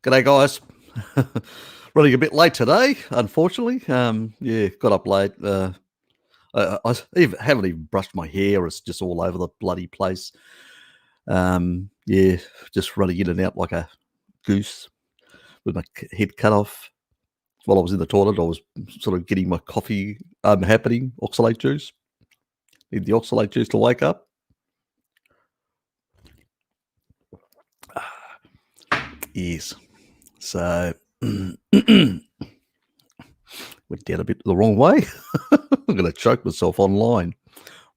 G'day, guys. Running a bit late today, unfortunately. Yeah, got up late. Haven't even brushed my hair. It's just all over the bloody place. Yeah, just running in and out like a goose with my head cut off. While I was in the toilet, I was sort of getting my coffee happening, oxalate juice. Need the oxalate juice to wake up. Yes. So went down a bit the wrong way. I'm going to choke myself online.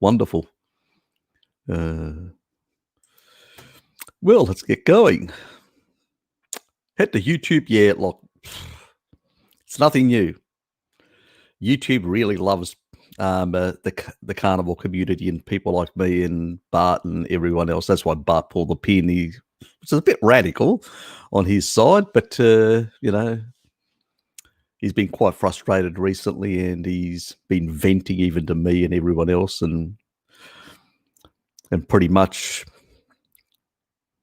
Wonderful. Well, let's get going. Head to YouTube. Yeah, look, it's nothing new. YouTube really loves the carnival community and people like me and Bart and everyone else. That's why Bart pulled the pin. Which is a bit radical on his side, but he's been quite frustrated recently, and he's been venting even to me and everyone else, and pretty much,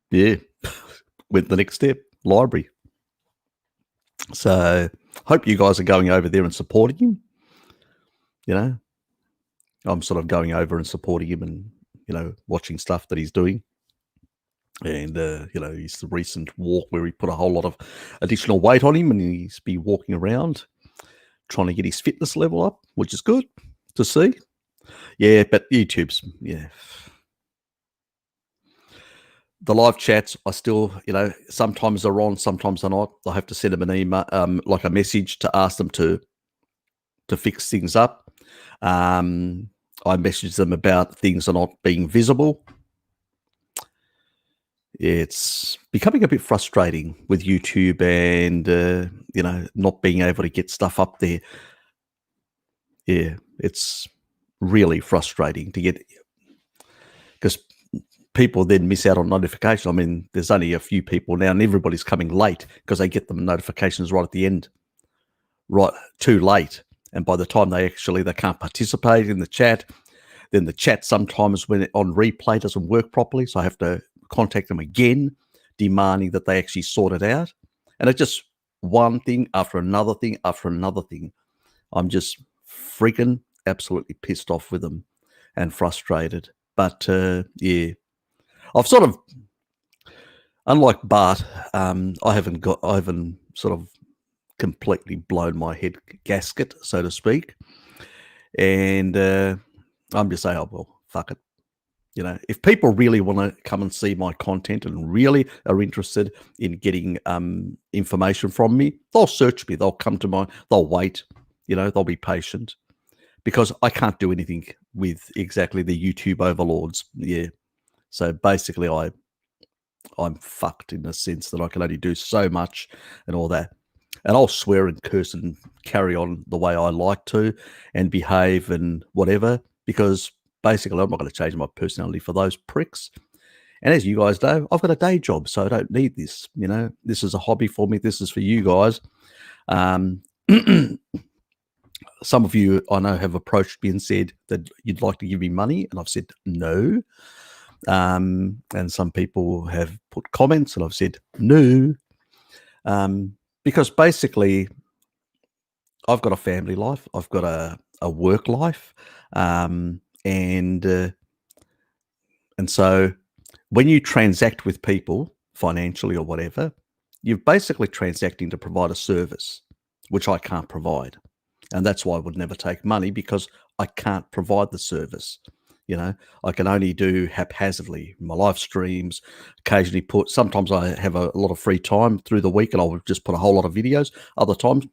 yeah, went the next step, library. So hope you guys are going over there and supporting him. I'm sort of going over and supporting him and, watching stuff that he's doing. And, his recent walk where he put a whole lot of additional weight on him, and he's been walking around trying to get his fitness level up, which is good to see. Yeah, but YouTube's, yeah. The live chats, I still, sometimes they're on, sometimes they're not. I have to send them an email, like a message to ask them to fix things up. I message them about things are not being visible. It's becoming a bit frustrating with YouTube and, not being able to get stuff up there. Yeah, it's really frustrating to get, because people then miss out on notification. I mean, there's only a few people now and everybody's coming late because they get the notifications right at the end, right, too late. And by the time they can't participate in the chat, then the chat sometimes when on replay doesn't work properly. So I have to contact them again, demanding that they actually sort it out. And it's just one thing after another thing after another thing. I'm just freaking absolutely pissed off with them and frustrated. But yeah, I've sort of, unlike Bart, I haven't sort of completely blown my head gasket, so to speak. And I'm just saying, oh, well, fuck it. If people really want to come and see my content and really are interested in getting information from me, they'll search me. They'll come to they'll wait. They'll be patient, because I can't do anything with exactly the YouTube overlords. Yeah. So basically I'm fucked in the sense that I can only do so much and all that. And I'll swear and curse and carry on the way I like to and behave and whatever, because basically I'm not going to change my personality for those pricks. And as you guys know, I've got a day job, so I don't need this. This is a hobby for me. This is for you guys. Some of you I know have approached me and said that you'd like to give me money, and I've said no. And some people have put comments, and I've said no. Because basically I've got a family life, I've got a work life, and so when you transact with people financially or whatever, you're basically transacting to provide a service, which I can't provide. And that's why I would never take money, because I can't provide the service. I can only do haphazardly my live streams, occasionally sometimes I have a lot of free time through the week and I'll just put a whole lot of videos. Other times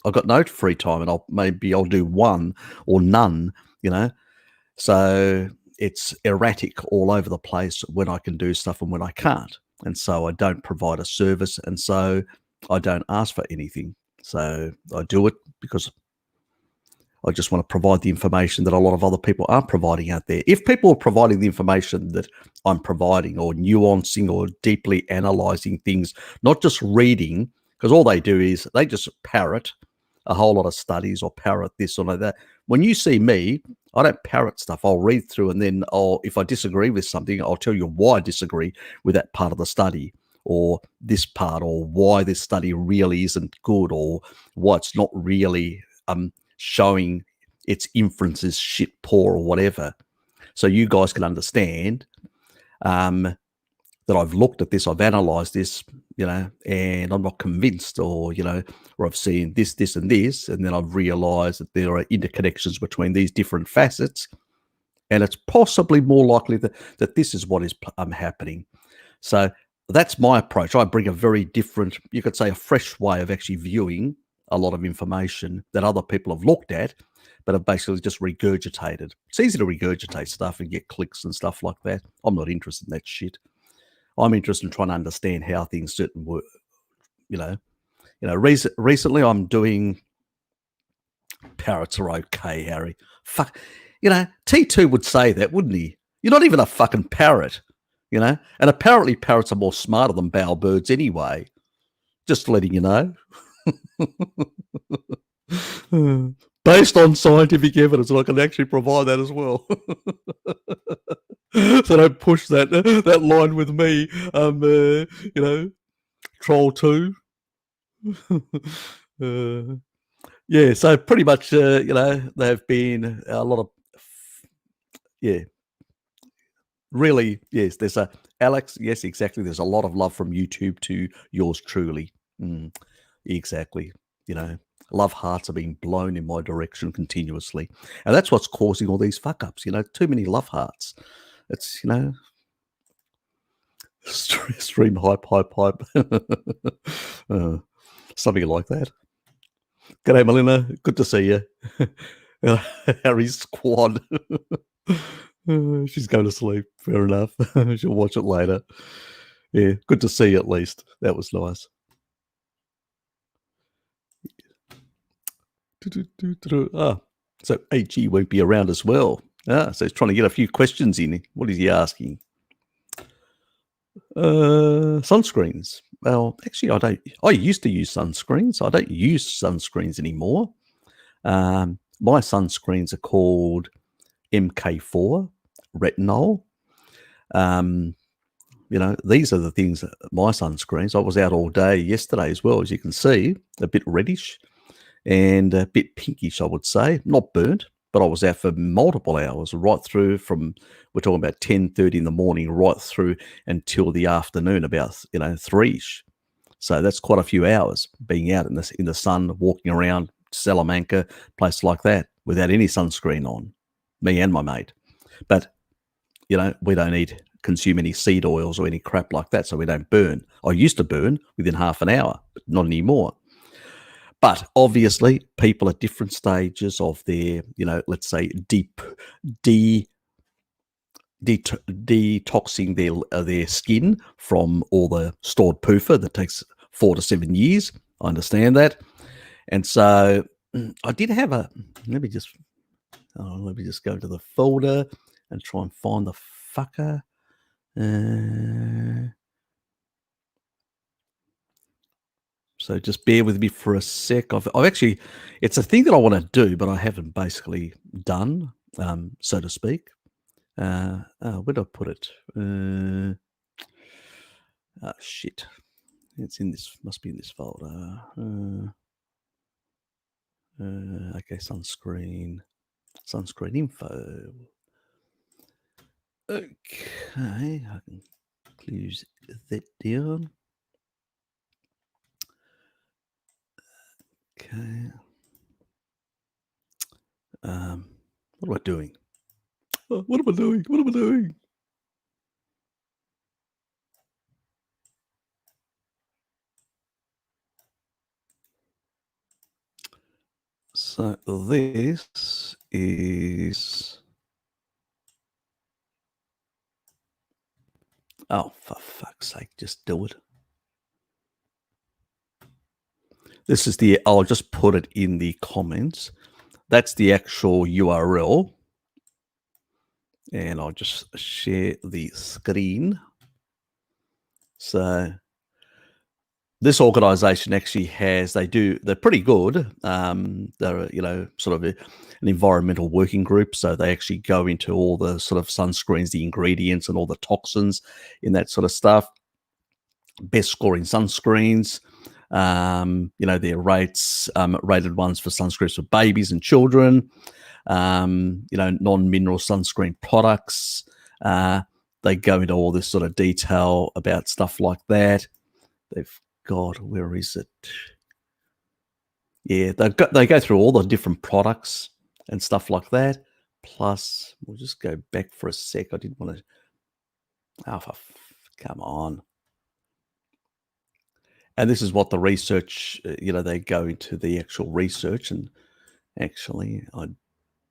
I've got no free time and I'll do one or none, So it's erratic all over the place when I can do stuff and when I can't. And so I don't provide a service, and so I don't ask for anything. So I do it because I just want to provide the information that a lot of other people aren't providing out there. If people are providing the information that I'm providing, or nuancing or deeply analyzing things, not just reading, because all they do is they just parrot a whole lot of studies or parrot this or like that. When you see me, I don't parrot stuff. I'll read through, and then if I disagree with something, I'll tell you why I disagree with that part of the study, or this part, or why this study really isn't good, or why it's not really showing its inferences shit poor or whatever. So you guys can understand that I've looked at this, I've analysed this, and I'm not convinced, or I've seen this, this, and this, and then I've realised that there are interconnections between these different facets, and it's possibly more likely that this is what is happening. So that's my approach. I bring a very different, you could say, a fresh way of actually viewing a lot of information that other people have looked at, but have basically just regurgitated. It's easy to regurgitate stuff and get clicks and stuff like that. I'm not interested in that shit. I'm interested in trying to understand how things certain work. Recently I'm doing parrots are okay, Harry. Fuck, T2 would say that, wouldn't he? You're not even a fucking parrot, and apparently parrots are more smarter than bowerbirds anyway. Just letting you know. Based on scientific evidence, and I can actually provide that as well. So don't push that line with me, troll 2. Yeah, so pretty much, there have been a lot of, really, yes, there's Alex, yes, exactly, there's a lot of love from YouTube to yours truly. Exactly, love hearts are being blown in my direction continuously. And that's what's causing all these fuck-ups, too many love hearts. It's, stream hype. Something like that. G'day, Melina. Good to see you. Harry's squad. She's going to sleep. Fair enough. She'll watch it later. Yeah, good to see you at least. That was nice. So AG won't be around as well. So he's trying to get a few questions in. What is he asking? Sunscreens. Well, actually, I used to use sunscreens. I don't use sunscreens anymore. My sunscreens are called MK4 retinol. These are the things, my sunscreens. I was out all day yesterday as well, as you can see, a bit reddish and a bit pinkish, I would say. Not burnt, but I was out for multiple hours, right through from, we're talking about 10:30 in the morning, right through until the afternoon, about 3-ish. So that's quite a few hours being out in the sun, walking around Salamanca, place like that, without any sunscreen on, me and my mate. But, we don't consume any seed oils or any crap like that, so we don't burn. I used to burn within half an hour, but not anymore. But obviously, people at different stages of their, let's say, detoxing their skin from all the stored PUFA that takes 4 to 7 years. I understand that. And so I did have let me just go to the folder and try and find the fucker. So just bear with me for a sec. I've actually, it's a thing that I want to do, but I haven't basically done, so to speak. Where did I put it? Shit. It's in this, must be in this folder. Okay, sunscreen info. Okay, I can close that down. Okay. What am I doing? What am I doing? So this is, oh, for fuck's sake, just do it. This is I'll just put it in the comments. That's the actual URL. And I'll just share the screen. So this organization actually they're pretty good. They're, sort of an environmental working group. So they actually go into all the sort of sunscreens, the ingredients and all the toxins in that sort of stuff. best scoring sunscreens. Their rates, rated ones for sunscreens for babies and children. Non-mineral sunscreen products. They go into all this sort of detail about stuff like that. They've got, where is it? Yeah, they go through all the different products and stuff like that. Plus, we'll just go back for a sec. I didn't want to. Come on. And this is what the research, they go into the actual research. And actually, I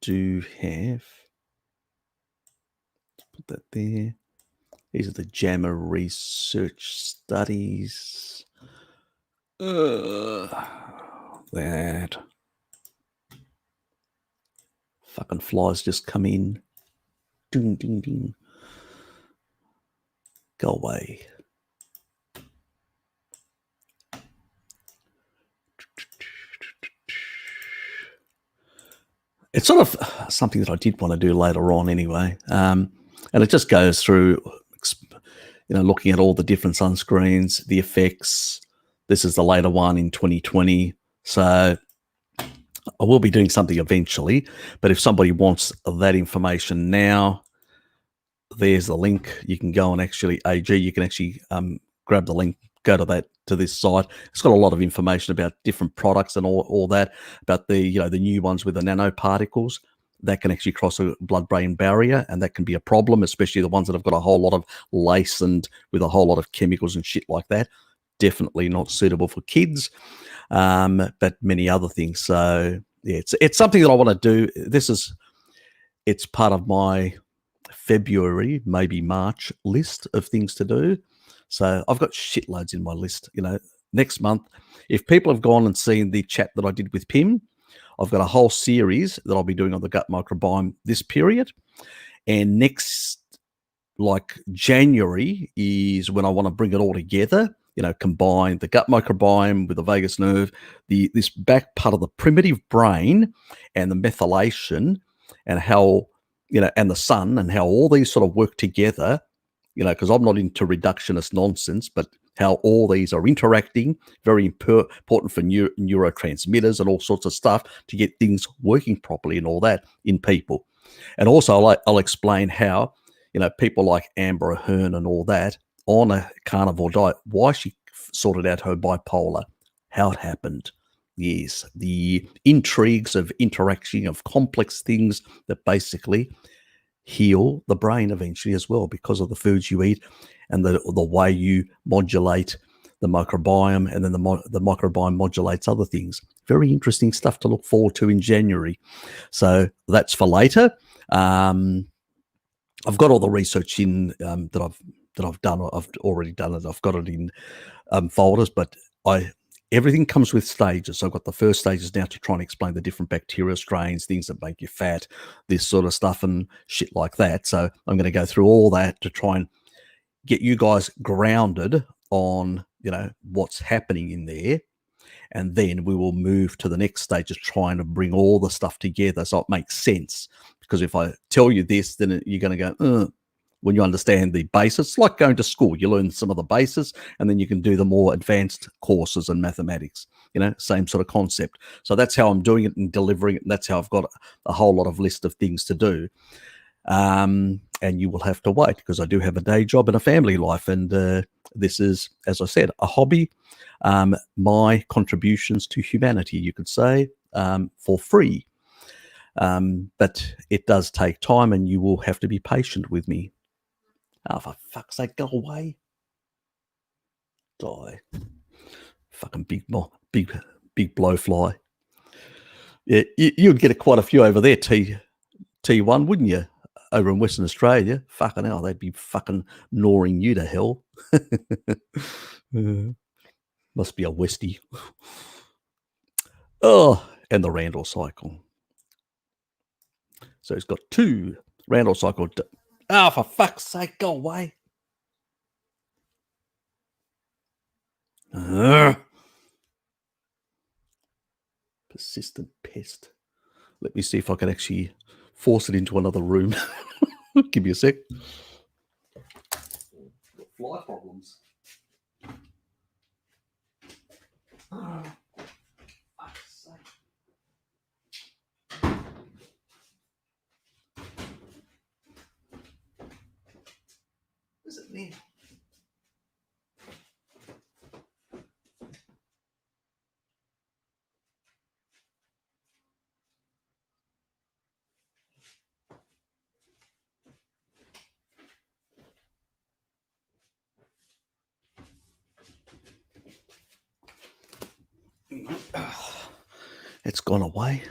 do have, put that there. These are the JAMA research studies. That. Fucking flies just come in. Ding, ding, ding. Go away. It's sort of something that I did want to do later on anyway. And it just goes through, looking at all the different sunscreens, the effects. This is the later one in 2020. So I will be doing something eventually. But if somebody wants that information now, there's the link. You can go and actually, you can actually grab the link, go to this site. It's got a lot of information about different products and all that, about the new ones with the nanoparticles that can actually cross a blood-brain barrier, and that can be a problem, especially the ones that have got a whole lot of lace and with a whole lot of chemicals and shit like that. Definitely not suitable for kids, but many other things. So yeah, it's something that I want to do. It's part of my February, maybe March list of things to do. So I've got shitloads in my list. Next month, if people have gone and seen the chat that I did with Pim, I've got a whole series that I'll be doing on the gut microbiome this period. And next, like January, is when I want to bring it all together, combine the gut microbiome with the vagus nerve, this back part of the primitive brain and the methylation, and how, and the sun, and how all these sort of work together, because I'm not into reductionist nonsense, but how all these are interacting, very important for neurotransmitters and all sorts of stuff to get things working properly and all that in people. And also I'll explain how, people like Amber Ahern and all that on a carnivore diet, why she sorted out her bipolar, how it happened. Yes, the intrigues of interaction of complex things that basically heal the brain eventually as well, because of the foods you eat and the way you modulate the microbiome, and then the microbiome modulates other things. Very interesting stuff to look forward to in January. So that's for later. I've got all the research in that I've done. I've already done it. I've got it in folders, but everything comes with stages. So I've got the first stages now to try and explain the different bacterial strains, things that make you fat, this sort of stuff and shit like that. So I'm going to go through all that to try and get you guys grounded on, what's happening in there. And then we will move to the next stage of trying to bring all the stuff together so it makes sense. Because if I tell you this, then you're going to go, when you understand the basis. It's like going to school. You learn some of the basis, and then you can do the more advanced courses in mathematics, same sort of concept. So that's how I'm doing it and delivering it. And that's how I've got a whole lot of list of things to do. And you will have to wait, because I do have a day job and a family life. And this is, as I said, a hobby. My contributions to humanity, you could say, for free. But it does take time, and you will have to be patient with me. Oh, for fuck's sake, go away. Die. Fucking big blowfly. Yeah, you'd get quite a few over there, T1, wouldn't you? Over in Western Australia. Fucking hell, they'd be fucking gnawing you to hell. Must be a Westie. Oh, and the Randall cycle. So he's got 2 Randall cycle. For fuck's sake, go away. Persistent pest. Let me see if I can actually force it into another room. Give me a sec. Fly problems. It's gone away.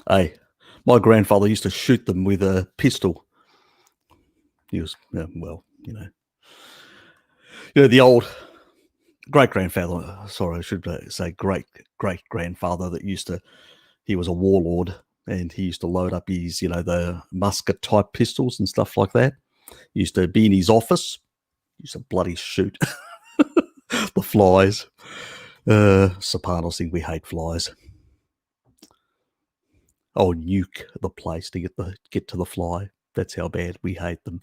Hey, my grandfather used to shoot them with a pistol. He was, well, the old great-grandfather, sorry, I should say great-great-grandfather that he was a warlord, and he used to load up his, the musket-type pistols and stuff like that. He used to be in his office. He used to bloody shoot the flies. Serpanos think we hate flies. Oh, nuke the place to get to the fly. That's how bad we hate them.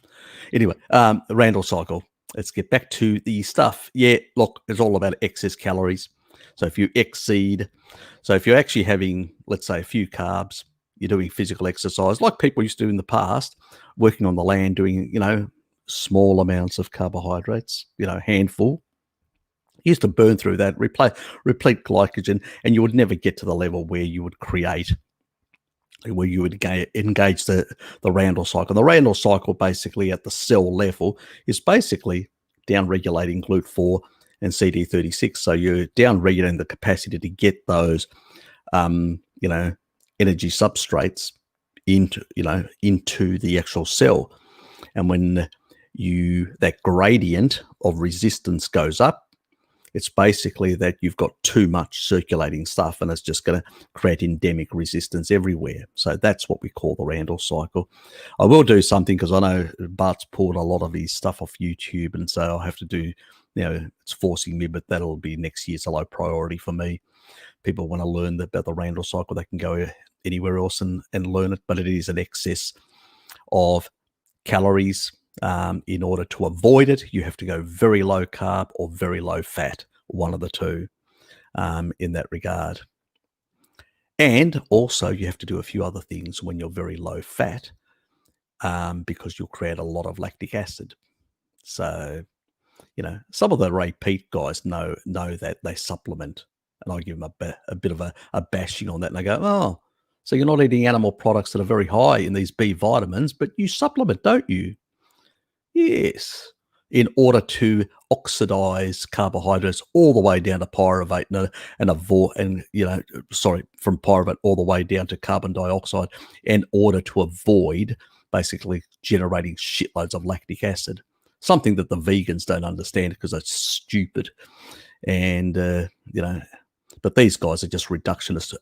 Anyway, the Randall cycle. Let's get back to the stuff. Yeah, look, it's all about excess calories. So if you exceed, so if you're actually having, let's say, a few carbs, you're doing physical exercise like people used to do in the past, working on the land, doing, small amounts of carbohydrates, handful. You used to burn through that, replete glycogen, and you would never get to the level where you would engage the Randall cycle. The Randall cycle, basically at the cell level, is basically down-regulating GLUT4 and CD36. So you're down-regulating the capacity to get those, energy substrates into the actual cell. And when that gradient of resistance goes up, it's basically that you've got too much circulating stuff, and it's just going to create endemic resistance everywhere. So that's what we call the Randall cycle. I will do something, because I know Bart's pulled a lot of his stuff off YouTube, and so I'll have to do, it's forcing me, but that'll be next year's a low priority for me. People want to learn about the Randall cycle, they can go anywhere else and learn it, but it is an excess of calories. In order to avoid it, you have to go very low carb or very low fat, one of the two, in that regard. And also you have to do a few other things when you're very low fat, because you'll create a lot of lactic acid. So, some of the repeat guys know that they supplement, and I give them a bit of a bashing on that, and I go, oh, so you're not eating animal products that are very high in these B vitamins, but you supplement, don't you? Yes, in order to oxidize carbohydrates all the way down to pyruvate from pyruvate all the way down to carbon dioxide, in order to avoid basically generating shitloads of lactic acid. Something that the vegans don't understand, because it's stupid. And but these guys are just reductionist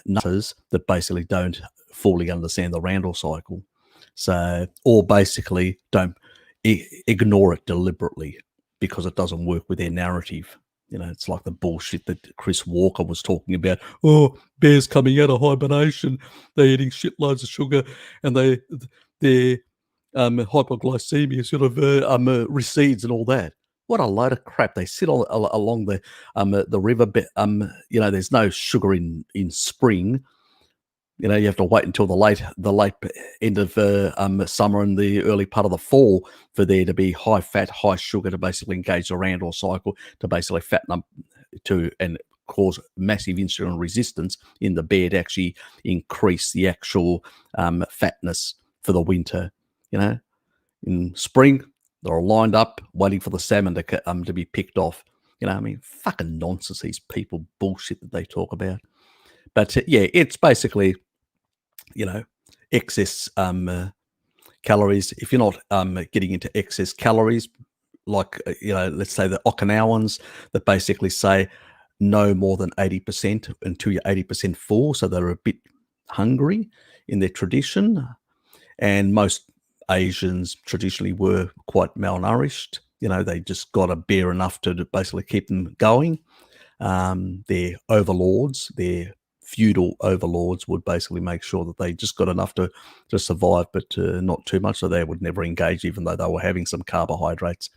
nutters that basically don't fully understand the Randall cycle. So, or basically don't ignore it deliberately because it doesn't work with their narrative. It's like the bullshit that Chris Walker was talking about. Oh, bears coming out of hibernation, they're eating shitloads of sugar, and their hypoglycemia sort of recedes and all that. What a load of crap! They sit along the river. There's no sugar in spring. You have to wait until the late end of summer and the early part of the fall for there to be high fat, high sugar to basically engage the Randall cycle, to basically fatten up and cause massive insulin resistance in the bear, to actually increase the actual fatness for the winter. In spring, they're all lined up waiting for the salmon to be picked off. Fucking nonsense, these people, bullshit that they talk about. But yeah, it's basically, excess calories. If you're not getting into excess calories, like, let's say the Okinawans that basically say no more than 80% until you're 80% full. So they're a bit hungry in their tradition. And most Asians traditionally were quite malnourished. They just got a bare enough to basically keep them going. Their overlords, their feudal overlords, would basically make sure that they just got enough to survive, but not too much, so they would never engage, even though they were having some carbohydrates.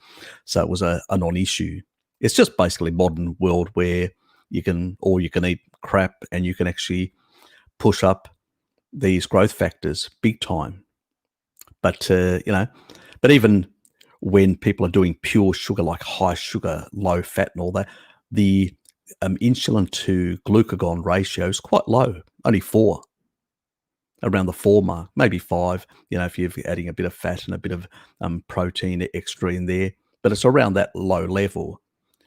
So it was a non-issue. It's just basically modern world where you can eat crap and you can actually push up these growth factors big time. But but even when people are doing pure sugar, like high sugar, low fat and all that, the insulin to glucagon ratio is quite low, only 4. around the 4 mark, maybe 5, if you're adding a bit of fat and a bit of protein extra in there. But it's around that low level.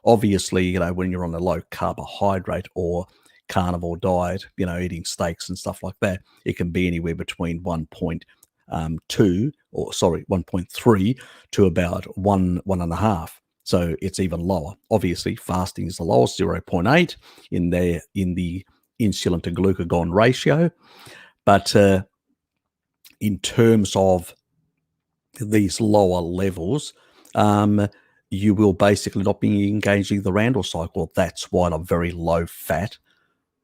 Obviously, when you're on a low carbohydrate or carnivore diet, eating steaks and stuff like that, it can be anywhere between 1.3 to about 1.5. So it's even lower. Obviously, fasting is the lowest, 0.8 in the insulin to glucagon ratio. But in terms of these lower levels, you will basically not be engaging the Randall cycle. That's why a very low fat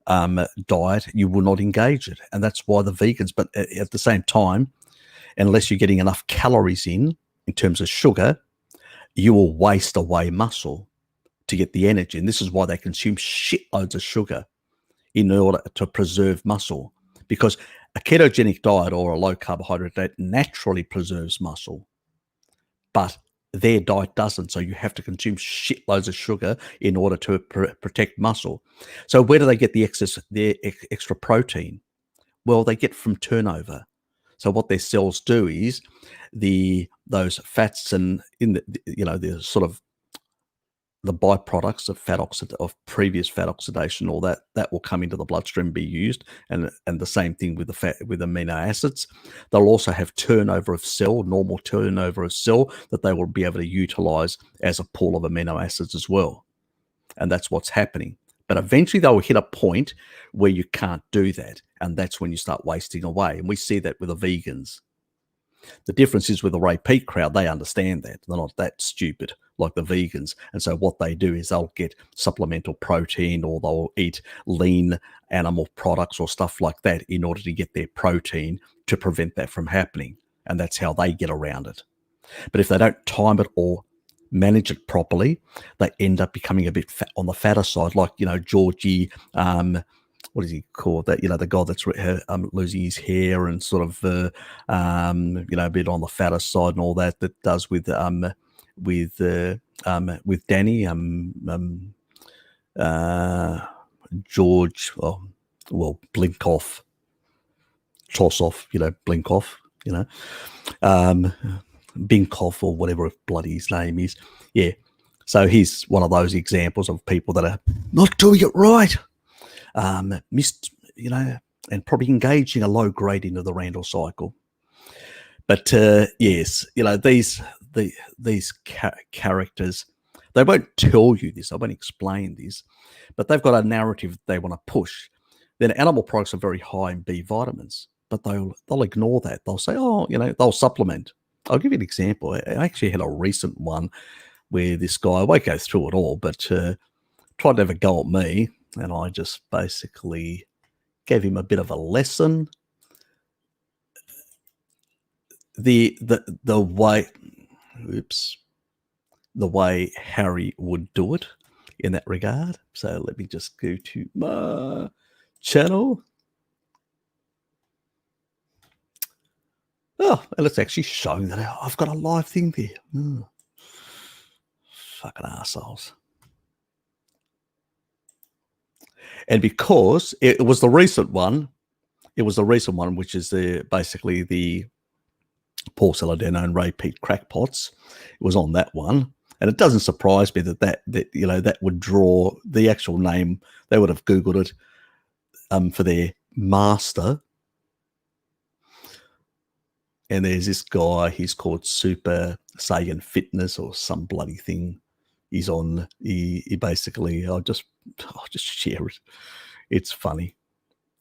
diet, you will not engage it. And that's why the vegans, but at the same time, unless you're getting enough calories in terms of sugar, you will waste away muscle to get the energy. And this is why they consume shitloads of sugar in order to preserve muscle, because a ketogenic diet or a low carbohydrate diet naturally preserves muscle, but their diet doesn't. So you have to consume shitloads of sugar in order to protect muscle. So where do they get the extra protein? Well, they get from turnover. So what their cells do is those fats and the sort of the byproducts of previous fat oxidation, all that will come into the bloodstream and be used, and the same thing with with amino acids. They'll also have normal turnover of cell that they will be able to utilize as a pool of amino acids as well, and that's what's happening. But eventually they will hit a point where you can't do that, and that's when you start wasting away. And we see that with the vegans. The difference is with the repeat crowd, they understand that. They're not that stupid like the vegans. And so what they do is they'll get supplemental protein, or they'll eat lean animal products or stuff like that in order to get their protein to prevent that from happening. And that's how they get around it. But if they don't time it or manage it properly, they end up becoming a bit fat, on the fatter side, like, Georgie, what is he called? That, the guy that's losing his hair and sort of, a bit on the fatter side and all that does with Danny, George, Blinkoff, Tossoff, Blinkoff, Binkoff, or whatever bloody his name is. Yeah. So he's one of those examples of people that are not doing it right. And probably engaging a low grade into the Randall cycle. But yes, these characters, they won't tell you this, I won't explain this, but they've got a narrative they want to push. Then animal products are very high in B vitamins, but they'll ignore that. They'll say, they'll supplement. I'll give you an example. I actually had a recent one where this guy, I won't go through it all, but tried to have a go at me. And I just basically gave him a bit of a lesson. The way Harry would do it in that regard. So let me just go to my channel. Oh, and it's actually showing that I've got a live thing there. Fucking assholes. And because it was the recent one, which is basically the Paul Saladino and Ray Pete crackpots. It was on that one. And it doesn't surprise me that would draw the actual name. They would have Googled it for their master. And there's this guy, he's called Super Saiyan Fitness or some bloody thing. He's on, he basically, I'll just share it. It's funny,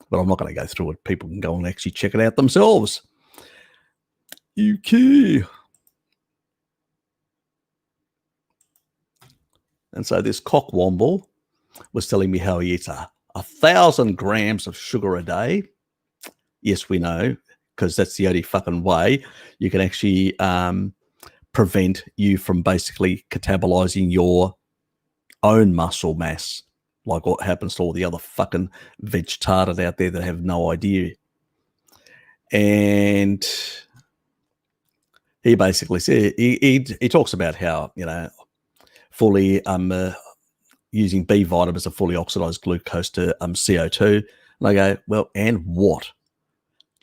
but I'm not going to go through it. People can go and actually check it out themselves. UK. And so this cockwomble was telling me how he eats 1,000 grams of sugar a day. Yes, we know, because that's the only fucking way you can actually prevent you from basically catabolizing your own muscle mass, like what happens to all the other fucking veg-tarded out there that have no idea. And he basically said, he talks about how, fully using B vitamins to fully oxidize glucose to CO2. And I go, well, and what?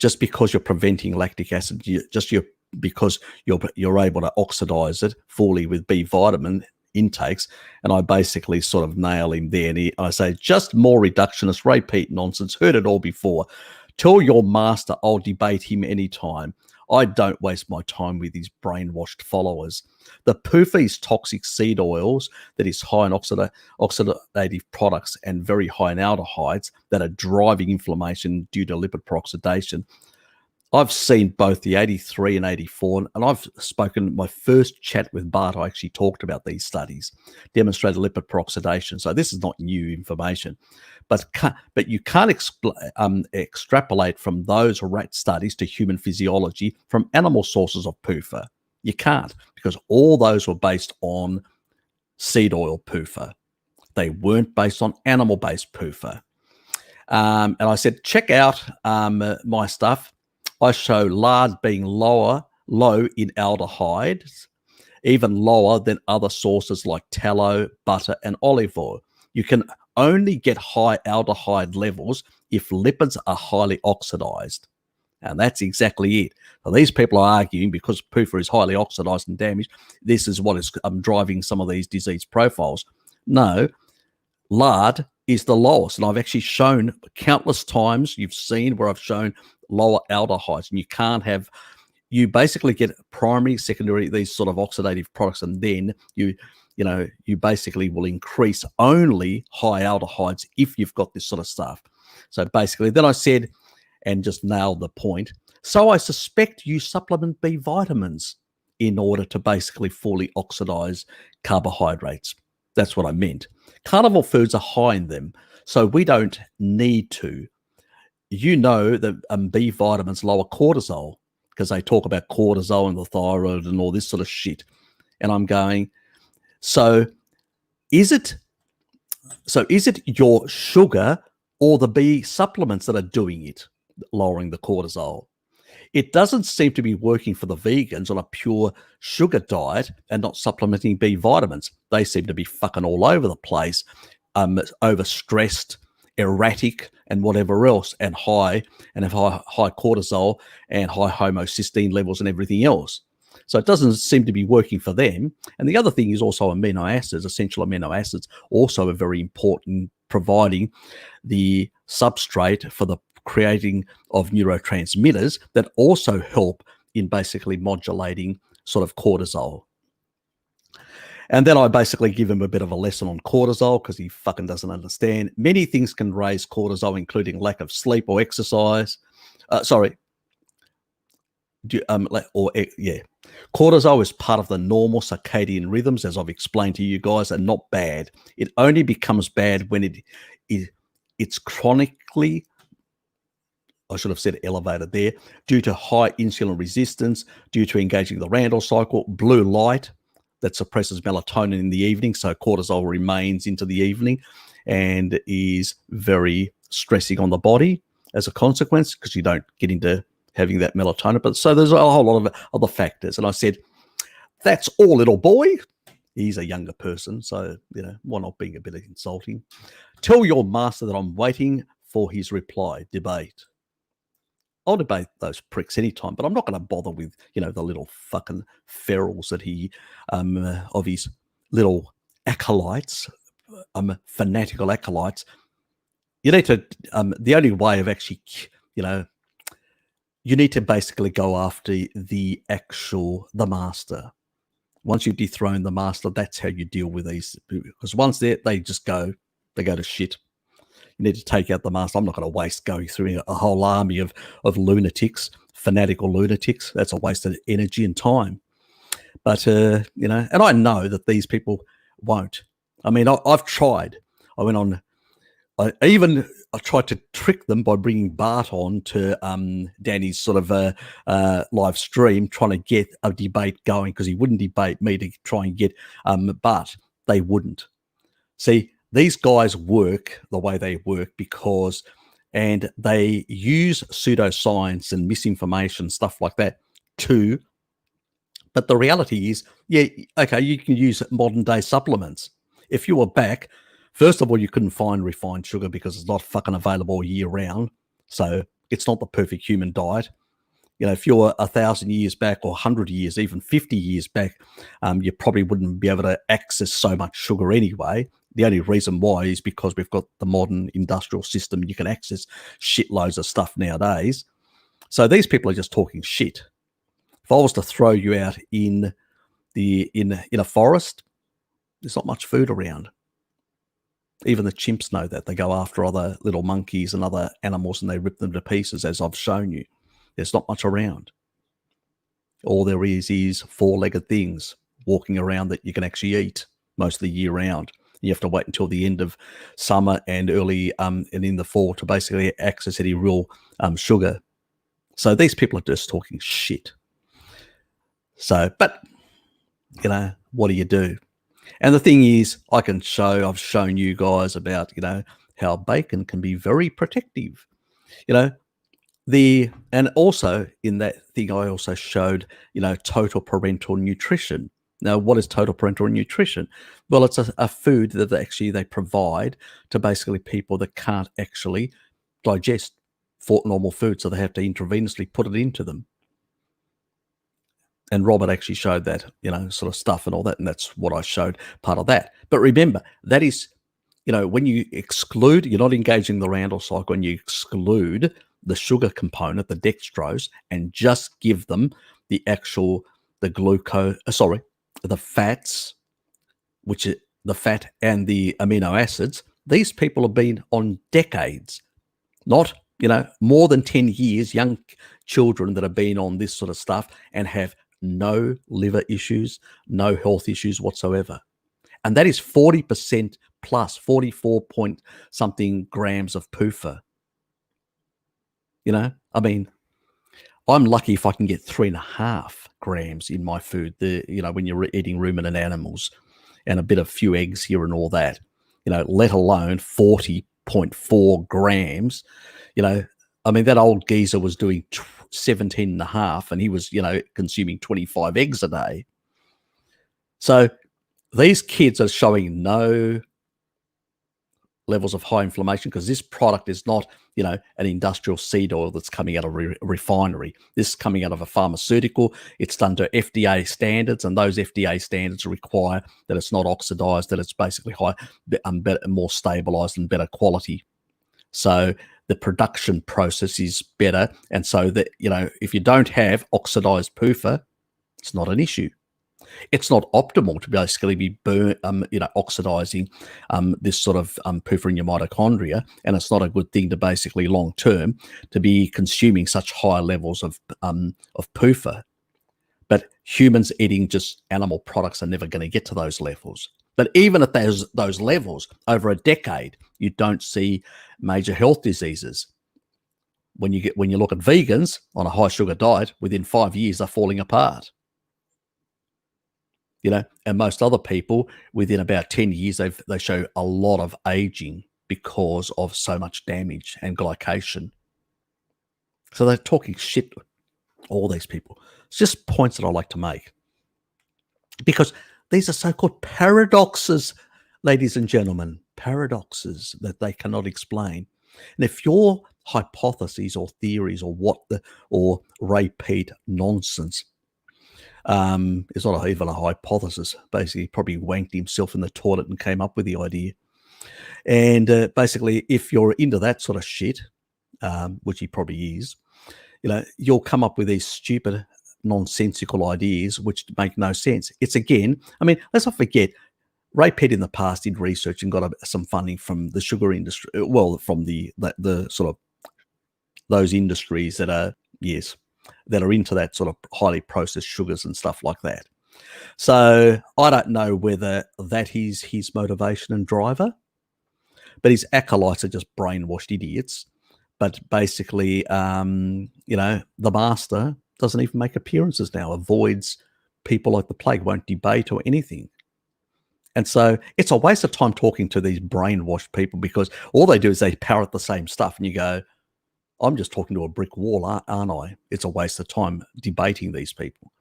just because you're preventing lactic acid, because you're able to oxidize it fully with B vitamin intakes. And I basically sort of nail him there. And I say, just more reductionist, repeat nonsense. Heard it all before. Tell your master I'll debate him anytime. I don't waste my time with his brainwashed followers. The PUFA is toxic seed oils that is high in oxidative products and very high in aldehydes that are driving inflammation due to lipid peroxidation. I've seen both the 83 and 84, and I've spoken, my first chat with Bart, I actually talked about these studies, demonstrated lipid peroxidation. So this is not new information. But you can't extrapolate from those rat studies to human physiology from animal sources of PUFA. You can't, because all those were based on seed oil PUFA. They weren't based on animal-based PUFA. And I said, check out my stuff. I show lard being low in aldehydes, even lower than other sources like tallow, butter, and olive oil. You can only get high aldehyde levels if lipids are highly oxidized. And that's exactly it. So these people are arguing because PUFA is highly oxidized and damaged, this is what is driving some of these disease profiles. No, lard is the lowest. And I've actually shown countless times, you've seen where I've shown lower aldehydes. And you can't have, you basically get primary, secondary, these sort of oxidative products, and then you basically will increase only high aldehydes if you've got this sort of stuff. So basically, then I said, and just nailed the point, so I suspect you supplement B vitamins in order to basically fully oxidize carbohydrates. That's what I meant. Carnivore foods are high in them, so we don't need to. You know that B vitamins lower cortisol, because they talk about cortisol and the thyroid and all this sort of shit. And I'm going, so is it your sugar or the B supplements that are doing it, lowering the cortisol? It doesn't seem to be working for the vegans on a pure sugar diet and not supplementing B vitamins. They seem to be fucking all over the place, overstressed, erratic, and whatever else, and have high cortisol and high homocysteine levels and everything else. So it doesn't seem to be working for them. And the other thing is also amino acids. Essential amino acids also are very important, providing the substrate for the creating of neurotransmitters that also help in basically modulating sort of cortisol. And then I basically give him a bit of a lesson on cortisol because he fucking doesn't understand. Many things can raise cortisol, including lack of sleep or exercise. Cortisol is part of the normal circadian rhythms, as I've explained to you guys, and not bad. It only becomes bad when it's chronically, I should have said elevated there, due to high insulin resistance, due to engaging the Randall cycle, blue light that suppresses melatonin in the evening, so cortisol remains into the evening and is very stressing on the body as a consequence because you don't get into having that melatonin. But so there's a whole lot of other factors. And I said, that's all, little boy. He's a younger person, so, why not being a bit insulting? Tell your master that I'm waiting for his reply. Debate. I'll debate those pricks anytime, but I'm not going to bother with, the little fucking ferals that he, of his little acolytes, fanatical acolytes. You need to, the only way of actually, you need to basically go after the master. Once you dethrone the master, that's how you deal with these. Because once they go to shit. You need to take out the master. I'm not going to waste going through a whole army of lunatics, fanatical lunatics. That's a waste of energy and time. But, and I know that these people won't. I mean, I've tried. I tried to trick them by bringing Bart on to Danny's sort of live stream, trying to get a debate going because he wouldn't debate me to try and get Bart. They wouldn't. See, these guys work the way they work and they use pseudoscience and misinformation, stuff like that too. But the reality is, you can use modern day supplements. If you were back, first of all, you couldn't find refined sugar because it's not fucking available year round. So It's not the perfect human diet. You know, if you're 1,000 years back or 100 years, even 50 years back, you probably wouldn't be able to access so much sugar anyway. The only reason why is because we've got the modern industrial system. You can access shitloads of stuff nowadays. So these people are just talking shit. If I was to throw you out in a forest, there's not much food around. Even the chimps know that. They go after other little monkeys and other animals and they rip them to pieces, as I've shown you. There's not much around. All there is four-legged things walking around that you can actually eat most of the year round. You have to wait until the end of summer and early and in the fall to basically access any real sugar. So these people are just talking shit. So, but, you know, what do you do? And the thing is, I've shown you guys about, you know, how bacon can be very protective. You know, and also in that thing, I also showed, you know, total parental nutrition. Now, what is total parental nutrition? Well, it's a food that they provide to basically people that can't actually digest for normal food, so they have to intravenously put it into them. And Robert actually showed that, you know, sort of stuff and all that, and that's what I showed, part of that. But remember, that is, you know, when you exclude, you're not engaging the Randle cycle, when you exclude the sugar component, the dextrose, and just give them the glucose, the fats, which is the fat and the amino acids. These people have been on decades, not, you know, more than 10 years, young children that have been on this sort of stuff and have no liver issues, no health issues whatsoever. And that is 40% plus, 44 point something grams of PUFA. You know, I mean, I'm lucky if I can get 3.5 grams in my food, you know, when you're eating ruminant animals and a few eggs here and all that, you know, let alone 40.4 grams. You know, I mean, that old geezer was doing 17.5 and he was, you know, consuming 25 eggs a day. So these kids are showing no levels of high inflammation because this product is not, you know, an industrial seed oil that's coming out of a refinery. This is coming out of a pharmaceutical. It's done to FDA standards, and those FDA standards require that it's not oxidized, that it's basically better, more stabilized and better quality. So the production process is better. And so that, you know, if you don't have oxidized PUFA, it's not an issue. It's not optimal to basically be oxidizing this sort of PUFA in your mitochondria, and it's not a good thing to basically long term to be consuming such high levels of PUFA. But humans eating just animal products are never going to get to those levels. But even at those levels, over a decade, you don't see major health diseases. When you look at vegans on a high sugar diet, within 5 years they're falling apart. You know, and most other people within about 10 years, they show a lot of aging because of so much damage and glycation. So they're talking shit, all these people. It's just points that I like to make. Because these are so-called paradoxes, ladies and gentlemen, paradoxes that they cannot explain. And if your hypotheses or theories or repeat nonsense, it's not even a hypothesis. Basically, he probably wanked himself in the toilet and came up with the idea. And basically, if you're into that sort of shit, which he probably is, you know, you'll come up with these stupid, nonsensical ideas which make no sense. It's again, I mean, let's not forget, Ray Pitt in the past did research and got some funding from the sugar industry. Well, from the sort of those industries that are into that sort of highly processed sugars and stuff like that. So I don't know whether that is his motivation and driver, but his acolytes are just brainwashed idiots. But basically, you know, the master doesn't even make appearances now, avoids people like the plague, won't debate or anything. And so it's a waste of time talking to these brainwashed people because all they do is they parrot the same stuff and you go, I'm just talking to a brick wall, aren't I? It's a waste of time debating these people.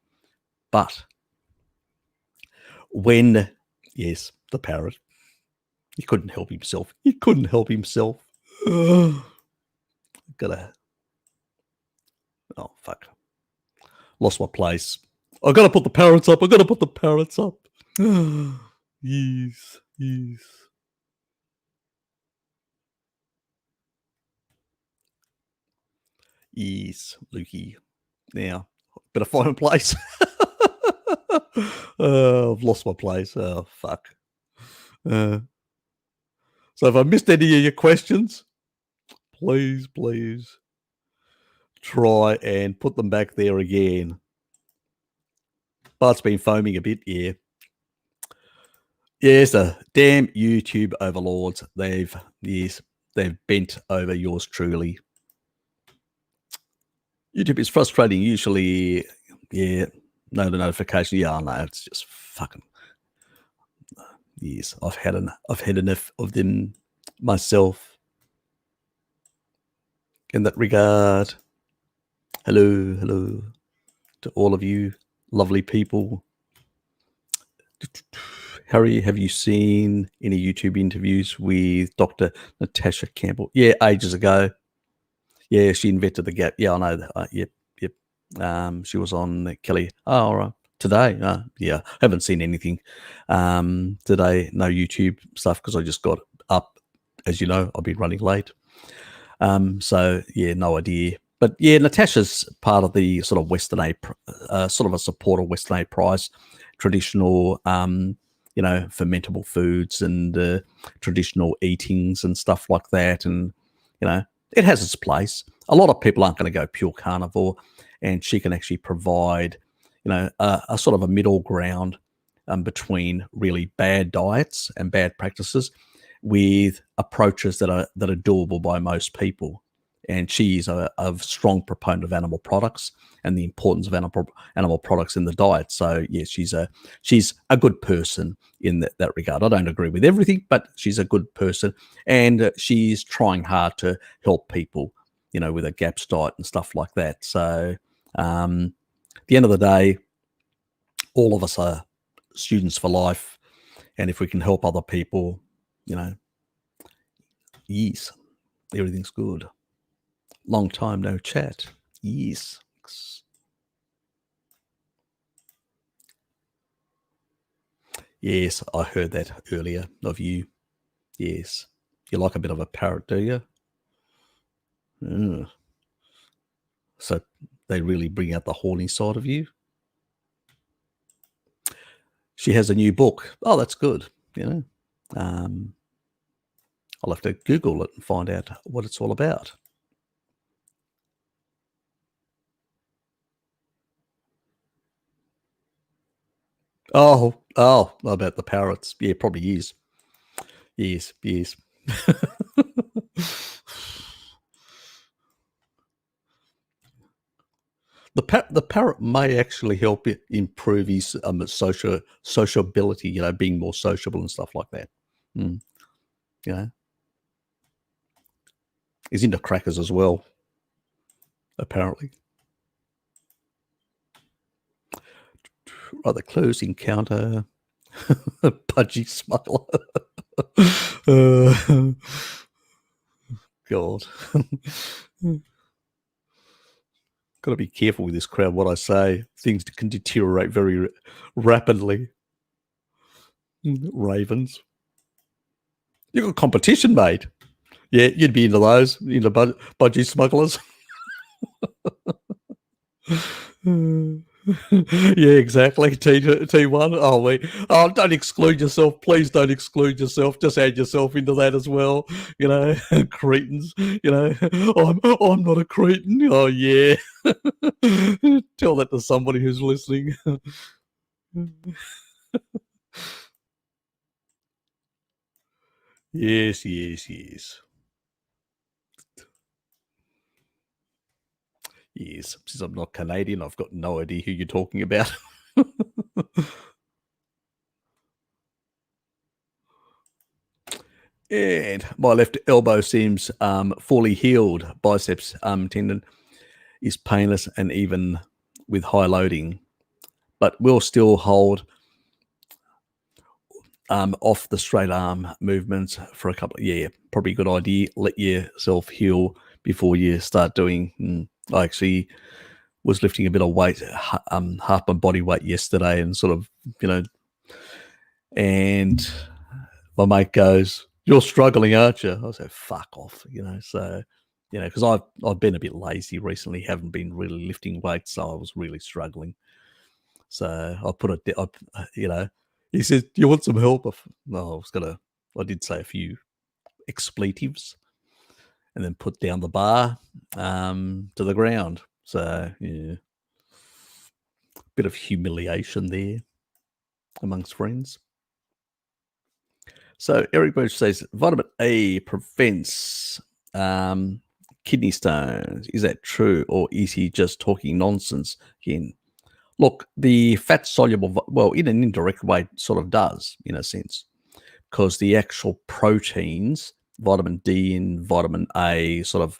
But yes, the parrot, he couldn't help himself. He couldn't help himself. Gotta Oh, fuck. Lost my place. I gotta put the parrots up. I gotta put the parrots up. Yes, yes. Yes, Lukey. Now, better find a place. I've lost my place. Oh, fuck. So if I missed any of your questions, please try and put them back there again. Bart's been foaming a bit, yeah. Yes, the damn YouTube overlords. They've bent over yours truly. YouTube is frustrating. Usually, yeah, no notification. Yeah, no, it's just fucking. Yes, I've had enough of them myself. In that regard, hello to all of you lovely people. Harry, have you seen any YouTube interviews with Dr. Natasha Campbell? Yeah, ages ago. Yeah, she invented the gap. Yeah, I know that. Yep. She was on Kelly. Oh, all right. Today. Yeah, haven't seen anything today. No YouTube stuff because I just got up. As you know, I've been running late. So yeah, no idea. But yeah, Natasha's part of the sort of Western Aid, sort of a supporter of Western Aid Prize, traditional, fermentable foods and traditional eatings and stuff like that. And, it has its place. A lot of people aren't going to go pure carnivore, and she can actually provide, a sort of a middle ground between really bad diets and bad practices with approaches that are doable by most people. And she is a strong proponent of animal products and the importance of animal products in the diet. So yeah, she's a good person in that regard. I don't agree with everything, but she's a good person, and she's trying hard to help people, with a GAPS diet and stuff like that. So at the end of the day, all of us are students for life, and if we can help other people, yes, everything's good. Long time no chat. Yes. Yes, I heard that earlier of you. Yes. You like a bit of a parrot, do you? So they really bring out the horny side of you. She has a new book. Oh, that's good. I'll have to Google it and find out what it's all about. Oh, about the parrots. Yeah, probably is. Yes. The parrot may actually help it improve his sociability, being more sociable and stuff like that. He's into crackers as well, apparently. Rather close encounter. Pudgy smuggler. God. Got to be careful with this crowd, what I say. Things can deteriorate very rapidly. Ravens. You got competition, mate. Yeah, you'd be into those, into budgie smugglers. Yeah, exactly. T1. Oh, don't exclude yourself. Please don't exclude yourself. Just add yourself into that as well. Cretins. I'm not a cretin. Oh yeah. Tell that to somebody who's listening. Yes. Yes, since I'm not Canadian, I've got no idea who you're talking about. And my left elbow seems fully healed. Biceps tendon is painless and even with high loading, but will still hold off the straight arm movements for a couple. Yeah, probably a good idea. Let yourself heal before you start doing I actually was lifting a bit of weight, half my body weight yesterday, and sort of, you know, and my mate goes, "You're struggling, aren't you?" I was like, "Fuck off," you know. So, you know, because I've been a bit lazy recently, haven't been really lifting weights, so I was really struggling. So I put it, you know, he said, "Do you want some help?" No, I did say a few expletives, and then put down the bar to the ground. So yeah, bit of humiliation there amongst friends. So Eric Bush says vitamin A prevents kidney stones. Is that true, or is he just talking nonsense again? Look, the fat soluble, well, in an indirect way, it sort of does in a sense, because the actual proteins, vitamin D and vitamin A, sort of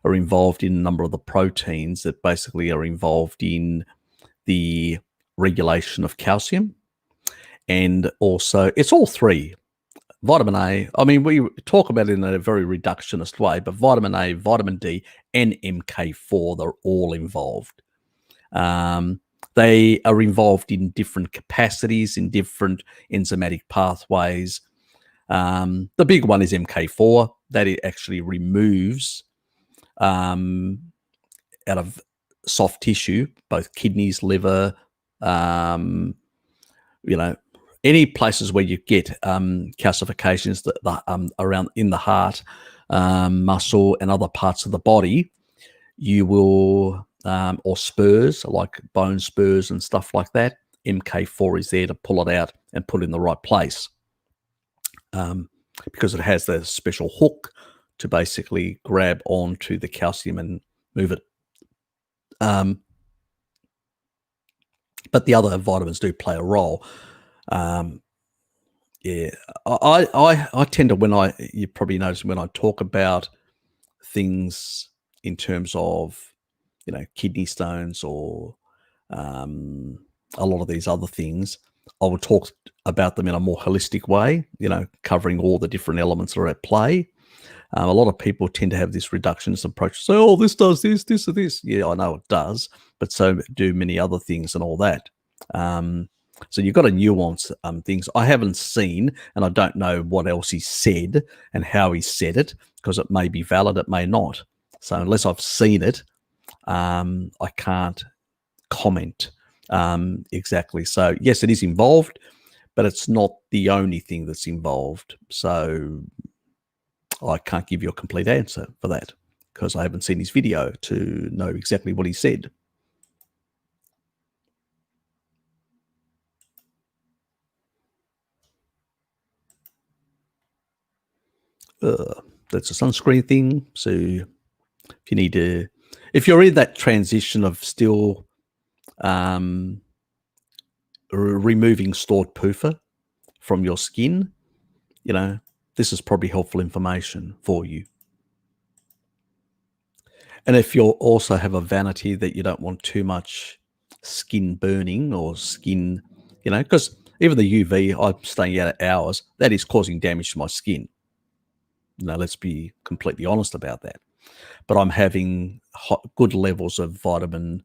are involved in a number of the proteins that basically are involved in the regulation of calcium. And also, it's all three. Vitamin A, I mean, we talk about it in a very reductionist way, but vitamin A, vitamin D, and MK4, they're all involved. They are involved in different capacities, in different enzymatic pathways. The big one is MK4, that it actually removes out of soft tissue, both kidneys, liver, you know, any places where you get calcifications that around in the heart, muscle, and other parts of the body, you will, or spurs like bone spurs and stuff like that. MK4 is there to pull it out and put it in the right place, because it has the special hook to basically grab onto the calcium and move it. But the other vitamins do play a role. Yeah, I tend to, you probably notice when I talk about things in terms of, you know, kidney stones or a lot of these other things, I will talk about them in a more holistic way, you know, covering all the different elements that are at play. A lot of people tend to have this reductionist approach. So, oh, this does this, this, or this. Yeah, I know it does, but so do many other things and all that. So you've got to nuance things. I haven't seen, and I don't know what else he said and how he said it, because it may be valid, it may not. So unless I've seen it, I can't comment exactly. So yes, it is involved, but it's not the only thing that's involved. So I can't give you a complete answer for that, because I haven't seen his video to know exactly what he said. That's a sunscreen thing. So if you need to, if you're in that transition of still removing stored PUFA from your skin, you know, this is probably helpful information for you. And if you also have a vanity that you don't want too much skin burning or skin, you know, because even the UV, I'm staying out at hours, that is causing damage to my skin. You know, let's be completely honest about that. But I'm having good levels of vitamin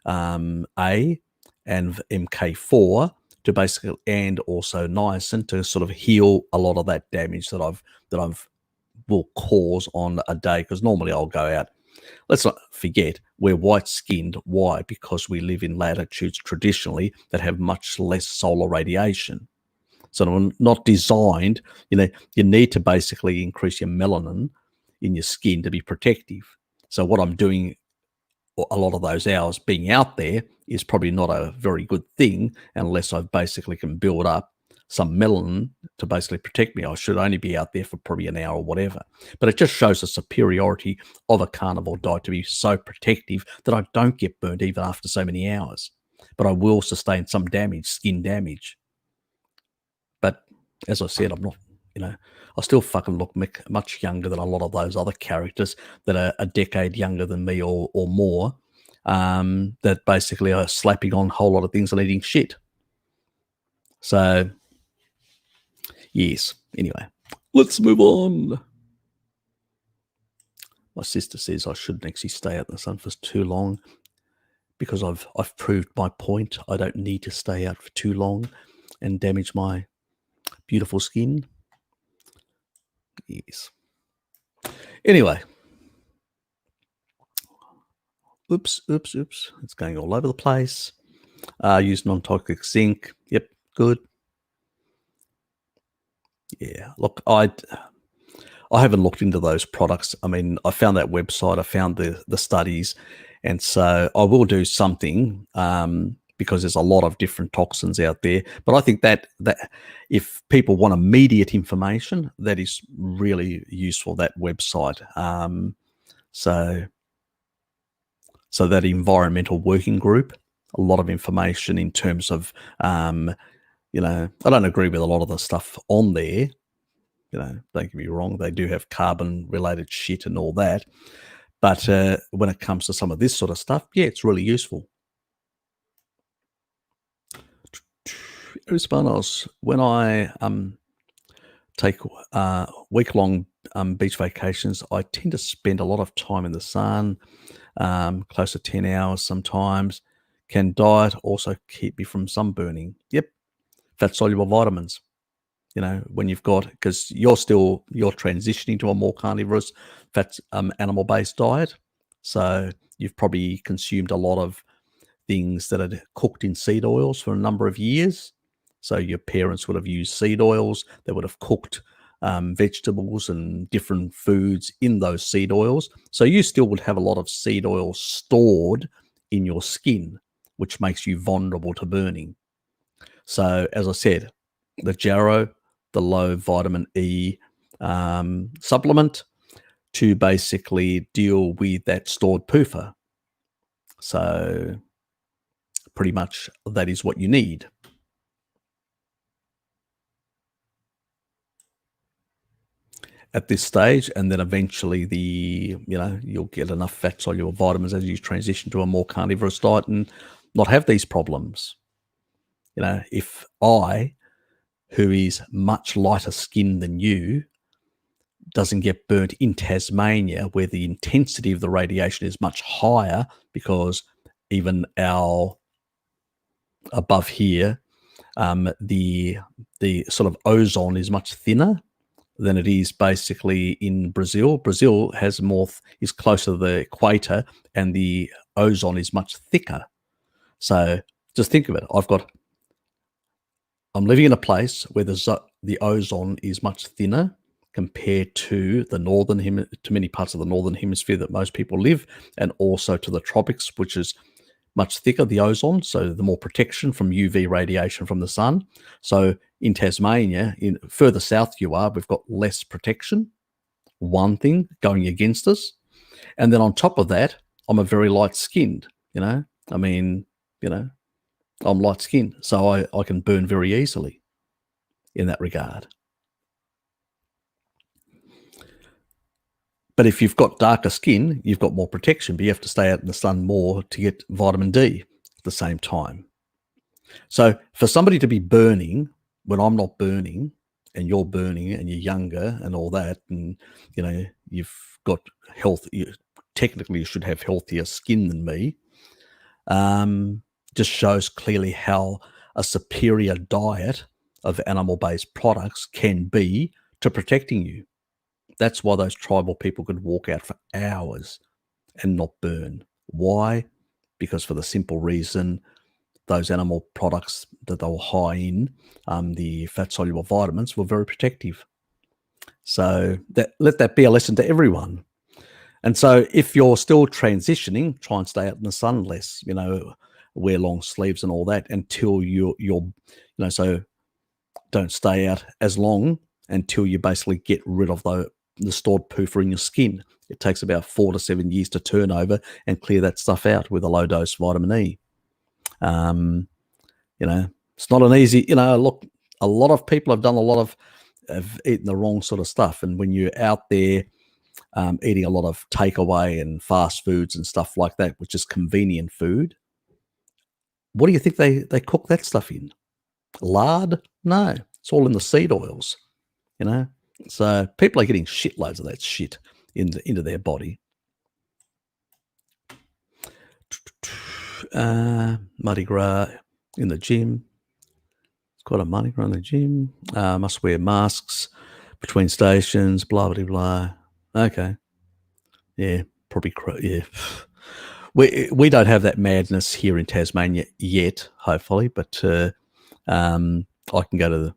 A and MK4 to basically, and also niacin to sort of heal a lot of that damage that I've will cause on a day. Because normally I'll go out. Let's not forget, we're white skinned. Why? Because we live in latitudes traditionally that have much less solar radiation. So not designed, you know, you need to basically increase your melanin in your skin to be protective. So what I'm doing a lot of those hours being out there is probably not a very good thing unless I basically can build up some melanin to basically protect me. I should only be out there for probably an hour or whatever. But it just shows the superiority of a carnivore diet to be so protective that I don't get burnt even after so many hours. But I will sustain some damage, skin damage. But as I said, I'm not, you know, I still fucking look much younger than a lot of those other characters that are a decade younger than me or more, that basically are slapping on a whole lot of things and eating shit. So, yes. Anyway, let's move on. My sister says I shouldn't actually stay out in the sun for too long because I've proved my point. I don't need to stay out for too long and damage my beautiful skin. Yes. Anyway, oops. It's going all over the place. Use non-toxic zinc. Yep, good. Yeah, look, I haven't looked into those products. I mean, I found that website, I found the studies, and so I will do something because there's a lot of different toxins out there. But I think that if people want immediate information, that is really useful. That website. So that environmental working group, a lot of information in terms of, I don't agree with a lot of the stuff on there. Don't get me wrong, they do have carbon related shit and all that. But when it comes to some of this sort of stuff, yeah, it's really useful. Serpanos, when I take week-long beach vacations, I tend to spend a lot of time in the sun, close to 10 hours sometimes. Can diet also keep me from sunburning? Yep. Fat-soluble vitamins. When you've got, because you're transitioning to a more carnivorous fat animal-based diet. So you've probably consumed a lot of things that are cooked in seed oils for a number of years. So your parents would have used seed oils. They would have cooked vegetables and different foods in those seed oils. So you still would have a lot of seed oil stored in your skin, which makes you vulnerable to burning. So as I said, the Jarrow, the low vitamin E supplement to basically deal with that stored PUFA. So pretty much that is what you need. At this stage, and then eventually you'll get enough fat soluble vitamins as you transition to a more carnivorous diet and not have these problems. If I, who is much lighter skinned than you, doesn't get burnt in Tasmania, where the intensity of the radiation is much higher, because even above here, the sort of ozone is much thinner than it is basically in Brazil. Brazil is closer to the equator, and the ozone is much thicker. So just think of it. I'm living in a place where the ozone is much thinner compared to to many parts of the northern hemisphere that most people live, and also to the tropics, which is much thicker, the ozone, so the more protection from UV radiation from the sun. So in Tasmania, in further south you are, we've got less protection. One thing going against us. And then on top of that, I'm a very light skinned, I'm light skinned, so I can burn very easily in that regard. But if you've got darker skin, you've got more protection, but you have to stay out in the sun more to get vitamin D at the same time. So for somebody to be burning when I'm not burning, and you're burning and you're younger and all that, and you've got health, technically you should have healthier skin than me, just shows clearly how a superior diet of animal-based products can be to protecting you. That's why those tribal people could walk out for hours and not burn. Why? Because for the simple reason, those animal products that they were high in, the fat-soluble vitamins, were very protective. So let that be a lesson to everyone. And so if you're still transitioning, try and stay out in the sun less, wear long sleeves and all that until so don't stay out as long until you basically get rid of the stored PUFA in your skin. It takes about 4 to 7 years to turn over and clear that stuff out with a low dose vitamin E. It's not an easy, look, a lot of people have done a lot have eaten the wrong sort of stuff. And when you're out there eating a lot of takeaway and fast foods and stuff like that, which is convenient food, what do you think they cook that stuff in? Lard? No, it's all in the seed oils, So people are getting shitloads of that shit into their body. Mardi Gras in the gym. It's quite a Mardi Gras in the gym. Must wear masks between stations, blah, blah, blah. Okay. Yeah, probably, yeah. We don't have that madness here in Tasmania yet, hopefully, but I can go to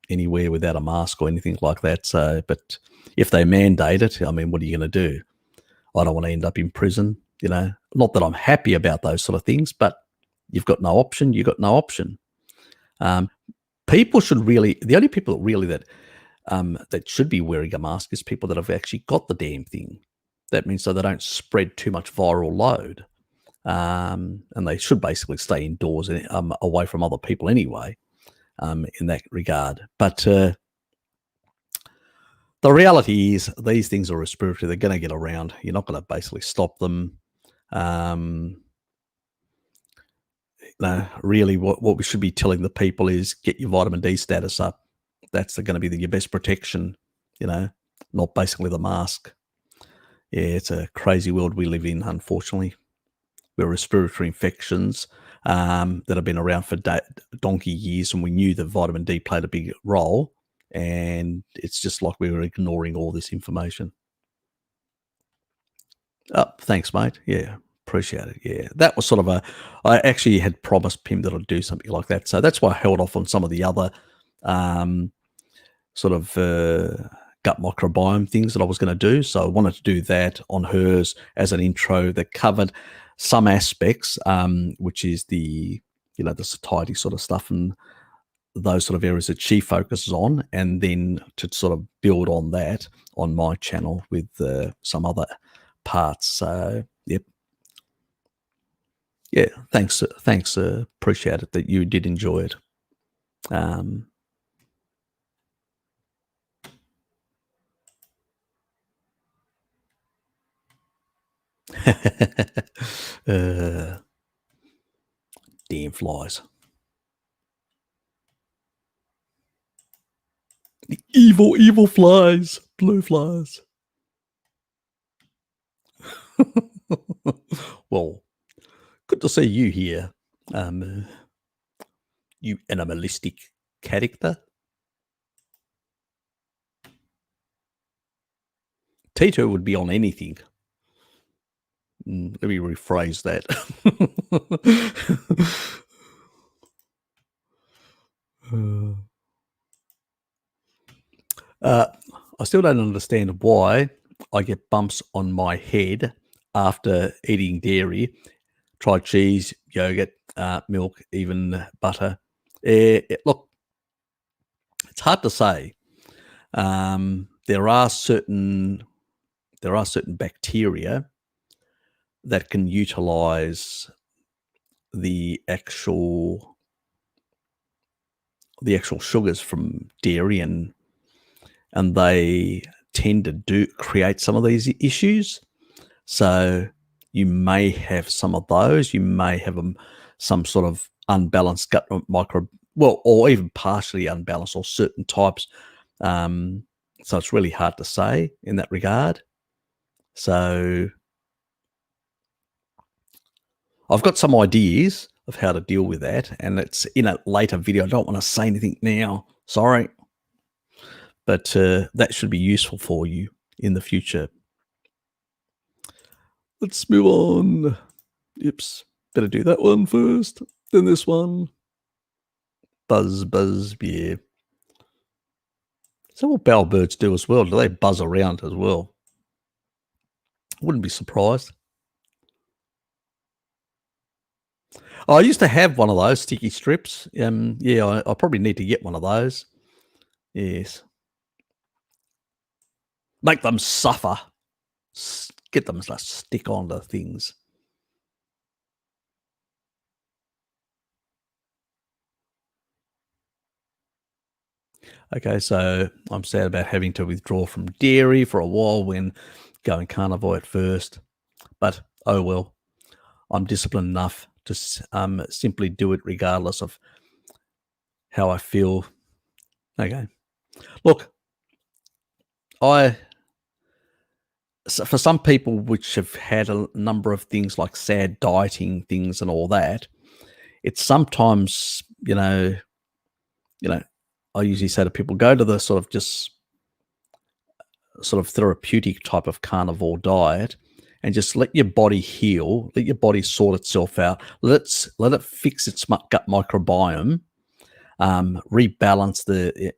anywhere without a mask or anything like that. So, but if they mandate it, I mean, what are you going to do? I don't want to end up in prison, you know. Not that I'm happy about those sort of things, but you've got no option. You've got no option. People should really, the only people really that should be wearing a mask is people that have actually got the damn thing. That means so they don't spread too much viral load. And they should basically stay indoors and away from other people anyway, in that regard. But the reality is these things are respiratory. They're going to get around. You're not going to basically stop them. Really what we should be telling the people is get your vitamin D status up. That's going to be your best protection, you know, not basically the mask. Yeah, it's a crazy world we live in, unfortunately, where respiratory infections that have been around for donkey years, and we knew that vitamin D played a big role, and it's just like we were ignoring all this information. Oh, thanks, mate. Yeah, appreciate it. Yeah, that was sort of I actually had promised him that I'd do something like that, so that's why I held off on some of the other sort of gut microbiome things that I was going to do. So I wanted to do that on hers as an intro that covered some aspects, which is the the satiety sort of stuff and those sort of areas that she focuses on, and then to sort of build on that on my channel with some other parts. So yep, yeah, thanks, appreciate it that you did enjoy it. Damn flies. The evil flies. Blue flies. Well, good to see you here, you animalistic character. Tito would be on anything. Let me rephrase that. I still don't understand why I get bumps on my head after eating dairy. Try cheese, yogurt, milk, even butter. Look, it's hard to say. There are certain bacteria that can utilize the actual sugars from dairy, and they tend to create some of these issues. So you may have some of those. You may have some sort of unbalanced gut or even partially unbalanced, or certain types. So it's really hard to say in that regard. So I've got some ideas of how to deal with that, and it's in a later video. I don't want to say anything now. Sorry. But that should be useful for you in the future. Let's move on. Oops. Better do that one first, then this one. Buzz, yeah. So what bowbirds do as well? Do they buzz around as well? Wouldn't be surprised. I used to have one of those sticky strips. Yeah, I probably need to get one of those. Yes. Make them suffer. Get them to stick onto things. Okay, so I'm sad about having to withdraw from dairy for a while when going carnivore at first, but oh well. I'm disciplined enough to simply do it regardless of how I feel. Okay. Look, So for some people which have had a number of things like sad dieting things and all that, it's sometimes, you know, I usually say to people, go to the sort of just sort of therapeutic type of carnivore diet and just let your body heal, let your body sort itself out, let it fix its gut microbiome, rebalance the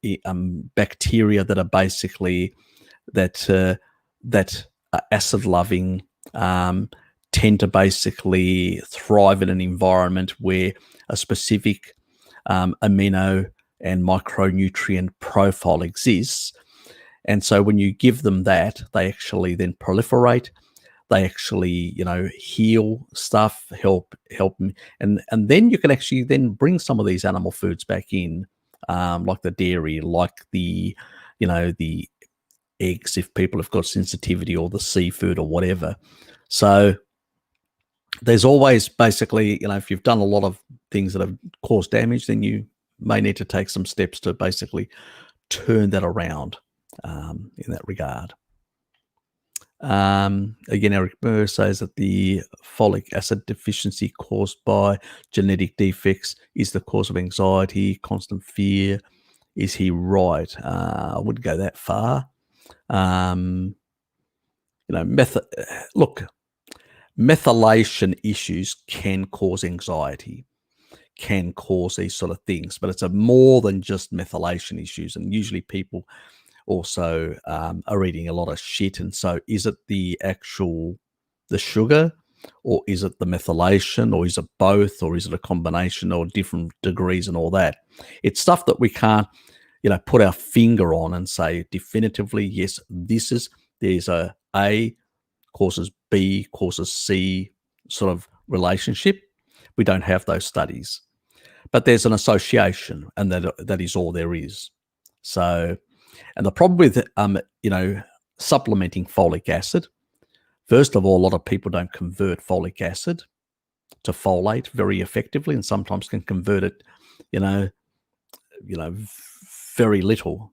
bacteria that are basically that are acid loving, um, tend to basically thrive in an environment where a specific amino and micronutrient profile exists. And so when you give them that, they actually then proliferate. They actually, heal stuff, help, and then you can actually then bring some of these animal foods back in, like the dairy, like the eggs, if people have got sensitivity, or the seafood or whatever. So there's always basically, if you've done a lot of things that have caused damage, then you may need to take some steps to basically turn that around, in that regard. Again, Eric Burr says that the folic acid deficiency caused by genetic defects is the cause of anxiety, constant fear. Is he right? I wouldn't go that far. Look, methylation issues can cause anxiety, can cause these sort of things, but it's a more than just methylation issues. And usually people also are eating a lot of shit. And so is it the sugar, or is it the methylation, or is it both, or is it a combination, or different degrees and all that? It's stuff that we can't, put our finger on and say definitively, yes, there's A causes B causes C sort of relationship. We don't have those studies, but there's an association, and that is all there is. So, and the problem with supplementing folic acid, first of all, a lot of people don't convert folic acid to folate very effectively, and sometimes can convert it, very little.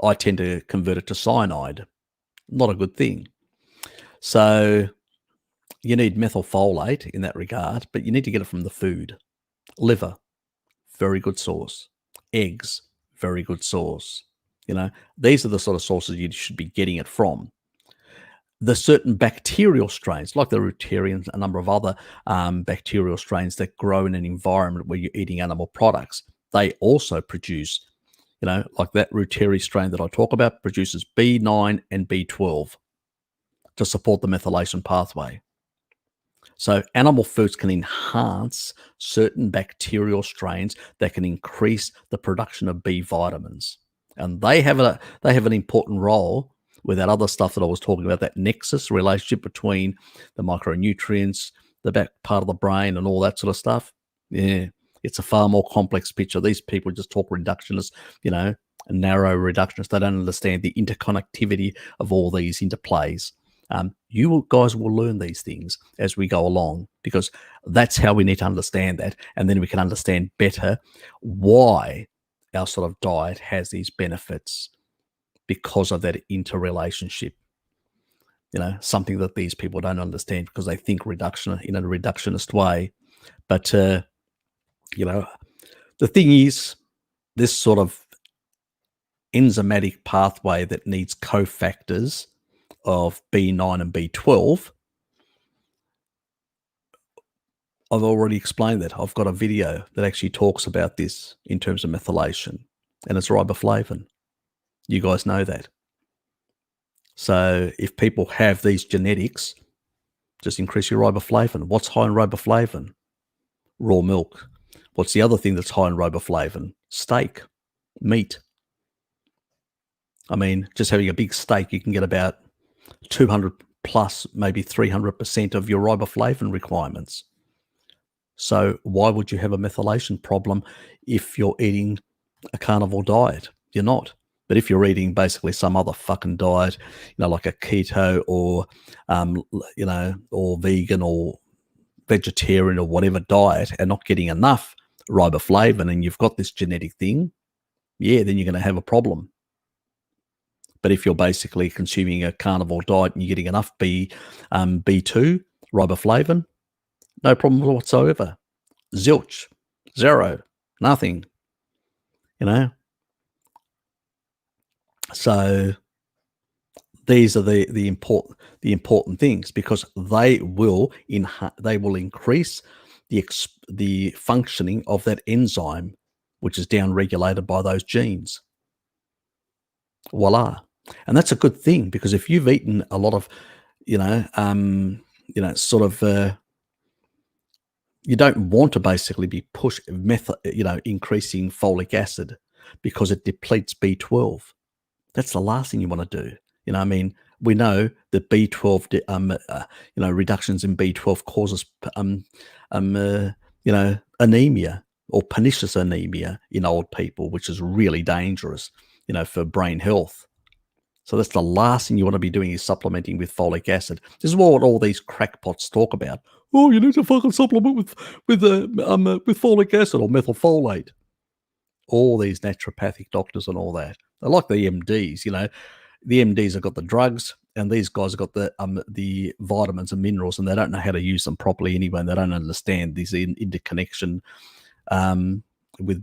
I tend to convert it to cyanide. Not a good thing. So you need methylfolate in that regard, but you need to get it from the food. Liver, very good source. Eggs, very good source. These are the sort of sources you should be getting it from. The certain bacterial strains, like the Reuterians, a number of other bacterial strains that grow in an environment where you're eating animal products, they also produce, like that Reuteri strain that I talk about produces B9 and B12 to support the methylation pathway. So animal foods can enhance certain bacterial strains that can increase the production of B vitamins, and they have an important role with that other stuff that I was talking about, that nexus relationship between the micronutrients, the back part of the brain, and all that sort of stuff. Yeah, it's a far more complex picture. These people just talk reductionists, narrow reductionists. They don't understand the interconnectivity of all these interplays. You guys will learn these things as we go along, because that's how we need to understand that. And then we can understand better why our sort of diet has these benefits, because of that interrelationship. Something that these people don't understand because they think in a reductionist way. But, the thing is, this sort of enzymatic pathway that needs cofactors of B9 and B12, I've already explained that. I've got a video that actually talks about this in terms of methylation, and it's riboflavin. You guys know that. So if people have these genetics, just increase your riboflavin. What's high in riboflavin? Raw milk. What's the other thing that's high in riboflavin? Steak, meat. I mean, just having a big steak, you can get about 200 plus, maybe 300% of your riboflavin requirements. So why would you have a methylation problem if you're eating a carnivore diet? You're not. But if you're eating basically some other fucking diet, like a keto or, or vegan or vegetarian or whatever diet, and not getting enough riboflavin, and you've got this genetic thing, yeah, then you're going to have a problem. But if you're basically consuming a carnivore diet and you're getting enough B2, riboflavin, no problem whatsoever. Zilch, zero, nothing, you know. So these are the important things, because they will increase the functioning of that enzyme, which is downregulated by those genes. Voila. And that's a good thing, because if you've eaten a lot of, sort of, you don't want to basically be increasing folic acid, because it depletes B12. That's the last thing you want to do. I mean, we know that B12, reductions in B12 causes, anemia, or pernicious anemia in old people, which is really dangerous, for brain health. So that's the last thing you want to be doing, is supplementing with folic acid. This is what all these crackpots talk about. Oh, you need to fucking supplement with folic acid or methylfolate. All these naturopathic doctors and all that. They're like the MDs, The MDs have got the drugs, and these guys have got the vitamins and minerals, and they don't know how to use them properly anyway, and they don't understand this interconnection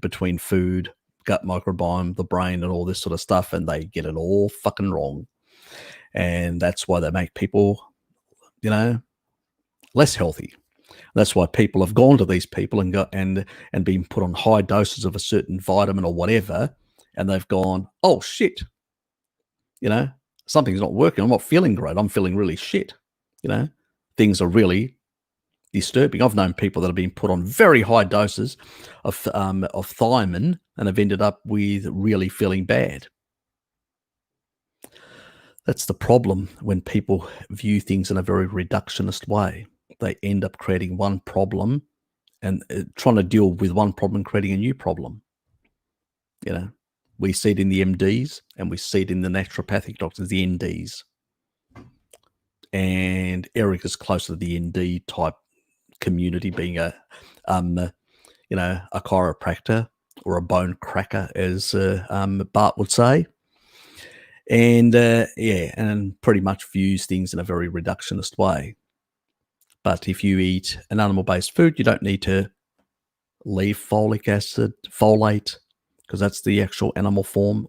between food, gut microbiome, the brain, and all this sort of stuff, and they get it all fucking wrong. And that's why they make people, less healthy. That's why people have gone to these people and been put on high doses of a certain vitamin or whatever, and they've gone, oh shit, something's not working. I'm not feeling great. I'm feeling really shit. Things are really disturbing. I've known people that have been put on very high doses of thiamine and have ended up with really feeling bad. That's the problem when people view things in a very reductionist way. They end up creating one problem and trying to deal with one problem, creating a new problem. We see it in the MDs, and we see it in the naturopathic doctors, the NDs. And Eric is closer to the ND type community, being a chiropractor or a bone cracker, as Bart would say. And and pretty much views things in a very reductionist way. But if you eat an animal-based food, you don't need to leave folic acid, folate, because that's the actual animal form.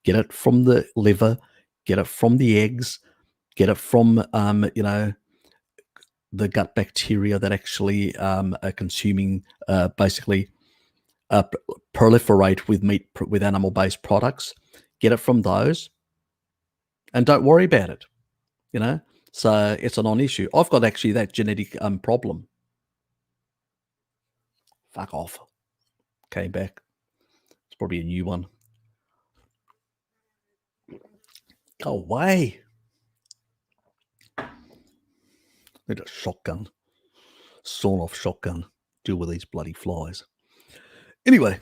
Get it from the liver, get it from the eggs, get it from, the gut bacteria that actually are consuming, basically proliferate with animal-based products. Get it from those, and don't worry about it. So it's a non-issue. I've got actually that genetic problem. Fuck off. Came back. It's probably a new one. Go away. Need a shotgun. Sawn-off shotgun. Deal with these bloody flies. Anyway,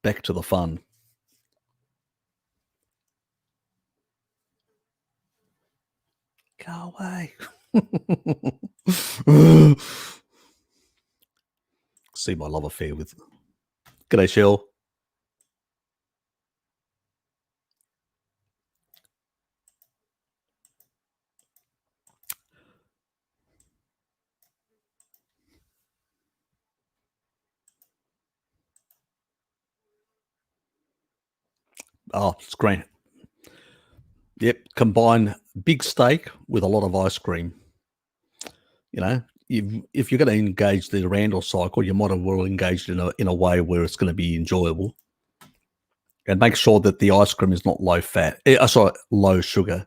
back to the fun. Go away. See my love affair with... G'day, Shell. Oh, it's great. Yep, combine big steak with a lot of ice cream. If you're going to engage the Randall cycle, you might have well engaged in a way where it's going to be enjoyable. And make sure that the ice cream is not low fat. Low sugar.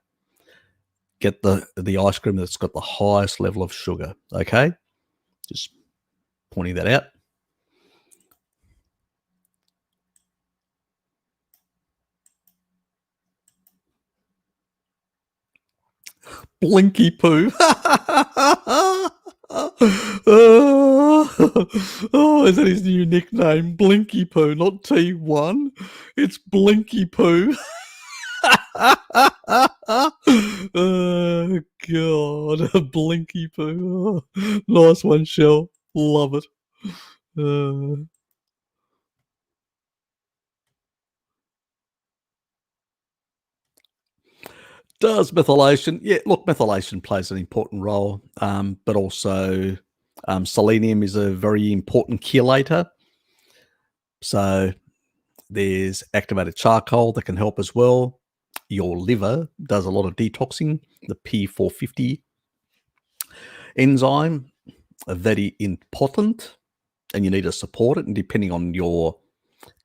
Get the ice cream that's got the highest level of sugar. Okay, just pointing that out. Blinky poo. Oh, is that his new nickname? Blinky poo, not T1. It's Blinky poo. Oh, God. Blinky poo. Oh, nice one, Shell. Love it. Does methylation? Yeah, look, methylation plays an important role, but also selenium is a very important chelator. So there's activated charcoal that can help as well. Your liver does a lot of detoxing. The P450 enzyme are very important, and you need to support it. And depending on your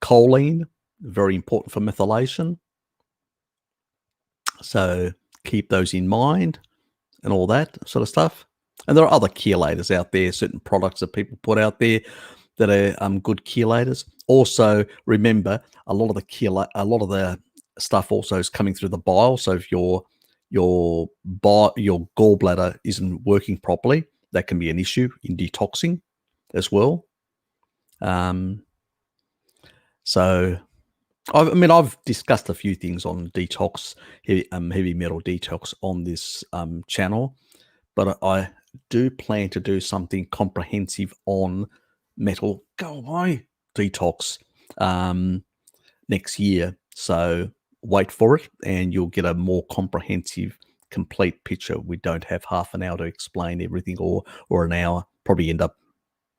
choline, very important for methylation. So keep those in mind and all that sort of stuff. And there are other chelators out there, certain products that people put out there that are good chelators. Also, remember a lot of the stuff also is coming through the bile. So if your gallbladder isn't working properly, that can be an issue in detoxing as well. So I mean, I've discussed a few things on detox, heavy metal detox on this channel, but I do plan to do something comprehensive on metal detox next year. So wait for it, and you'll get a more comprehensive, complete picture. We don't have half an hour to explain everything, or an hour. Probably end up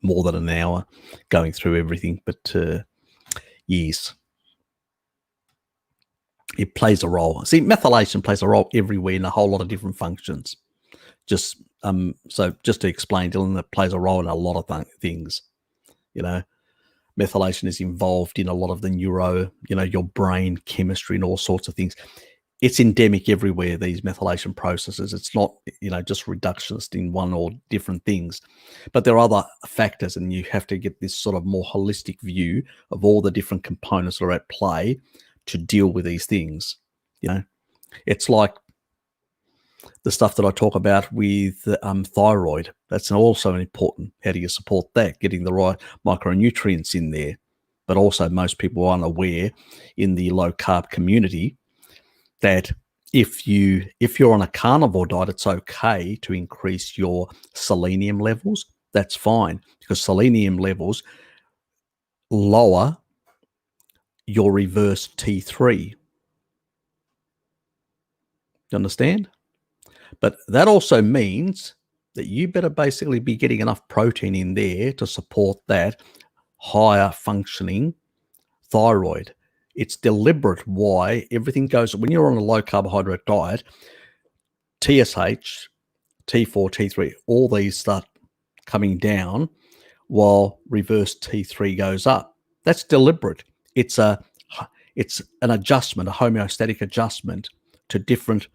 more than an hour going through everything, but yes. It plays a role. See, methylation plays a role everywhere in a whole lot of different functions. Just to explain, Dylan, it plays a role in a lot of things. You know, methylation is involved in a lot of the your brain chemistry and all sorts of things. It's endemic everywhere, these methylation processes. It's not, just reductionist in one or different things. But there are other factors, and you have to get this sort of more holistic view of all the different components that are at play to deal with these things. It's like the stuff that I talk about with thyroid. That's also important. How do you support that? Getting the right micronutrients in there. But also most people are unaware in the low carb community that if you're on a carnivore diet, it's okay to increase your selenium levels. That's fine, because selenium levels lower your reverse T3. You understand? But that also means that you better basically be getting enough protein in there to support that higher functioning thyroid. It's deliberate why everything goes, when you're on a low carbohydrate diet, TSH, T4, T3, all these start coming down while reverse T3 goes up. That's deliberate. It's an adjustment, a homeostatic adjustment to different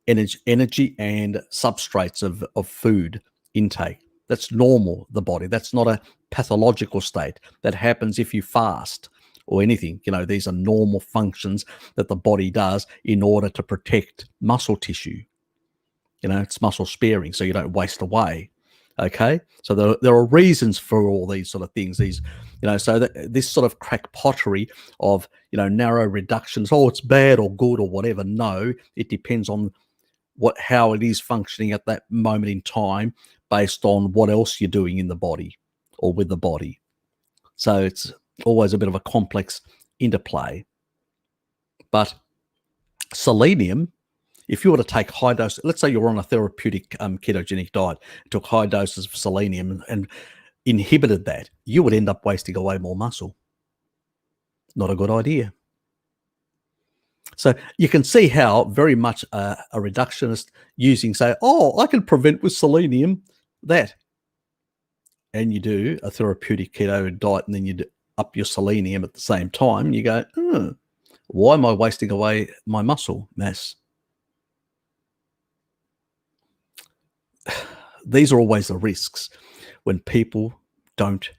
energy and substrates of food intake. That's normal, the body. That's not a pathological state. That happens if you fast or anything. These are normal functions that the body does in order to protect muscle tissue. It's muscle sparing, so you don't waste away. Okay, so there are reasons for all these sort of things. These, so that this sort of crackpottery of narrow reductions. Oh, it's bad or good or whatever. No, it depends on how it is functioning at that moment in time, based on what else you're doing in the body or with the body. So it's always a bit of a complex interplay. But selenium, if you were to take high dose, let's say you're on a therapeutic ketogenic diet, took high doses of selenium and inhibited that, you would end up wasting away more muscle. Not a good idea. So you can see how very much a reductionist using, say, oh, I can prevent with selenium that. And you do a therapeutic keto diet, and then you up your selenium at the same time. You go, why am I wasting away my muscle mass? These are always the risks when people don't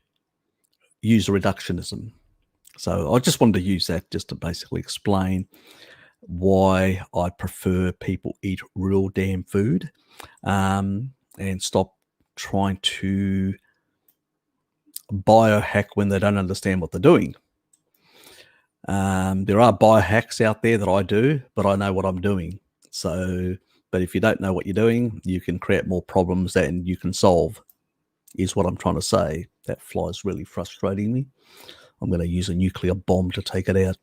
use reductionism. So I just wanted to use that just to basically explain why I prefer people eat real damn food, and stop trying to biohack when they don't understand what they're doing. There are biohacks out there that I do, but I know what I'm doing. So, but if you don't know what you're doing, you can create more problems than you can solve, is what I'm trying to say. That fly's really frustrating me. I'm going to use a nuclear bomb to take it out.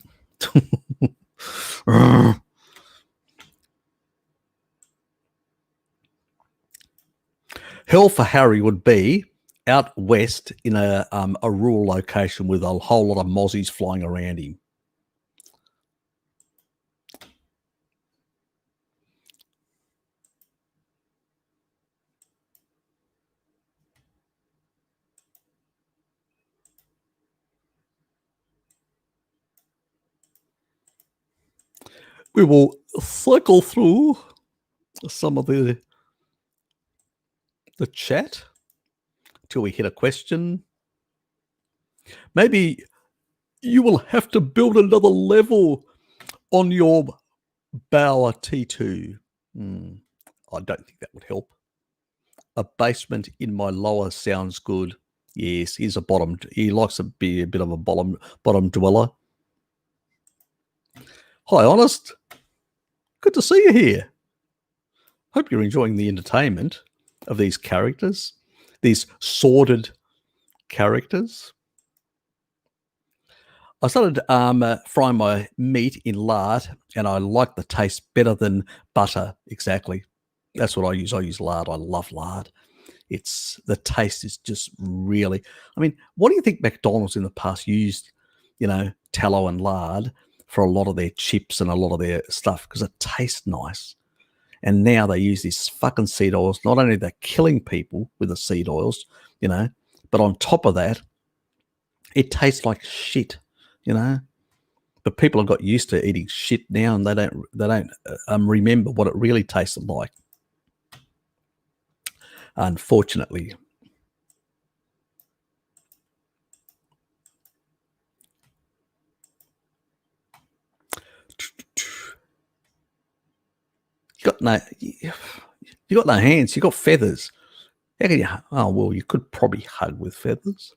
Hell for Harry would be out west in a rural location with a whole lot of mozzies flying around him. We will cycle through some of the chat till we hit a question. Maybe you will have to build another level on your Bower T2. I don't think that would help. A basement in my lower sounds good. Yes, he's a bottom. He likes to be a bit of a bottom dweller. Hi, Honest. Good to see you here. Hope you're enjoying the entertainment of these characters, these sordid characters. I started frying my meat in lard, and I like the taste better than butter. Exactly. That's what I use. I use lard. I love lard. The taste is just really, I mean, what do you think McDonald's in the past used, tallow and lard for a lot of their chips and a lot of their stuff because it tastes nice. And now they use these fucking seed oils. Not only they're killing people with the seed oils, but on top of that, it tastes like shit, But people have got used to eating shit now, and they don't remember what it really tasted like. Unfortunately. You got no hands. You got feathers. How can you? Oh well, you could probably hug with feathers.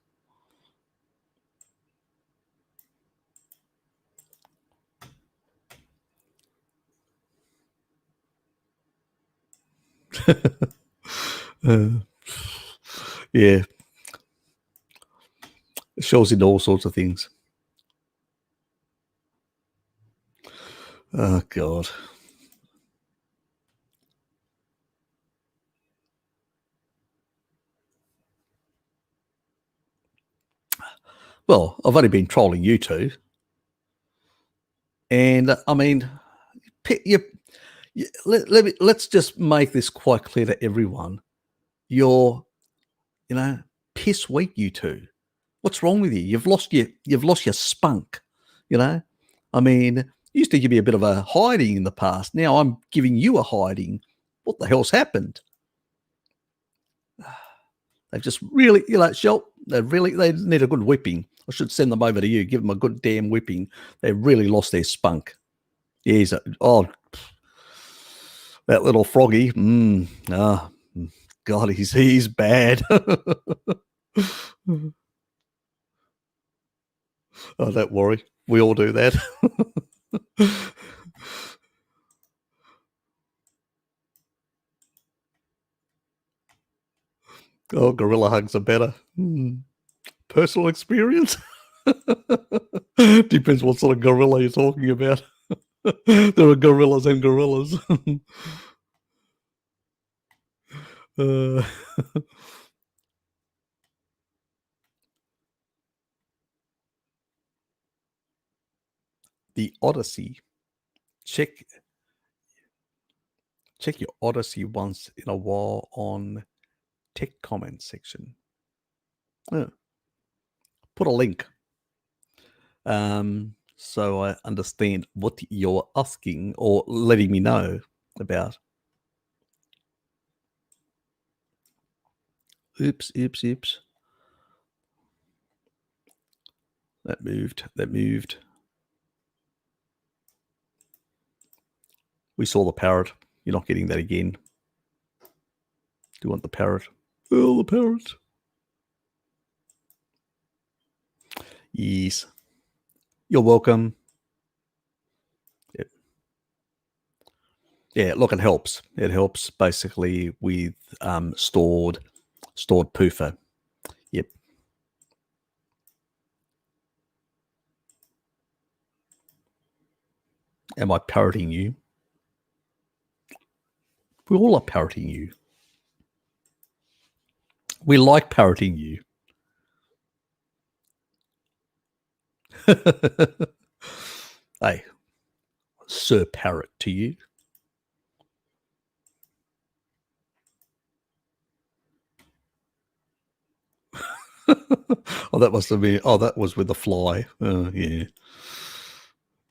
Yeah, it shows in all sorts of things. Oh God. Well, I've only been trolling you two, and I mean, let's just make this quite clear to everyone. You're, piss weak, you two. What's wrong with you? You've lost your spunk. I mean, used to give you a bit of a hiding in the past. Now I'm giving you a hiding. What the hell's happened? They've just really, they need a good whipping. I should send them over to you. Give them a good damn whipping. They really lost their spunk. Yeah, that little froggy. God, he's bad. Oh, don't worry. We all do that. Oh, gorilla hugs are better. Personal experience? Depends what sort of gorilla you're talking about. There are gorillas and gorillas. The Odyssey. Check your Odyssey once in a while on tech comment section. Put a link. So I understand what you're asking or letting me know about. Oops. That moved. We saw the parrot. You're not getting that again. Do you want the parrot? Oh, the parrot. Yes. You're welcome. Yep. Yeah, look, it helps. It helps basically with stored poofer. Yep. Am I parroting you? We all are parroting you. We like parroting you. Hey, Sir Parrot to you. Oh, that must have been. Oh, that was with the fly. Yeah.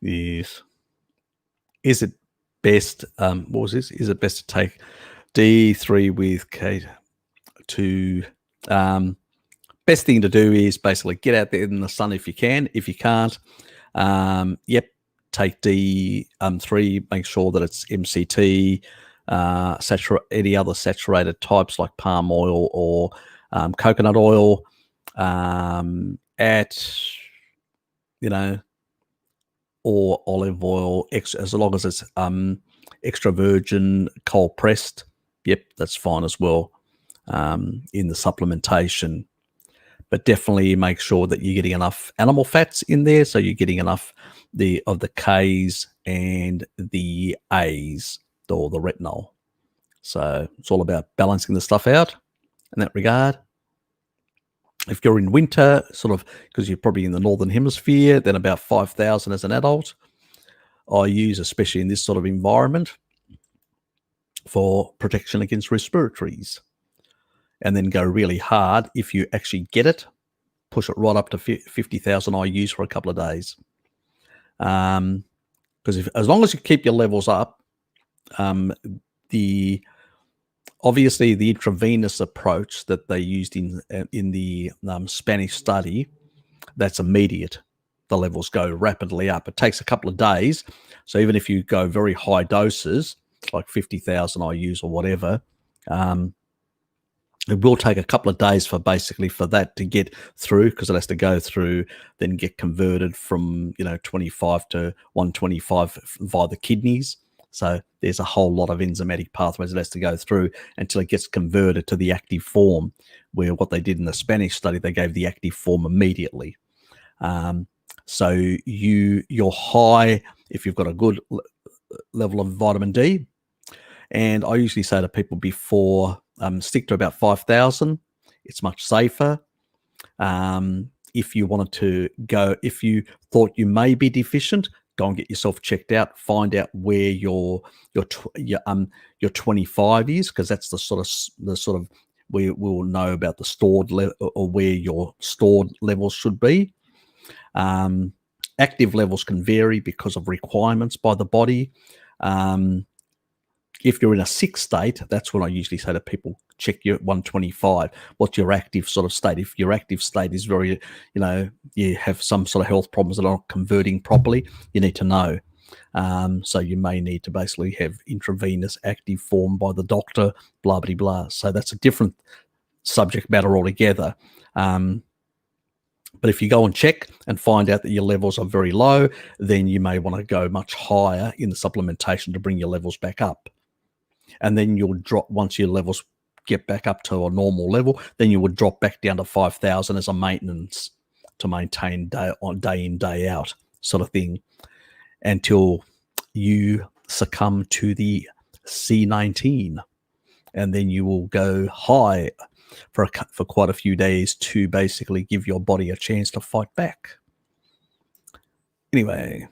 Yes. Is it best? What was this? Is it best to take D3 with K2? Best thing to do is basically get out there in the sun if you can. If you can't, yep, take D3. Make sure that it's MCT, any other saturated types like palm oil or coconut oil. At or olive oil, as long as it's extra virgin, cold pressed. Yep, that's fine as well in the supplementation. But definitely make sure that you're getting enough animal fats in there, so you're getting enough of the Ks and the As, or the retinol. So it's all about balancing the stuff out in that regard. If you're in winter, sort of, because you're probably in the northern hemisphere, then about 5,000 as an adult. I use, especially in this sort of environment, for protection against respiratories. And then go really hard if you actually get it. Push it right up to 50,000 IUs for a couple of days. Because as long as you keep your levels up, obviously the intravenous approach that they used in the Spanish study, that's immediate. The levels go rapidly up. It takes a couple of days. So even if you go very high doses, like 50,000 IUs or whatever, it will take a couple of days for that to get through, because it has to go through, then get converted from 25 to 125 via the kidneys. So there's a whole lot of enzymatic pathways it has to go through until it gets converted to the active form, where what they did in the Spanish study, they gave the active form immediately. So you're high if you've got a good level of vitamin D. And I usually say to people before, stick to about 5,000. It's much safer. If you wanted to go, if you thought you may be deficient, go and get yourself checked out. Find out where your 25 is, because that's the sort of we will know about the stored level, or where your stored levels should be. Active levels can vary because of requirements by the body. If you're in a sick state, that's when I usually say to people, check your 125. What's your active sort of state? If your active state is very, you have some sort of health problems that aren't converting properly, you need to know. So you may need to basically have intravenous active form by the doctor, blah, blah, blah. So that's a different subject matter altogether. But if you go and check and find out that your levels are very low, then you may want to go much higher in the supplementation to bring your levels back up. And then you'll drop, once your levels get back up to a normal level, then you would drop back down to 5,000 as a maintenance to maintain day in, day out sort of thing, until you succumb to the C19. And then you will go high for quite a few days to basically give your body a chance to fight back. Anyway.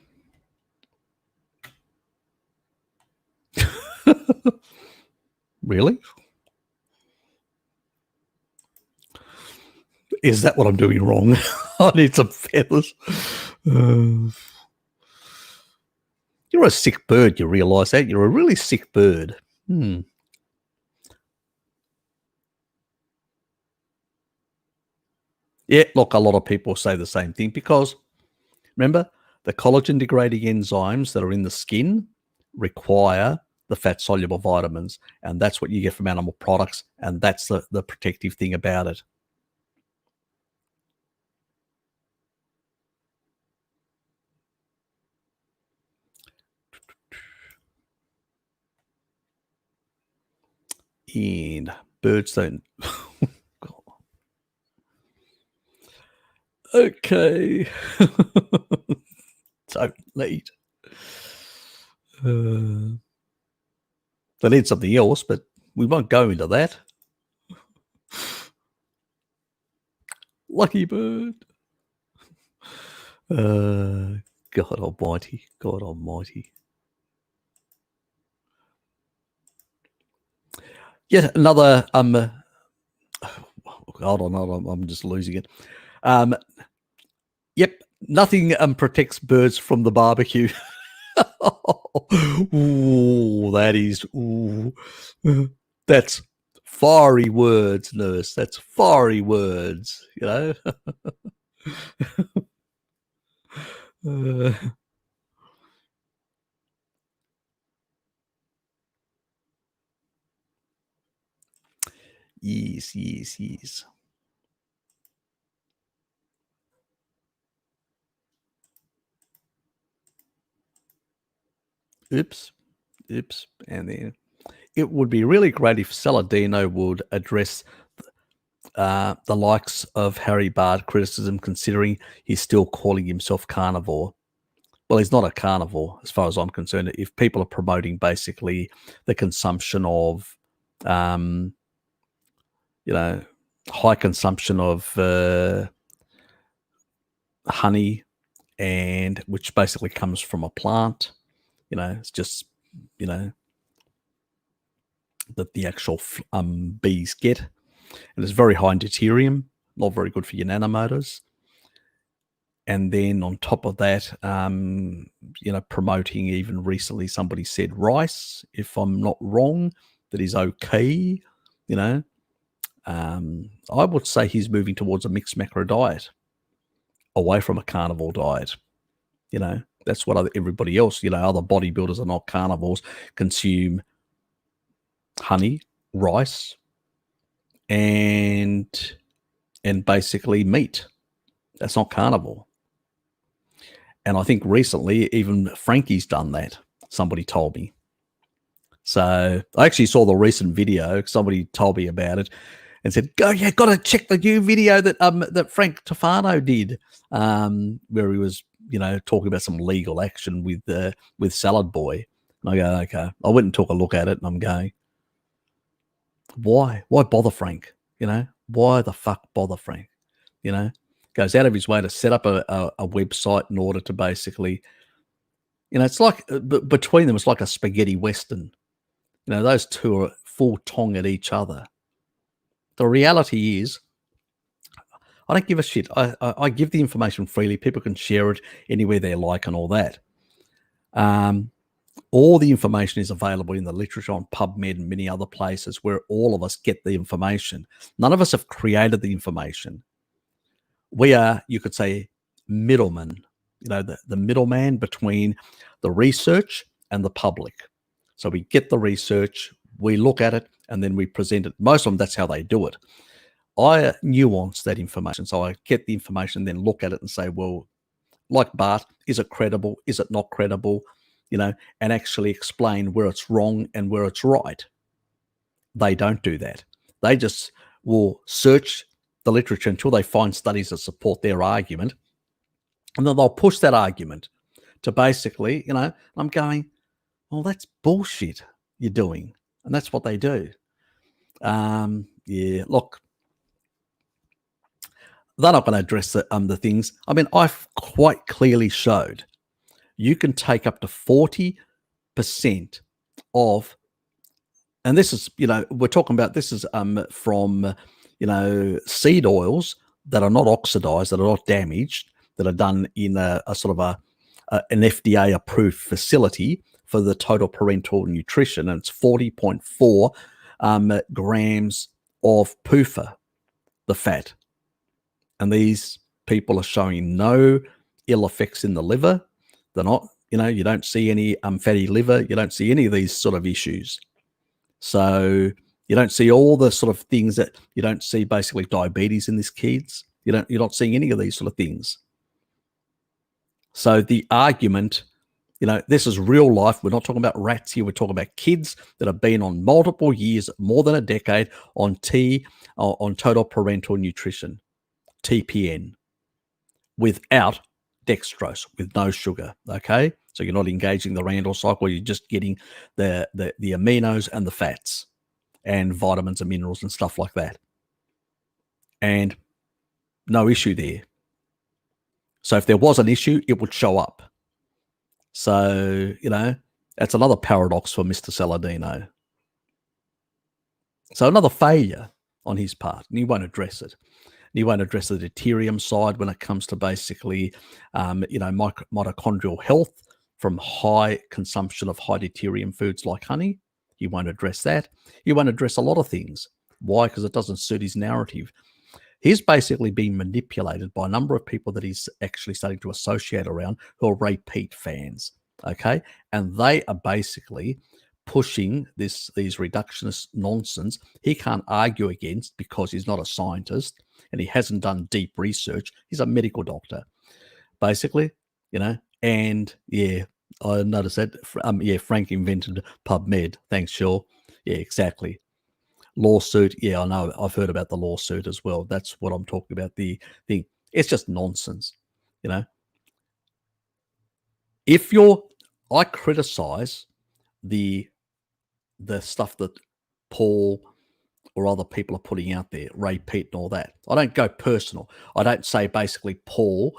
Really? Is that what I'm doing wrong? I need some feathers. You're a sick bird, you realise that? You're a really sick bird. Yeah, look, a lot of people say the same thing, because remember, the collagen degrading enzymes that are in the skin require the fat soluble vitamins, and that's what you get from animal products, and that's the protective thing about it. And birds don't. Okay. So late. They need something else, but we won't go into that. Lucky bird. God almighty. God almighty. Yet another, hold on, I'm just losing it. Yep, nothing protects birds from the barbecue. Ooh, that is, ooh. That's fiery words, nurse. That's fiery words, you know. Yes, yes, yes. Oops, oops, and then it would be really great if Saladino would address the likes of Harry Bard criticism, considering he's still calling himself carnivore. Well, he's not a carnivore, as far as I'm concerned. If people are promoting basically the consumption of, you know, high consumption of honey, and which basically comes from a plant, it's just, that the actual bees get, and it's very high in deuterium, not very good for your nanomotors. And then on top of that, promoting, even recently somebody said rice, if I'm not wrong, that is okay. I would say he's moving towards a mixed macro diet, away from a carnivore diet. That's what everybody else, other bodybuilders are not carnivores, consume honey, rice, and basically meat. That's not carnivore. And I think recently even Frankie's done that. Somebody told me. So I actually saw the recent video. Somebody told me about it and said, "Go, yeah, got to check the new video that Frank Tofano did, where he was, talking about some legal action with Salad Boy." And I go, okay. I went and took a look at it, and I'm going, why bother Frank? Why the fuck bother Frank? Goes out of his way to set up a website in order to basically, it's like between them, it's like a spaghetti western. Those two are full tongue at each other. The reality is, I don't give a shit. I give the information freely. People can share it anywhere they like and all that. All the information is available in the literature on PubMed and many other places where all of us get the information. None of us have created the information. We are, you could say, middlemen, the middleman between the research and the public. So we get the research, we look at it, and then we present it. Most of them, that's how they do it. I nuance that information. So I get the information, then look at it and say, well, like Bart, is it credible? Is it not credible? And actually explain where it's wrong and where it's right. They don't do that. They just will search the literature until they find studies that support their argument. And then they'll push that argument to basically, I'm going, well, that's bullshit you're doing. And that's what they do. Yeah, look, they're not going to address the things. I mean, I've quite clearly showed you can take up to 40% of, and this is, we're talking about, this is from, seed oils that are not oxidized, that are not damaged, that are done in a sort of an FDA approved facility for the total parental nutrition. And it's 40.4 grams of PUFA, the fat. And these people are showing no ill effects in the liver. They're not, you don't see any fatty liver. You don't see any of these sort of issues. So you don't see all the sort of things that you don't see, basically diabetes in these kids. You're not seeing any of these sort of things. So the argument, this is real life. We're not talking about rats here. We're talking about kids that have been on multiple years, more than a decade, on total parental nutrition, TPN, without dextrose, with no sugar. Okay, so you're not engaging the Randall cycle. You're just getting the aminos and the fats and vitamins and minerals and stuff like that. And no issue there. So if there was an issue, it would show up. So, that's another paradox for Mr. Saladino. So another failure on his part, and he won't address it. He won't address the deuterium side when it comes to basically, mitochondrial health from high consumption of high deuterium foods like honey. He won't address that. He won't address a lot of things. Why? Because it doesn't suit his narrative. He's basically being manipulated by a number of people that he's actually starting to associate around who are repeat fans, okay? And they are basically pushing these reductionist nonsense he can't argue against because he's not a scientist and he hasn't done deep research. He's a medical doctor, basically, and yeah, I noticed that. Frank invented PubMed. Thanks, Shaw. Yeah, exactly. Lawsuit. Yeah, I know. I've heard about the lawsuit as well. That's what I'm talking about. The thing. It's just nonsense. If I criticize the stuff that Paul or other people are putting out there, Ray Pete and all that. I don't go personal. I don't say basically Paul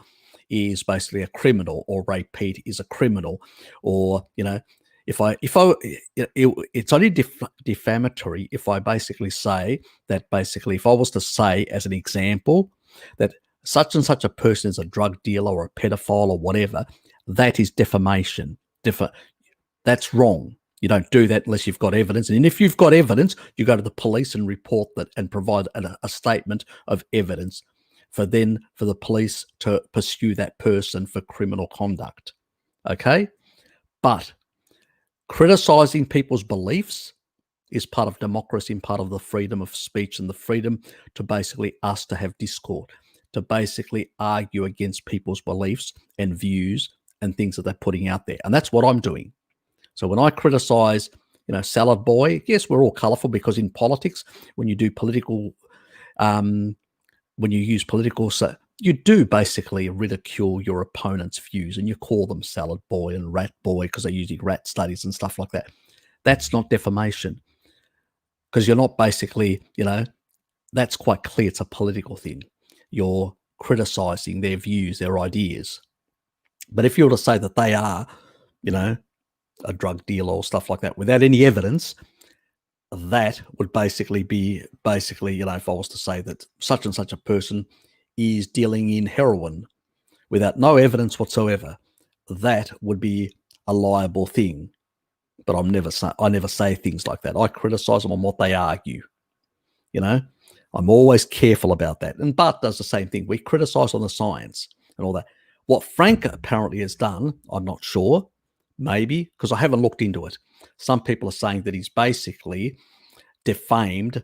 is basically a criminal or Ray Pete is a criminal, or it's only defamatory if I basically say that basically if I was to say as an example that such and such a person is a drug dealer or a pedophile or whatever, that is defamation. That's wrong. You don't do that unless you've got evidence. And if you've got evidence, you go to the police and report that and provide a statement of evidence for the police to pursue that person for criminal conduct. Okay? But criticizing people's beliefs is part of democracy and part of the freedom of speech and the freedom to basically us to have discord, to basically argue against people's beliefs and views and things that they're putting out there. And that's what I'm doing. So when I criticize, Salad Boy, yes, we're all colorful because in politics, when you do political, when you use political, so you do basically ridicule your opponent's views and you call them Salad Boy and Rat Boy because they're using rat studies and stuff like that. That's not defamation because you're not basically, that's quite clear. It's a political thing. You're criticizing their views, their ideas. But if you were to say that they are, a drug dealer or stuff like that without any evidence, that would basically be if I was to say that such and such a person is dealing in heroin without no evidence whatsoever, that would be a liable thing. But I never say things like that. I criticize them on what they argue. I'm always careful about that. And Bart does the same thing. We criticize on the science and all that. What Frank apparently has done, I'm not sure, maybe, because I haven't looked into it. Some people are saying that he's basically defamed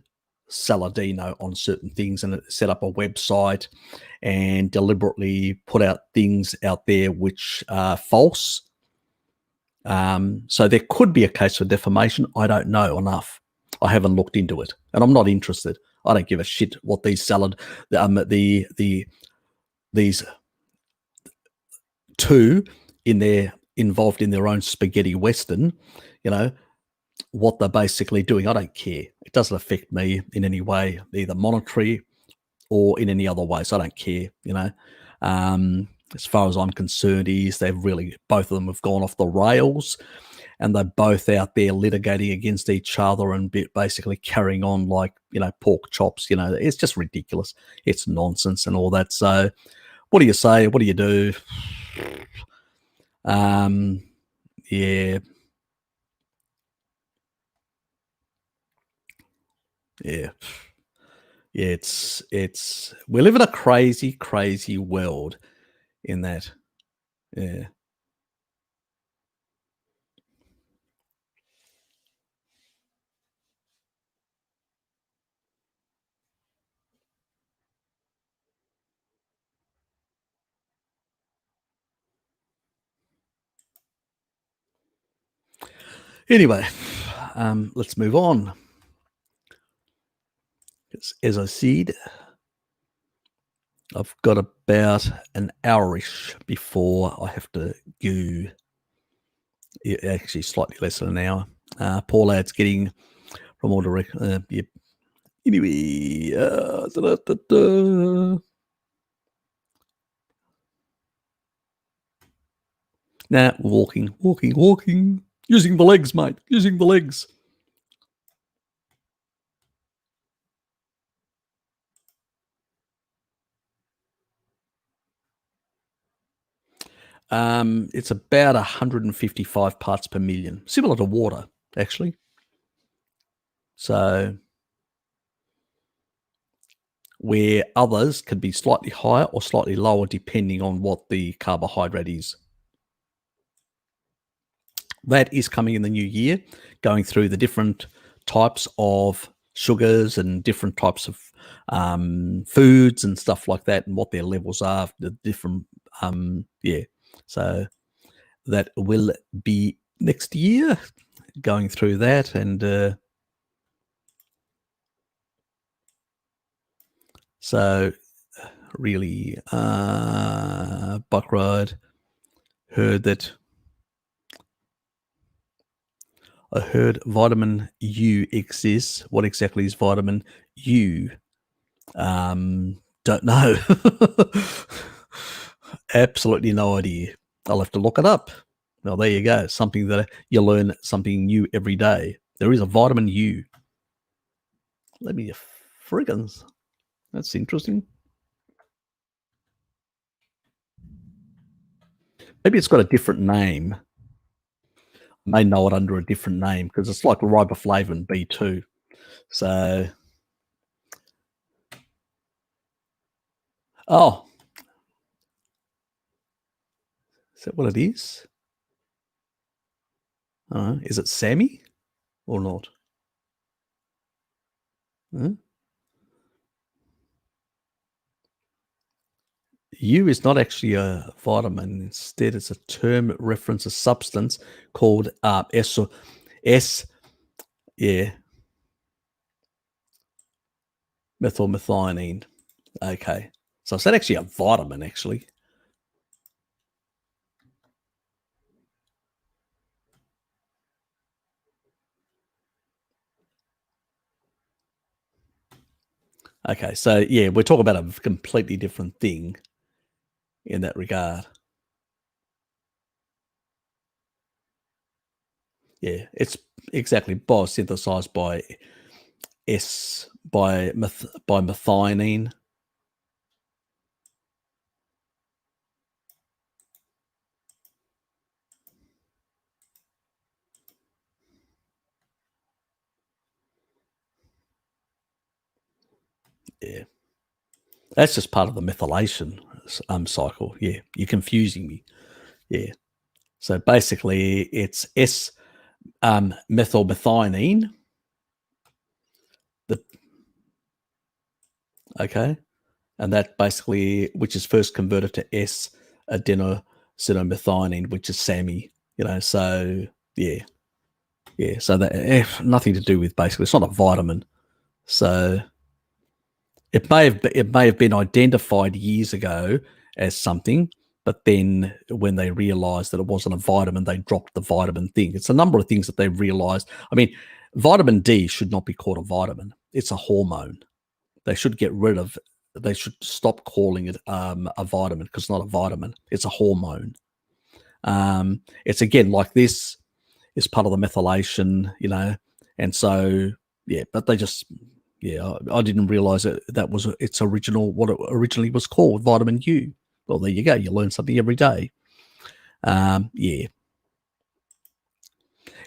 Saladino on certain things and set up a website and deliberately put out things out there which are false. So there could be a case for defamation. I don't know enough. I haven't looked into it, and I'm not interested. I don't give a shit what these these two involved in their own spaghetti western, what they're basically doing. I don't care. It doesn't affect me in any way, either monetary or in any other way. So I don't care, as far as I'm concerned, both of them have gone off the rails and they're both out there litigating against each other and basically carrying on like, pork chops, it's just ridiculous. It's nonsense and all that. So what do you say? What do you do? Yeah. Yeah. Yeah, we live in a crazy, crazy world in that. Yeah. Anyway, let's move on. As I said, I've got about an hour-ish before I have to go. Actually, slightly less than an hour. Paul Ad's getting from all direct. Anyway, Nah, walking, walking, walking. Using the legs, mate. Using the legs. It's about 155 parts per million, similar to water, actually. So, where others can be slightly higher or slightly lower depending on what the carbohydrate is. That is coming in the new year, going through the different types of sugars and different types of foods and stuff like that, and what their levels are, the different, yeah. So that will be next year, going through that. And so really, bike ride, heard that. I heard vitamin U exists. What exactly is vitamin U? Don't know. Absolutely no idea. I'll have to look it up. Well, there you go. Something that you learn something new every day. There is a vitamin U. Let me friggins. That's interesting. Maybe it's got a different name. May know it under a different name because it's like riboflavin B2. So, oh, is that what it is? Is it Sammy or not? Huh? U is not actually a vitamin. Instead, it's a term that references a substance called S. Yeah, methylmethionine. Okay, so it's not actually a vitamin, actually. Okay, so yeah, we're talking about a completely different thing in that regard. Yeah, it's exactly biosynthesized by by methionine. Yeah, that's just part of the methylation cycle. Yeah, you're confusing me. Yeah, so basically, it's methylmethionine. The Okay, and that basically, which is first converted to S-adenosine, which is SAMI. So yeah, yeah. So that nothing to do with, basically, it's not a vitamin. So it may have been identified years ago as something, but then when they realized that it wasn't a vitamin, they dropped the vitamin thing. It's a number of things that they've realized. I mean, vitamin D should not be called a vitamin. It's a hormone. They should get rid of they should stop calling it a vitamin, because it's not a vitamin. It's a hormone. It's, again, like this is part of the methylation, and so yeah, but they just yeah, I didn't realize that was its original, what it originally was called, vitamin U. Well, there you go. You learn something every day. Yeah.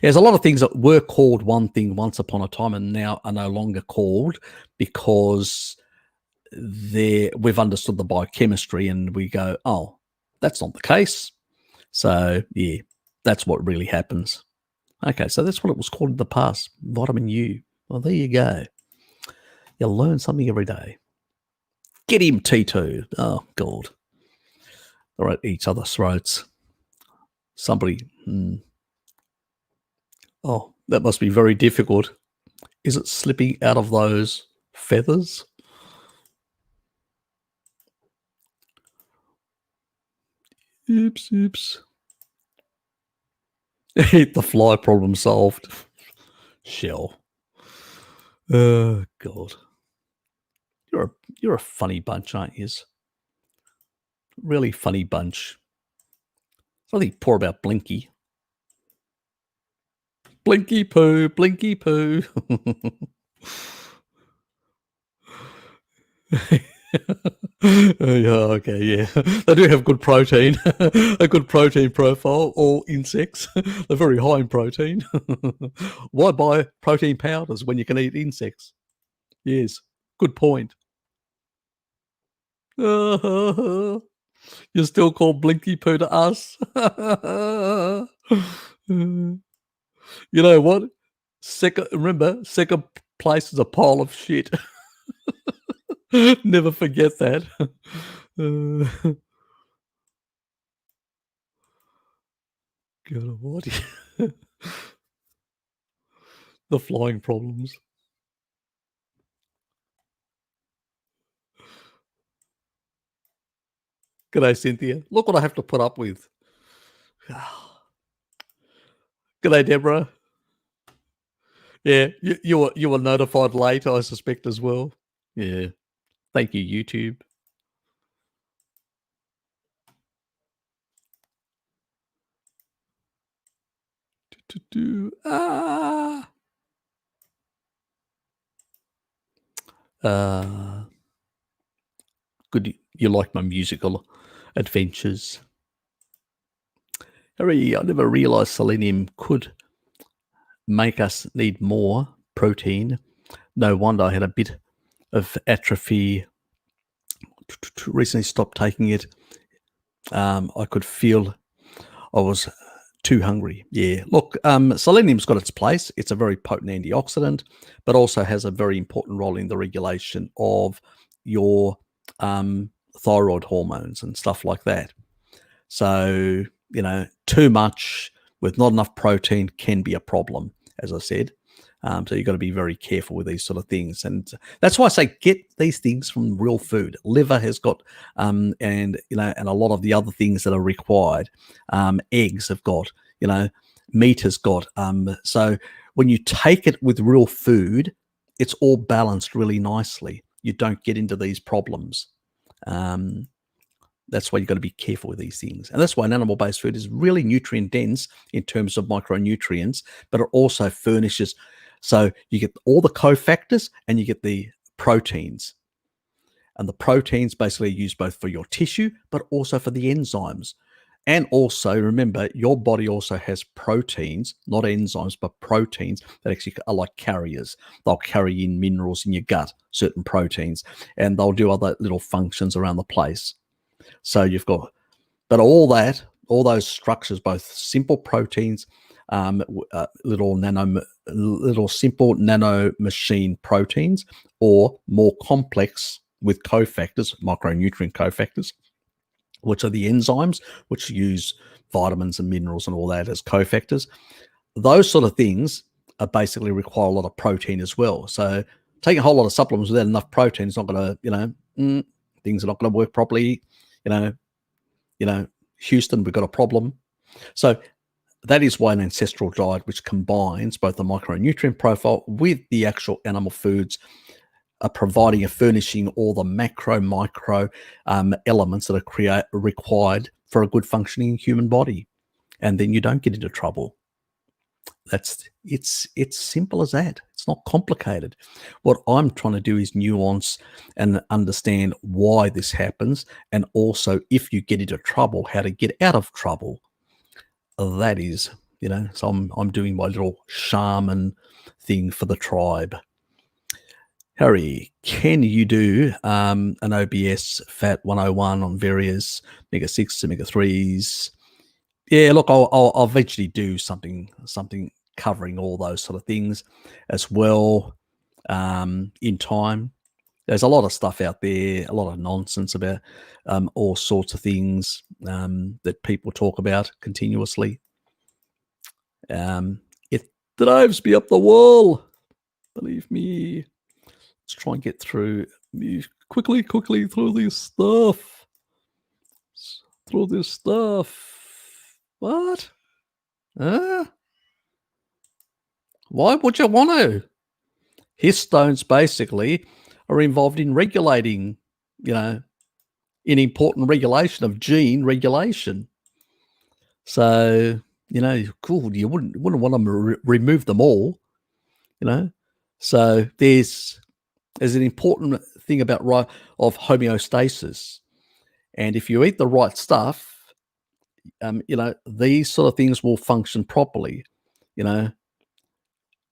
There's a lot of things that were called one thing once upon a time and now are no longer called, because we've understood the biochemistry and we go, oh, that's not the case. So yeah, that's what really happens. Okay, so that's what it was called in the past, vitamin U. Well, there you go. You learn something every day. Get him, T2. Oh, God. They're at each other's throats. Somebody. Oh, that must be very difficult. Is it slipping out of those feathers? Oops, oops. Hit the fly, problem solved. Shell. Oh, God. You're a funny bunch, aren't you? Really funny bunch. Something poor about Blinky. Blinky poo, Blinky poo. Yeah, okay, yeah. They do have good protein, a good protein profile, all insects. They're very high in protein. Why buy protein powders when you can eat insects? Yes, good point. You still call Blinky poo to us? You know what? Second place is a pile of shit. Never forget that. God, what? The flying problems. G'day, Cynthia. Look what I have to put up with. G'day, Deborah. Yeah, you were notified late, I suspect, as well. Yeah. Thank you, YouTube. Ah. Good. You like my musical adventures. Harry, I never realised selenium could make us need more protein. No wonder I had a bit of atrophy. Recently stopped taking it. I could feel I was too hungry. Yeah. Look, selenium's got its place. It's a very potent antioxidant, but also has a very important role in the regulation of your thyroid hormones and stuff like that. So, too much with not enough protein can be a problem, as I said. So you've got to be very careful with these sort of things. And that's why I say get these things from real food. Liver has got, and a lot of the other things that are required. Eggs have got, meat has got. So when you take it with real food, it's all balanced really nicely. You don't get into these problems. That's why you've got to be careful with these things. And that's why an animal-based food is really nutrient dense in terms of micronutrients, but it also furnishes. So you get all the cofactors and you get the proteins. And the proteins basically are used both for your tissue, but also for the enzymes. And also, remember, your body also has proteins, not enzymes, but proteins that actually are like carriers. They'll carry in minerals in your gut, certain proteins, and they'll do other little functions around the place. So you've got, but all those structures, both simple proteins, little simple nano machine proteins, or more complex with cofactors, micronutrient cofactors, which are the enzymes, which use vitamins and minerals and all that as cofactors. Those sort of things are basically require a lot of protein as well. So taking a whole lot of supplements without enough protein is not going to, things are not going to work properly. Houston, we've got a problem. So that is why an ancestral diet, which combines both the micronutrient profile with the actual animal foods, are providing and furnishing all the micro elements that are required for a good functioning human body. And then you don't get into trouble. It's simple as that. It's not complicated. What I'm trying to do is nuance and understand why this happens, and also if you get into trouble, how to get out of trouble. That is, so I'm doing my little shaman thing for the tribe. Harry, can you do an OBS Fat 101 on various omega-6, omega-3s? Yeah, look, I'll eventually do something covering all those sort of things as well in time. There's a lot of stuff out there, a lot of nonsense about all sorts of things that people talk about continuously. It drives me up the wall, believe me. Let's try and get through quickly through this stuff. What? Why would you want to? Histones basically are involved in regulating, in important regulation of gene regulation. So, cool. You wouldn't want to remove them all, you know. So there's an important thing about of homeostasis, and if you eat the right stuff, these sort of things will function properly. You know,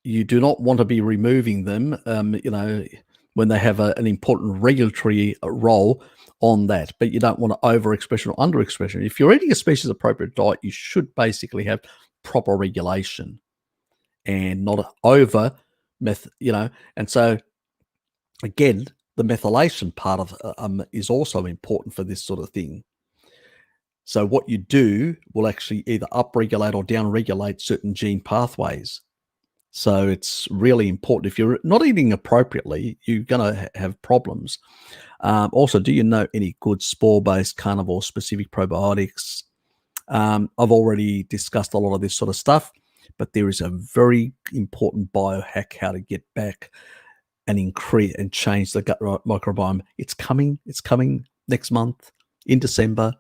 you do not want to be removing them, when they have an important regulatory role on that, but you don't want to overexpression or underexpression. If you're eating a species appropriate diet, you should basically have proper regulation and not over and so again, the methylation part of is also important for this sort of thing. So what you do will actually either upregulate or downregulate certain gene pathways. So it's really important. If you're not eating appropriately, you're going to have problems. Also, do you know any good spore-based carnivore-specific probiotics? I've already discussed a lot of this sort of stuff, but there is a very important biohack how to get back and increase and change the gut microbiome. It's coming. It's coming next month in December.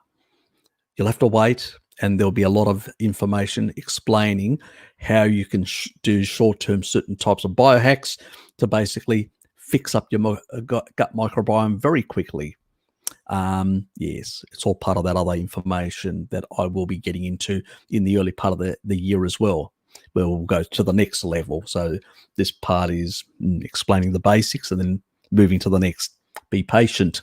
You'll have to wait, and there'll be a lot of information explaining how you can do short-term certain types of biohacks to basically fix up your gut microbiome very quickly. Yes, it's all part of that other information that I will be getting into in the early part of the year as well, where we'll go to the next level. So this part is explaining the basics and then moving to the next. Be patient.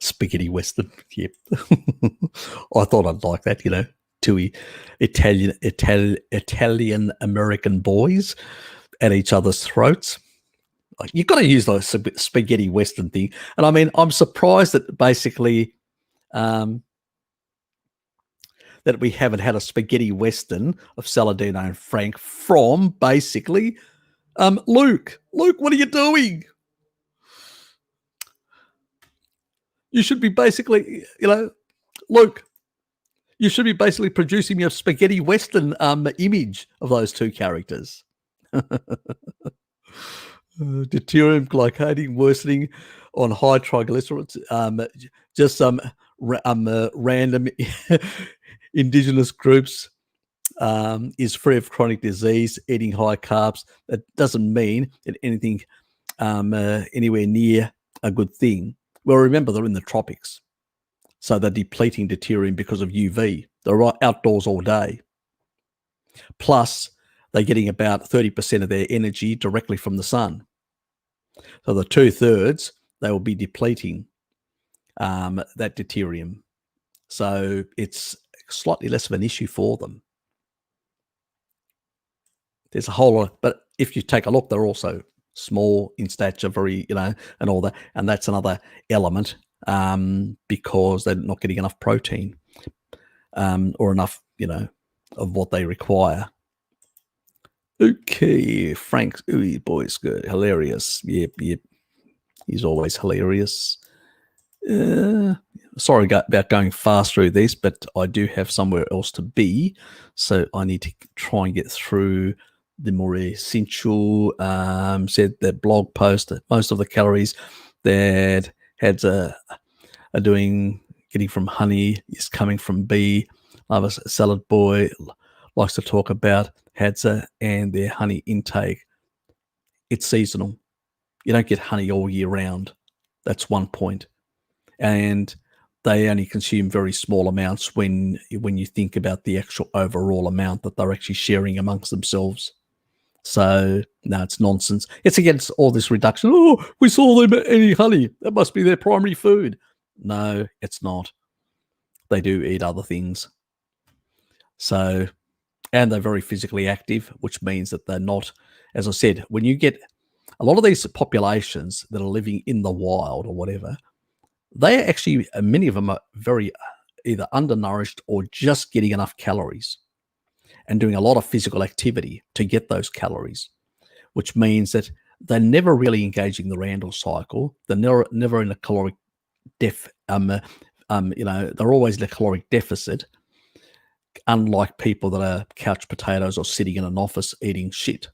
Spaghetti Western. Yep. I thought I'd like that, two Italian American boys at each other's throats. Like, you've got to use the spaghetti Western thing. And I mean, I'm surprised that basically that we haven't had a spaghetti Western of Saladino and Frank from basically Luke. Luke, what are you doing? You should be basically, Luke, you should be basically producing a spaghetti Western image of those two characters. Deuterium glycating worsening on high triglycerides. Just some random indigenous groups is free of chronic disease, eating high carbs. That doesn't mean that anything anywhere near a good thing. Well, remember, they're in the tropics, so they're depleting deuterium because of UV. They're outdoors all day. Plus, they're getting about 30% of their energy directly from the sun. So the 2/3, they will be depleting that deuterium. So it's slightly less of an issue for them. There's a whole lot, but if you take a look, they're also small in stature, very, and all that. And that's another element because they're not getting enough protein or enough, of what they require. Okay, Frank, ooh, boy's good, hilarious. Yep. He's always hilarious. Sorry about going fast through these, but I do have somewhere else to be, so I need to try and get through the more essential. Said that blog post that most of the calories that heads are getting from honey is coming from bee. Love Salad Boy likes to talk about Hadza and their honey intake. It's seasonal. You don't get honey all year round. That's one point. And they only consume very small amounts when you think about the actual overall amount that they're actually sharing amongst themselves. So, no, it's nonsense. It's against all this reduction. Oh, we saw them eating honey. That must be their primary food. No, it's not. They do eat other things. So, and they're very physically active, which means that they're not, as I said, when you get a lot of these populations that are living in the wild or whatever, they actually, many of them are very either undernourished or just getting enough calories and doing a lot of physical activity to get those calories, which means that they're never really engaging the Randall cycle. They're never in a caloric they're always in a caloric deficit. unlike people that are couch potatoes or sitting in an office eating shit.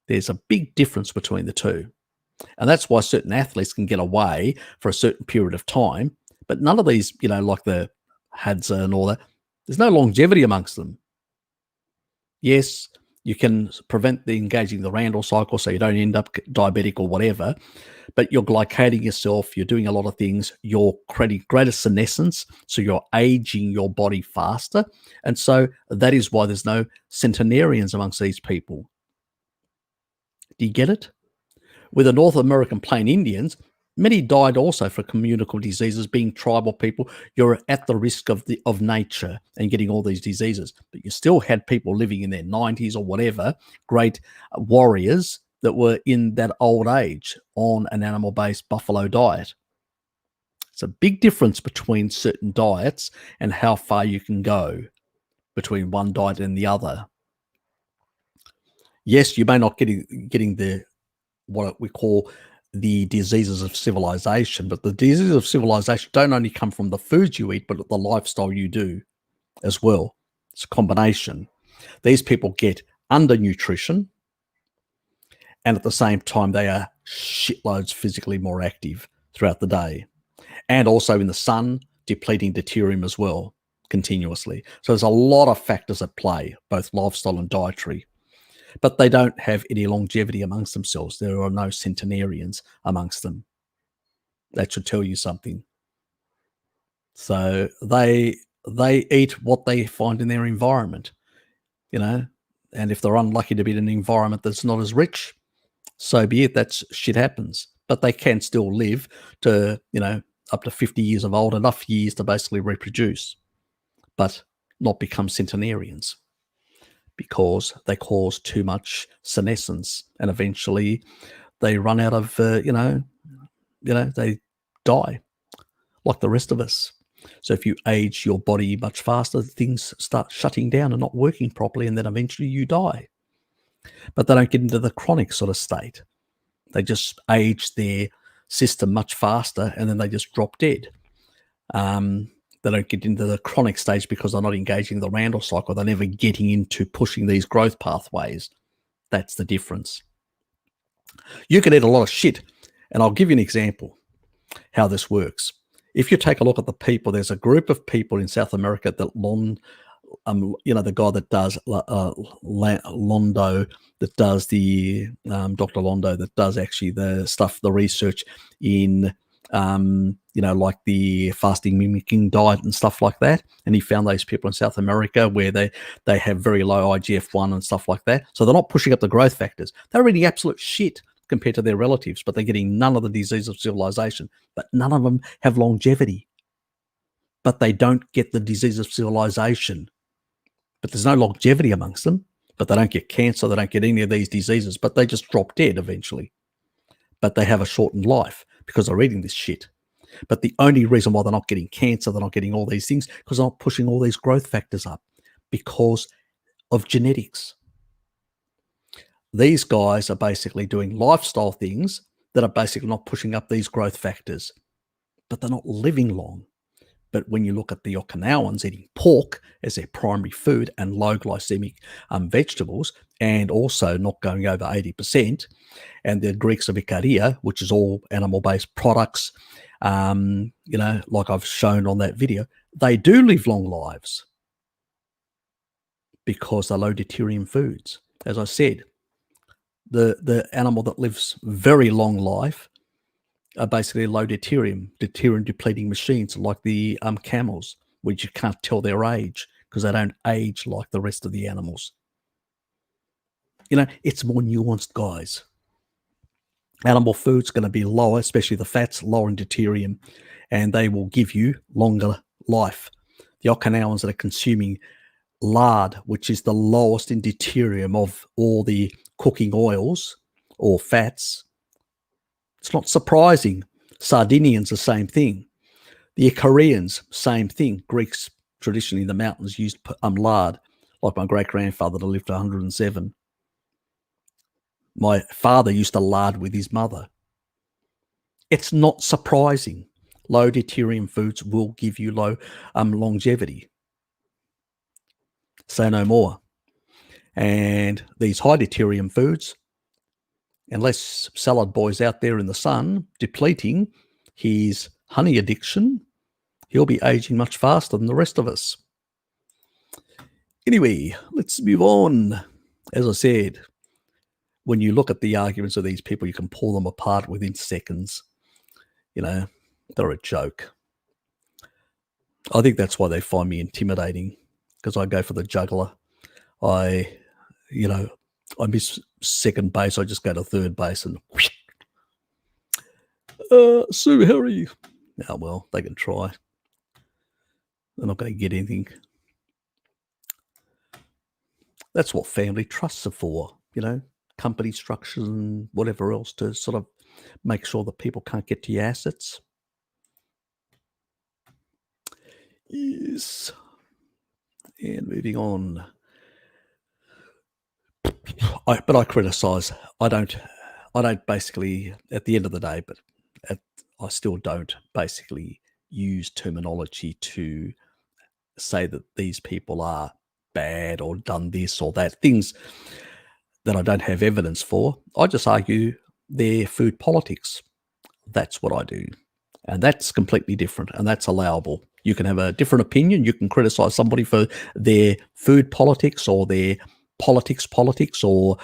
There's a big difference between the two. And that's why certain athletes can get away for a certain period of time, but none of these, like the Hadza and all that, there's no longevity amongst them. Yes, you can prevent the engaging the Randall cycle so you don't end up diabetic or whatever, but you're glycating yourself, you're doing a lot of things, you're creating greater senescence, so you're aging your body faster. And so that is why there's no centenarians amongst these people. Do you get it? With the North American Plain Indians, many died also for communicable diseases. Being tribal people, you're at the risk of nature and getting all these diseases. But you still had people living in their 90s or whatever, great warriors that were in that old age on an animal-based buffalo diet. It's a big difference between certain diets and how far you can go between one diet and the other. Yes, you may not getting the what we call the diseases of civilization, but the diseases of civilization don't only come from the foods you eat, but the lifestyle you do as well. It's a combination. These people get undernutrition, and at the same time, they are shitloads physically more active throughout the day, and also in the sun, depleting deuterium as well continuously. So there's a lot of factors at play, both lifestyle and dietary. But they don't have any longevity amongst themselves. There are no centenarians amongst them. That should tell you something. So they eat what they find in their environment, and if they're unlucky to be in an environment that's not as rich, so be it. That's shit happens. But they can still live to, up to 50 years of old, enough years to basically reproduce, but not become centenarians, because they cause too much senescence, and eventually they run out of, they die like the rest of us. So if you age your body much faster, things start shutting down and not working properly, and then eventually you die. But they don't get into the chronic sort of state. They just age their system much faster, and then they just drop dead. They don't get into the chronic stage because they're not engaging the Randall cycle. They're never getting into pushing these growth pathways. That's the difference. You can eat a lot of shit, and I'll give you an example how this works. If you take a look at the people, there's a group of people in South America that the guy that does Londo, that does the Dr. Londo, that does actually the stuff, the research in like the fasting mimicking diet and stuff like that. And he found those people in South America where they have very low IGF-1 and stuff like that. So they're not pushing up the growth factors. They're eating absolute shit compared to their relatives, but they're getting none of the disease of civilization. But none of them have longevity. But they don't get the disease of civilization. But there's no longevity amongst them. But they don't get cancer. They don't get any of these diseases. But they just drop dead eventually. But they have a shortened life because they're eating this shit. But the only reason why they're not getting cancer, they're not getting all these things, because they're not pushing all these growth factors up because of genetics. These guys are basically doing lifestyle things that are basically not pushing up these growth factors, but they're not living long. But when you look at the Okinawans eating pork as their primary food and low glycemic vegetables, and also not going over 80%, and the Greeks of Ikaria, which is all animal-based products, like I've shown on that video, they do live long lives because they're low deuterium foods. As I said, the animal that lives very long life are basically low deuterium depleting machines like the camels, which you can't tell their age because they don't age like the rest of the animals. It's more nuanced, guys. Animal food's going to be lower, especially the fats, lower in deuterium, and they will give you longer life. The Okinawans that are consuming lard, which is the lowest in deuterium of all the cooking oils or fats, it's not surprising. Sardinians, the same thing. The Icarians, same thing. Greeks, traditionally in the mountains, used lard, like my great-grandfather that lived to 107. My father used to lard with his mother. It's not surprising. Low deuterium foods will give you low longevity. Say no more. And these high deuterium foods, unless salad boy's out there in the sun depleting his honey addiction, he'll be aging much faster than the rest of us. Anyway, let's move on. As I said, when you look at the arguments of these people, you can pull them apart within seconds. You know, they're a joke. I think that's why they find me intimidating, because I go for the juggler. I miss second base. I just go to third base and Sue Harry. Oh, well, they can try. They're not going to get anything. That's what family trusts are for, company structures and whatever else, to sort of make sure that people can't get to your assets. Yes. And moving on. But I criticise. I don't basically, at the end of the day, I still don't basically use terminology to say that these people are bad or done this or that, things that I don't have evidence for. I just argue their food politics. That's what I do. And that's completely different, and that's allowable. You can have a different opinion. You can criticize somebody for their food politics or their politics or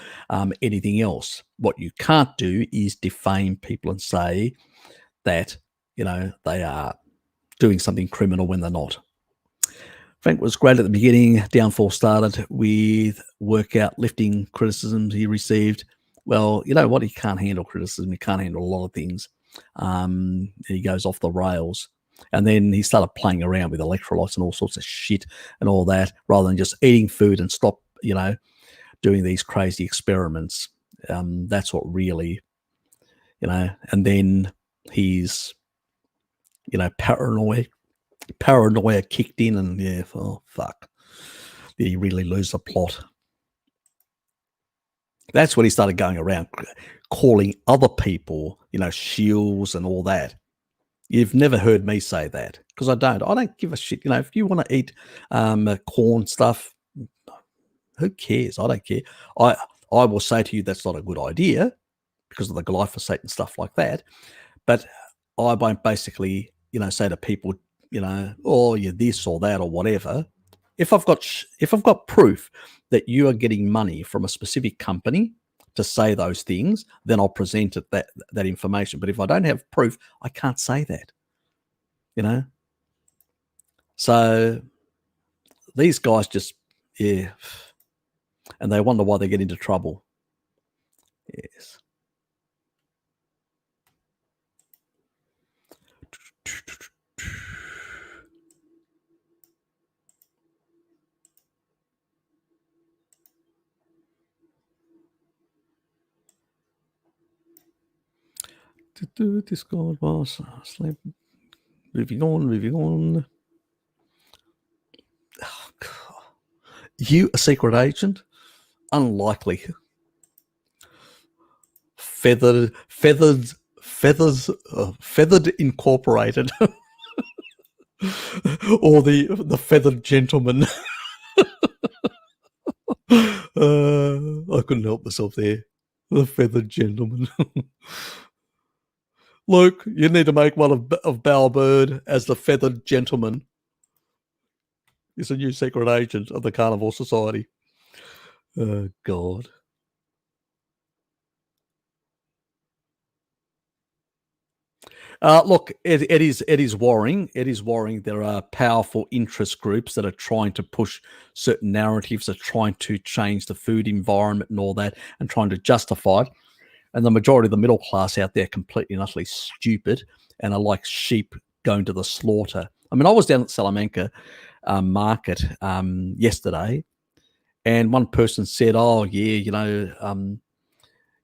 anything else. What you can't do is defame people and say that, they are doing something criminal when they're not. Frank was great at the beginning. Downfall started with workout lifting criticisms he received. Well, you know what? He can't handle criticism. He can't handle a lot of things. He goes off the rails. And then he started playing around with electrolytes and all sorts of shit and all that, rather than just eating food and stop, doing these crazy experiments. That's what really, and then he's, paranoia kicked in, and fuck. Did he really lose the plot? That's when he started going around calling other people, shills and all that. You've never heard me say that, because I don't give a shit. If you want to eat corn stuff, who cares? I don't care. I will say to you that's not a good idea because of the glyphosate and stuff like that. But I won't basically, say to people, oh, you're this or that or whatever. If I've got proof that you are getting money from a specific company to say those things, then I'll present it, that information. But if I don't have proof, I can't say that. So these guys just, and they wonder why they get into trouble. Yes. Discord was sleep. Moving on. Oh, God. You a secret agent? Unlikely. Feathered Incorporated, or the Feathered Gentleman. I couldn't help myself there. The Feathered Gentleman. Luke, you need to make one of Bowerbird as the Feathered Gentleman. He's a new secret agent of the Carnivore Society. Oh, God. Look, it is worrying. It is worrying. There are powerful interest groups that are trying to push certain narratives, are trying to change the food environment and all that, and trying to justify it. And the majority of the middle class out there are completely and utterly stupid and are like sheep going to the slaughter. I mean, I was down at Salamanca market yesterday, and one person said, "Oh, yeah,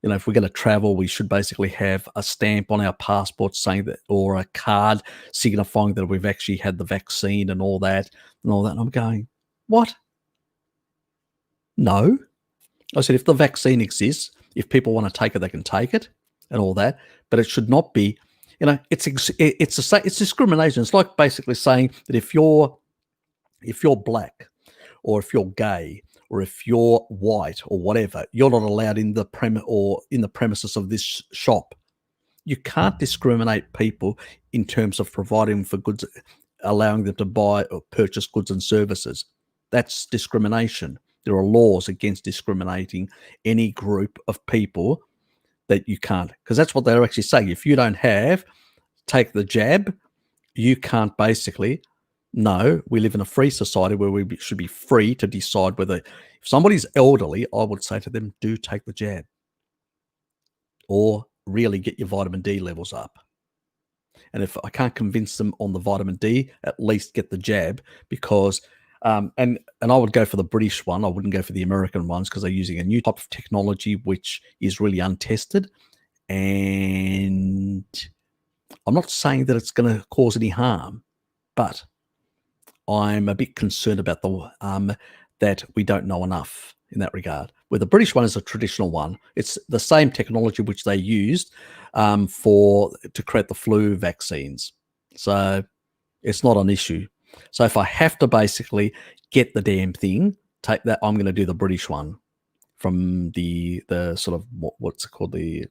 if we're going to travel, we should basically have a stamp on our passport saying that, or a card signifying that we've actually had the vaccine and all that." And I'm going, what? No. I said, if the vaccine exists, if people want to take it, they can take it and all that. But it should not be, it's discrimination. It's like basically saying that if you're black or if you're gay, or if you're white, or whatever, you're not allowed in the premises of this shop. You can't discriminate people in terms of providing for goods, allowing them to buy or purchase goods and services. That's discrimination. There are laws against discriminating any group of people that you can't, because that's what they're actually saying. If you don't take the jab, you can't basically. No, we live in a free society where we should be free to decide whether, if somebody's elderly, I would say to them, do take the jab, or really get your vitamin D levels up. And if I can't convince them on the vitamin D, at least get the jab, because and I would go for the British one. I wouldn't go for the American ones, because they're using a new type of technology which is really untested. And I'm not saying that it's going to cause any harm, but I'm a bit concerned about that we don't know enough in that regard. Where the British one is a traditional one, it's the same technology which they used to create the flu vaccines. So it's not an issue. So if I have to basically get the damn thing, take that, I'm going to do the British one from the sort of what's it called, the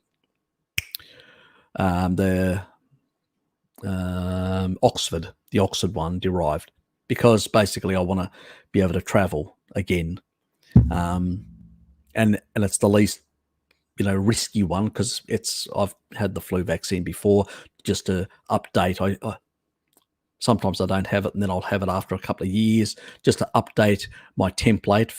Oxford one derived, because basically I want to be able to travel again, and it's the least risky one, because I've had the flu vaccine before, just to update. Sometimes I don't have it, and then I'll have it after a couple of years, just to update my template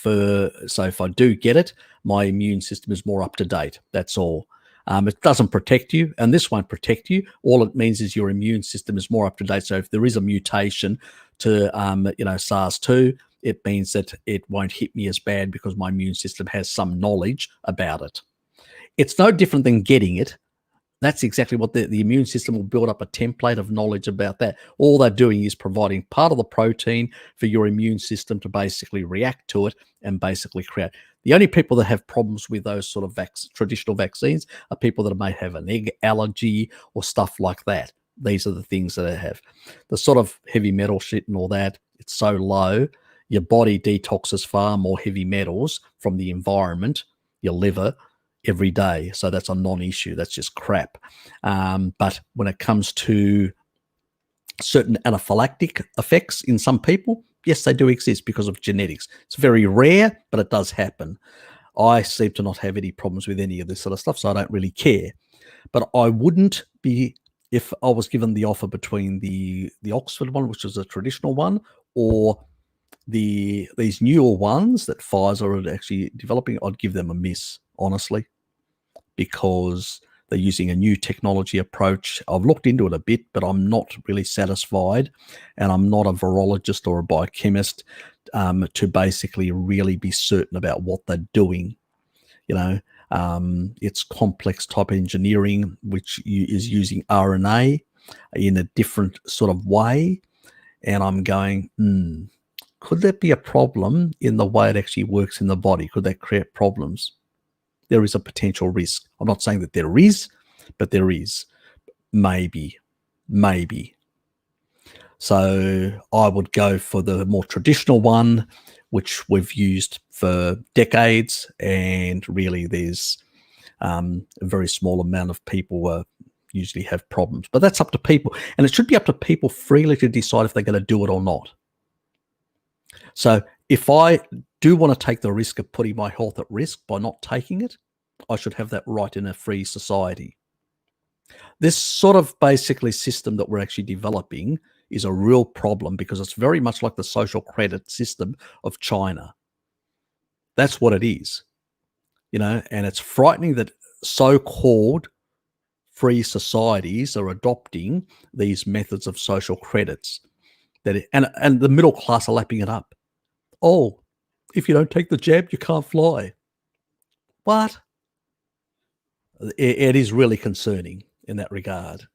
so if I do get it, my immune system is more up to date. That's all. It doesn't protect you, and this won't protect you. All it means is your immune system is more up to date. So if there is a mutation to SARS-2, it means that it won't hit me as bad, because my immune system has some knowledge about it. It's no different than getting it. That's exactly what the immune system will build up, a template of knowledge about that. All they're doing is providing part of the protein for your immune system to basically react to it and basically create. The only people that have problems with those sort of traditional vaccines are people that may have an egg allergy or stuff like that. These are the things that I have. The sort of heavy metal shit and all that, it's so low. Your body detoxes far more heavy metals from the environment, your liver, every day. So that's a non-issue. That's just crap. But when it comes to certain anaphylactic effects in some people, yes, they do exist because of genetics. It's very rare, but it does happen. I seem to not have any problems with any of this sort of stuff, so I don't really care. But I wouldn't be, if I was given the offer between the Oxford one, which is a traditional one, or these newer ones that Pfizer are actually developing, I'd give them a miss, honestly, because they're using a new technology approach. I've looked into it a bit, but I'm not really satisfied, and I'm not a virologist or a biochemist to basically really be certain about what they're doing. It's complex type engineering, which is using RNA in a different sort of way, and I'm going, could that be a problem in the way it actually works in the body? Could that create problems? There is a potential risk. I'm not saying that there is, but there is. Maybe. So I would go for the more traditional one, which we've used for decades, and really there's a very small amount of people usually have problems. But that's up to people, and it should be up to people freely to decide if they're going to do it or not. So if I do want to take the risk of putting my health at risk by not taking it, I should have that right in a free society. This sort of basically system that we're actually developing is a real problem, because it's very much like the social credit system of China. That's what it is, and it's frightening that so-called free societies are adopting these methods of social credits, and the middle class are lapping it up. Oh, if you don't take the jab, you can't fly. What? It is really concerning in that regard,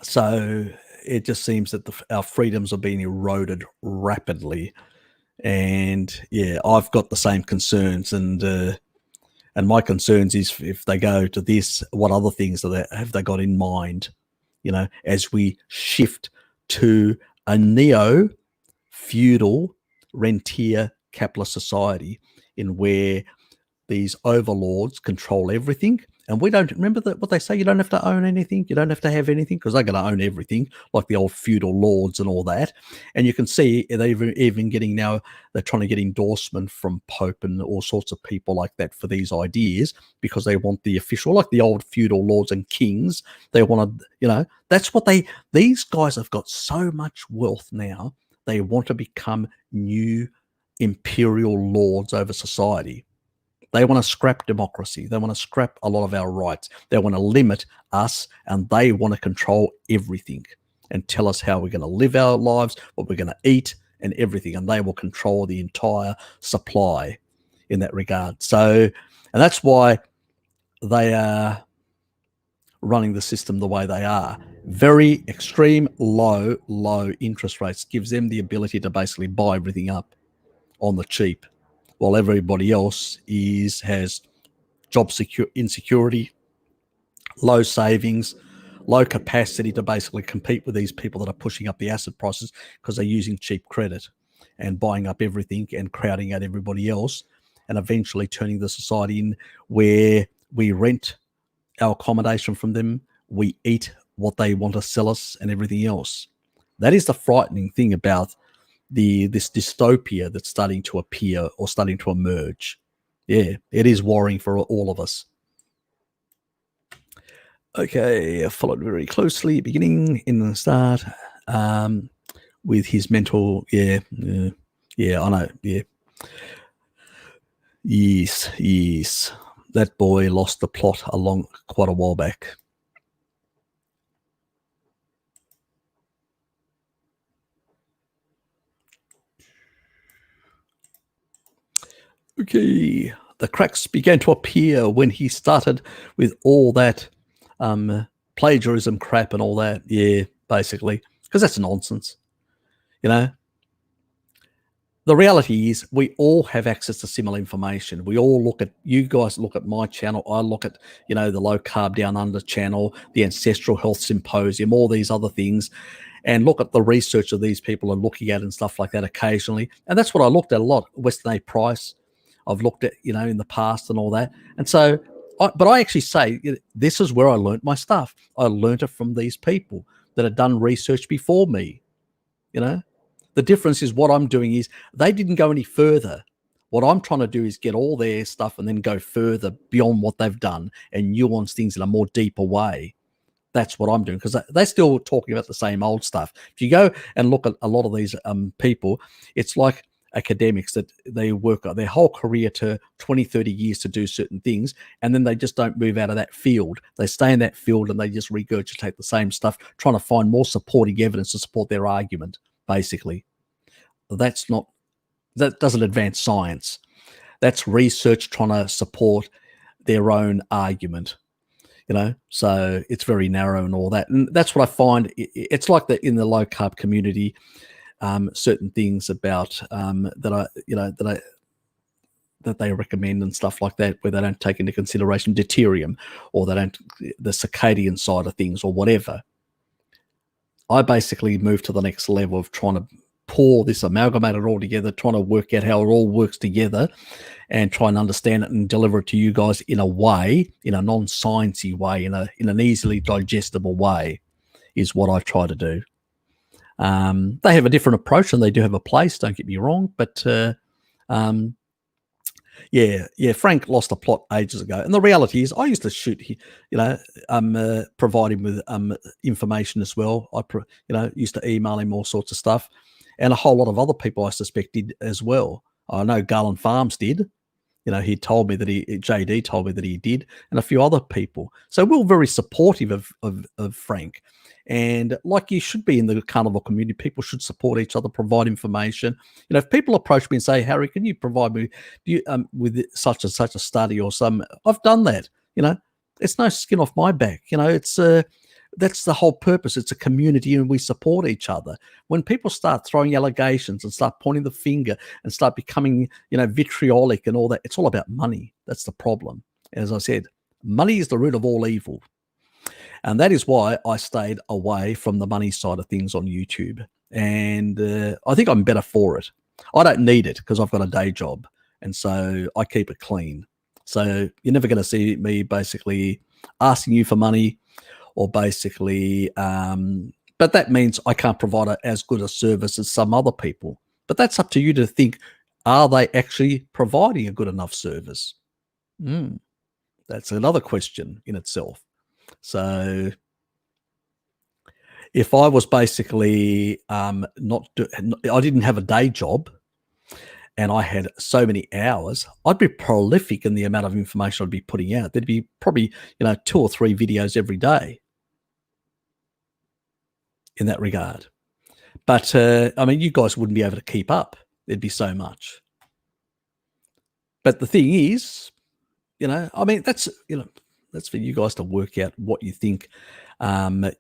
So it just seems that our freedoms are being eroded rapidly. And yeah, I've got the same concerns, and my concerns is, if they go to this, what other things have they got in mind, as we shift to a neo feudal rentier capitalist society in where these overlords control everything. And we don't remember that what they say, you don't have to own anything, you don't have to have anything, because they're going to own everything, like the old feudal lords and all that. And you can see they're even getting now, they're trying to get endorsement from Pope and all sorts of people like that for these ideas, because they want the official, like the old feudal lords and kings. They want to, that's what these guys have got so much wealth now. They want to become new imperial lords over society. They want to scrap democracy. They want to scrap a lot of our rights. They want to limit us, and they want to control everything and tell us how we're going to live our lives, what we're going to eat, and everything. And they will control the entire supply in that regard. So, and that's why they are running the system the way they are. Very extreme low interest rates gives them the ability to basically buy everything up on the cheap, while everybody else has job insecurity, low savings, low capacity to basically compete with these people that are pushing up the asset prices because they're using cheap credit and buying up everything and crowding out everybody else, and eventually turning the society in where we rent our accommodation from them, we eat what they want to sell us and everything else. That is the frightening thing about this dystopia that's starting to appear or starting to emerge. Yeah, it is worrying for all of us. Okay, I followed very closely, beginning in the start, with his mental, yeah, I know, yeah. Yes. That boy lost the plot quite a while back. Okay, the cracks began to appear when he started with all that plagiarism crap and all that. Yeah, basically, because that's nonsense. The reality is we all have access to similar information. We all you guys look at my channel. I look at, the Low Carb Down Under channel, the Ancestral Health Symposium, all these other things, and look at the research that these people are looking at and stuff like that occasionally. And that's what I looked at a lot. Weston A. Price, I've looked at, in the past and all that. And so, but I actually say, this is where I learned my stuff. I learned it from these people that had done research before me, The difference is what I'm doing is they didn't go any further. What I'm trying to do is get all their stuff and then go further beyond what they've done and nuance things in a more deeper way. That's what I'm doing, because they're still talking about the same old stuff. If you go and look at a lot of these people, it's like academics that they work their whole career to 20, 30 years to do certain things, and then they just don't move out of that field. They stay in that field and they just regurgitate the same stuff, trying to find more supporting evidence to support their argument. Basically, that doesn't advance science. That's research trying to support their own argument, so it's very narrow and all that. And that's what I find. It's like that in the low carb community, certain things about that they recommend and stuff like that, where they don't take into consideration deuterium, or they don't, the circadian side of things or whatever. I basically moved to the next level of trying to pour this, amalgamate it all together, trying to work out how it all works together and try and understand it and deliver it to you guys in a way, in a non-sciencey way, in an easily digestible way, is what I try to do. They have a different approach and they do have a place, don't get me wrong, but Frank lost the plot ages ago. And the reality is I used to shoot, provide him with information as well. I used to email him all sorts of stuff, and a whole lot of other people I suspect did as well. I know Garland Farms did. He told me that JD told me that he did, and a few other people. So we're very supportive of Frank. And like you should be in the carnivore community, people should support each other, provide information. If people approach me and say, Harry, can you provide me with such and such a study or some, I've done that. It's no skin off my back. It's that's the whole purpose. It's a community and we support each other. When people start throwing allegations and start pointing the finger and start becoming, vitriolic and all that, it's all about money. That's the problem. As I said, money is the root of all evil. And that is why I stayed away from the money side of things on YouTube. and I think I'm better for it. I don't need it because I've got a day job, and so I keep it clean. So you're never going to see me basically asking you for money, or basically, but that means I can't provide as good a service as some other people. But that's up to you to think, are they actually providing a good enough service? That's another question in itself. So if I was basically I didn't have a day job and I had so many hours, I'd be prolific in the amount of information I'd be putting out. There'd be probably 2 or 3 videos every day in that regard. But I mean, you guys wouldn't be able to keep up. There'd be so much. But the thing is, I mean, that's for you guys to work out what you think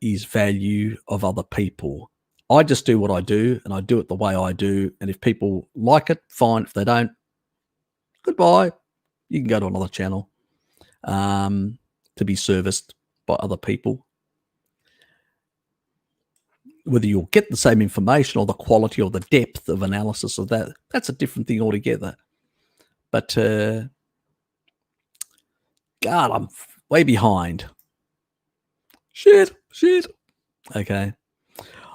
is value of other people. I just do what I do, and I do it the way I do. And if people like it, fine. If they don't, goodbye. You can go to another channel to be serviced by other people. Whether you'll get the same information or the quality or the depth of analysis of that, that's a different thing altogether. But God, I'm way behind. Shit. Okay.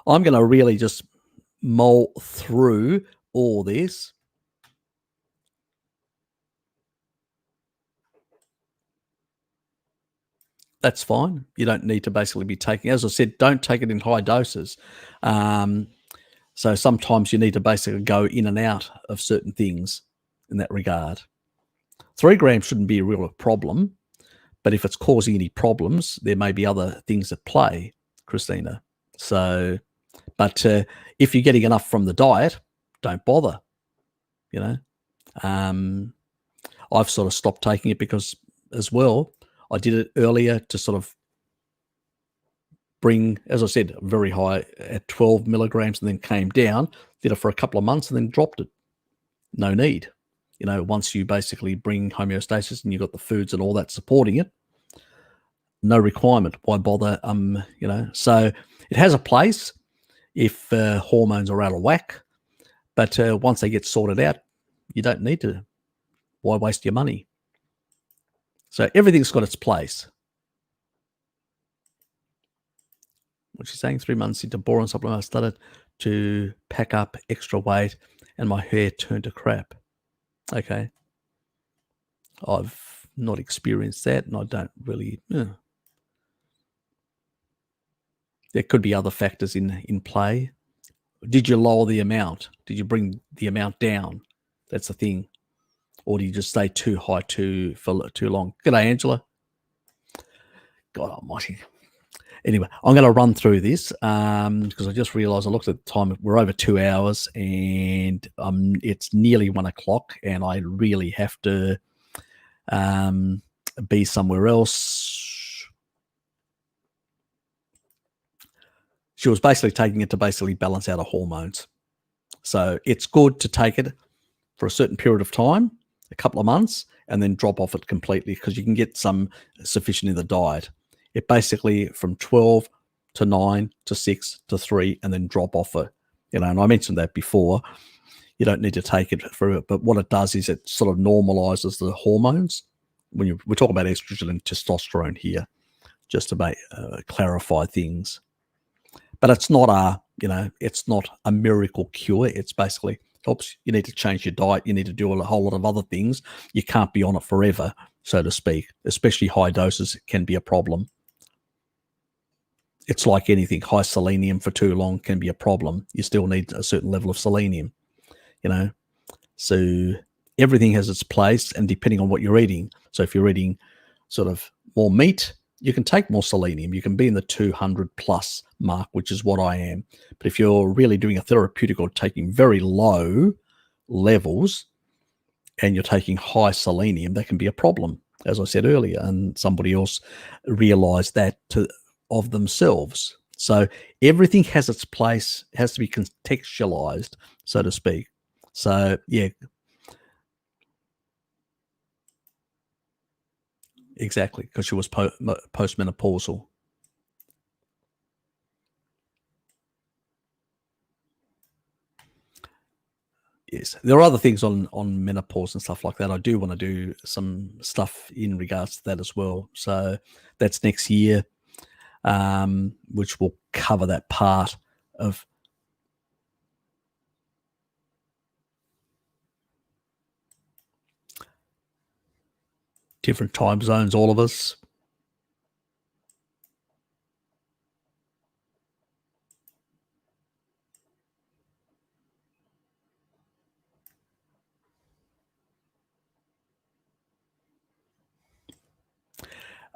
I'm going to really just mull through all this. That's fine. You don't need to basically be taking, as I said, don't take it in high doses. So sometimes you need to basically go in and out of certain things in that regard. 3 grams shouldn't be a real problem, but if it's causing any problems, there may be other things at play, Christina. So, but if you're getting enough from the diet, don't bother. I've sort of stopped taking it because, as well, I did it earlier to sort of bring, as I said, very high at 12 milligrams and then came down, did it for a couple of months and then dropped it. No need. Once you basically bring homeostasis and you've got the foods and all that supporting it, no requirement. Why bother? So it has a place if hormones are out of whack, but once they get sorted out, you don't need to. Why waste your money? So everything's got its place. What she's saying, 3 months into boron supplement, I started to pack up extra weight and my hair turned to crap. Okay. I've not experienced that, and I don't really. There could be other factors in play. Did you lower the amount? Did you bring the amount down? That's the thing. Or do you just stay too high for too long? G'day, Angela. God almighty. Anyway, I'm going to run through this because I just realized I looked at the time. We're over 2 hours and it's nearly 1 o'clock and I really have to be somewhere else. She was basically taking it to basically balance out her hormones. So it's good to take it for a certain period of time, a couple of months, and then drop off it completely because you can get some sufficient in the diet. It basically from 12 to 9 to 6 to 3 and then drop off it. And I mentioned that before. You don't need to take it for it, but what it does is it sort of normalizes the hormones. We're talking about estrogen and testosterone here, just to clarify things. But it's not it's not a miracle cure. It's basically helps. You need to change your diet. You need to do a whole lot of other things. You can't be on it forever, so to speak. Especially high doses can be a problem. It's like anything. High selenium for too long can be a problem. You still need a certain level of selenium, So everything has its place, and depending on what you're eating. So if you're eating sort of more meat, you can take more selenium. You can be in the 200 plus mark, which is what I am. But if you're really doing a therapeutic or taking very low levels and you're taking high selenium, that can be a problem, as I said earlier. And somebody else realized that of themselves. So everything has its place, has to be contextualized, so to speak. So, yeah. Exactly, because she was postmenopausal. Yes, there are other things on menopause and stuff like that. I do want to do some stuff in regards to that as well. So that's next year, which will cover that part of different time zones, all of us.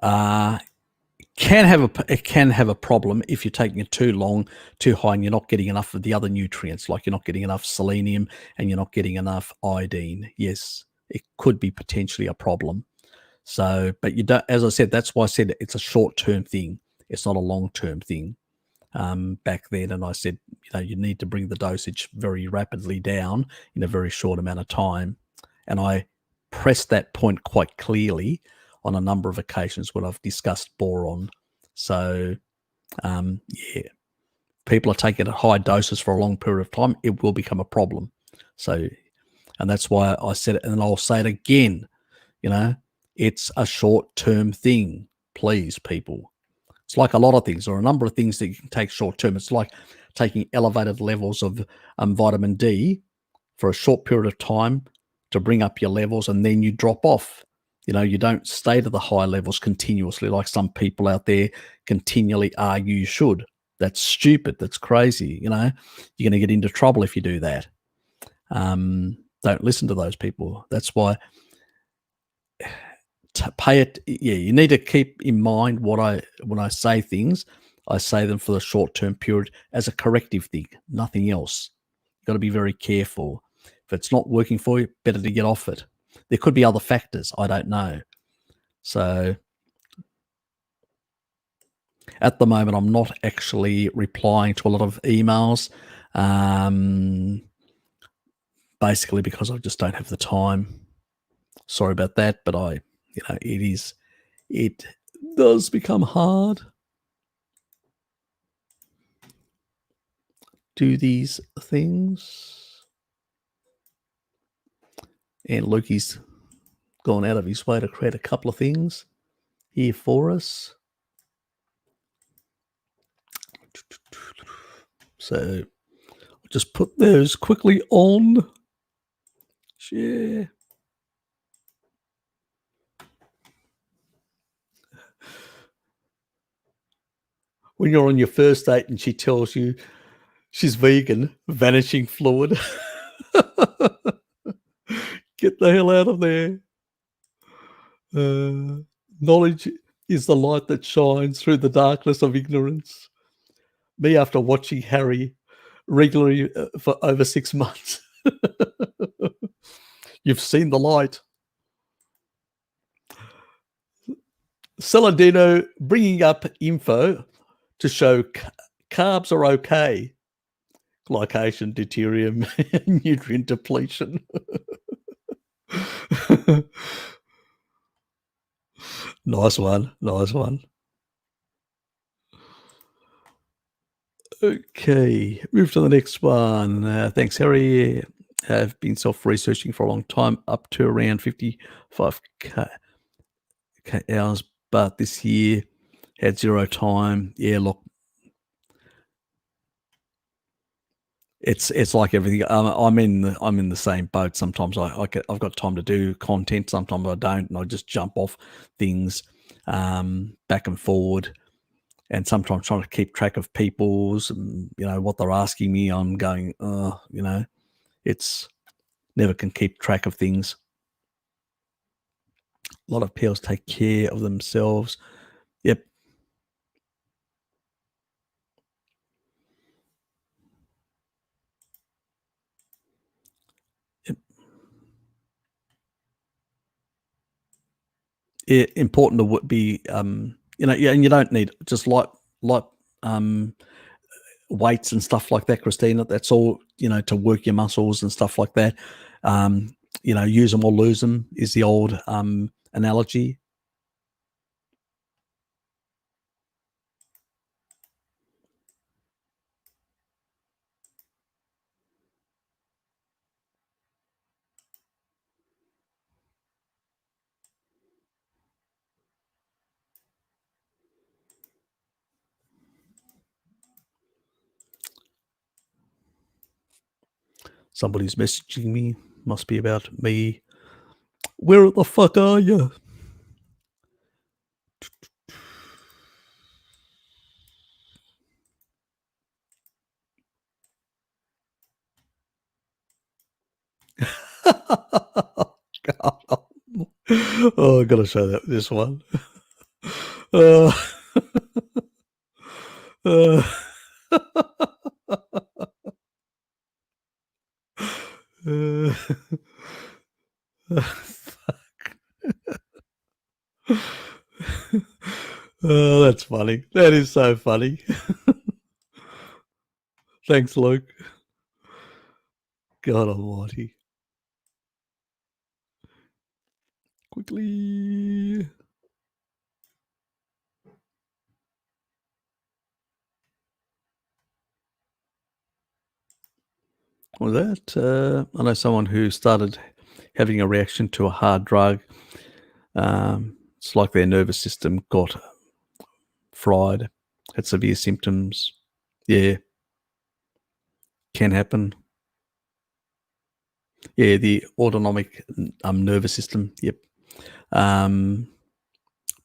Uh, it can have a problem if you're taking it too long, too high, and you're not getting enough of the other nutrients, like you're not getting enough selenium and you're not getting enough iodine. Yes, it could be potentially a problem. So, but you don't, as I said, that's why I said it's a short-term thing. It's not a long-term thing. Back then, and I said, you need to bring the dosage very rapidly down in a very short amount of time. And I pressed that point quite clearly on a number of occasions when I've discussed boron. So, yeah, people are taking it at high doses for a long period of time, it will become a problem. So, and that's why I said it, and I'll say it again, it's a short-term thing. Please, people. It's like a lot of things, or a number of things that you can take short term. It's like taking elevated levels of vitamin D for a short period of time to bring up your levels, and then you drop off. You don't stay to the high levels continuously like some people out there continually argue you should. That's stupid. That's crazy. You're going to get into trouble if you do that. Don't listen to those people. That's why to pay it. Yeah, you need to keep in mind when I say things, I say them for the short-term period as a corrective thing, nothing else. You've got to be very careful. If it's not working for you, better to get off it. There could be other factors, I don't know. So at the moment, I'm not actually replying to a lot of emails, basically because I just don't have the time. Sorry about that, but it does become hard. Do these things. And Lukey's gone out of his way to create a couple of things here for us. So I'll just put those quickly on. Share. When you're on your first date and she tells you she's vegan, vanishing fluid. Get the hell out of there. Knowledge is the light that shines through the darkness of ignorance. Me, after watching Harry regularly for over 6 months. You've seen the light. Saladino bringing up info to show carbs are okay. Glycation, deuterium, nutrient depletion. Nice one. Nice one. Okay, move to the next one. Thanks, Harry. I've been self-researching for a long time, up to around 55k hours, but this year had zero time. Yeah, look, it's like everything. I'm in the same boat. Sometimes I've got time to do content. Sometimes I don't, and I just jump off things back and forward. And sometimes trying to keep track of people's, what they're asking me. I'm going, it's never can keep track of things. A lot of people take care of themselves. Yep. Yep. Important to be, and you don't need just light weights and stuff like that, Christina. That's all, to work your muscles and stuff like that. Use them or lose them is the old analogy. Somebody's messaging me. Must be about me. Where the fuck are you? Oh, I gotta show this one. Uh, uh, uh, fuck. Oh, that's funny. That is so funny. Thanks, Luke. God almighty. Quickly. What was that? I know someone who started having a reaction to a hard drug. It's like their nervous system got fried, had severe symptoms. Yeah, can happen. Yeah, the autonomic nervous system. Yep.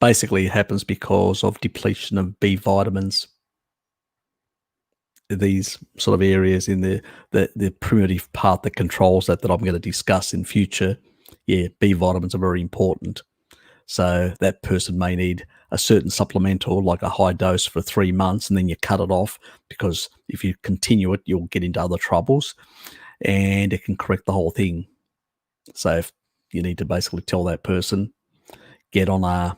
Basically, it happens because of depletion of B vitamins. These sort of areas in the primitive part that controls that I'm going to discuss in future. Yeah, B vitamins are very important. So that person may need a certain supplemental, like a high dose for 3 months, and then you cut it off, because if you continue it, you'll get into other troubles, and it can correct the whole thing. So if you need to basically tell that person, get on a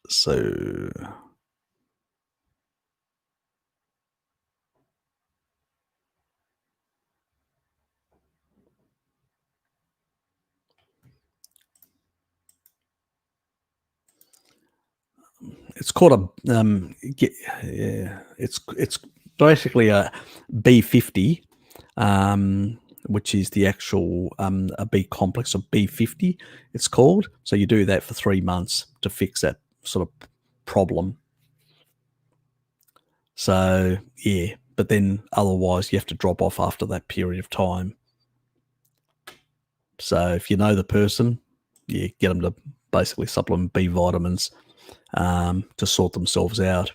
so it's called it's basically a B50, which is the actual a B complex of B50. It's called. So you do that for 3 months to fix that sort of problem. So yeah, but then otherwise you have to drop off after that period of time. So if you know the person, yeah, get them to basically supplement B vitamins to sort themselves out.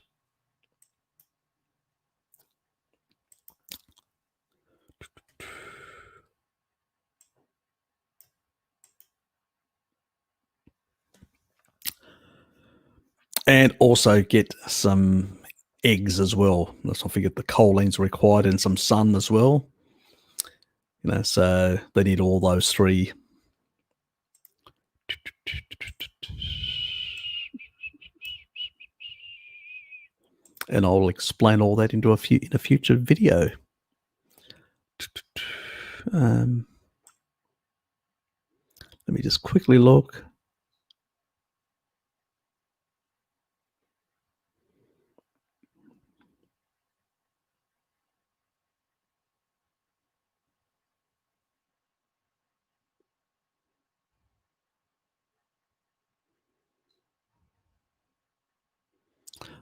And also get some eggs as well. Let's not forget the choline's required, and some sun as well. You know, so they need all those three. And I'll explain all that in a future video. Let me just quickly look.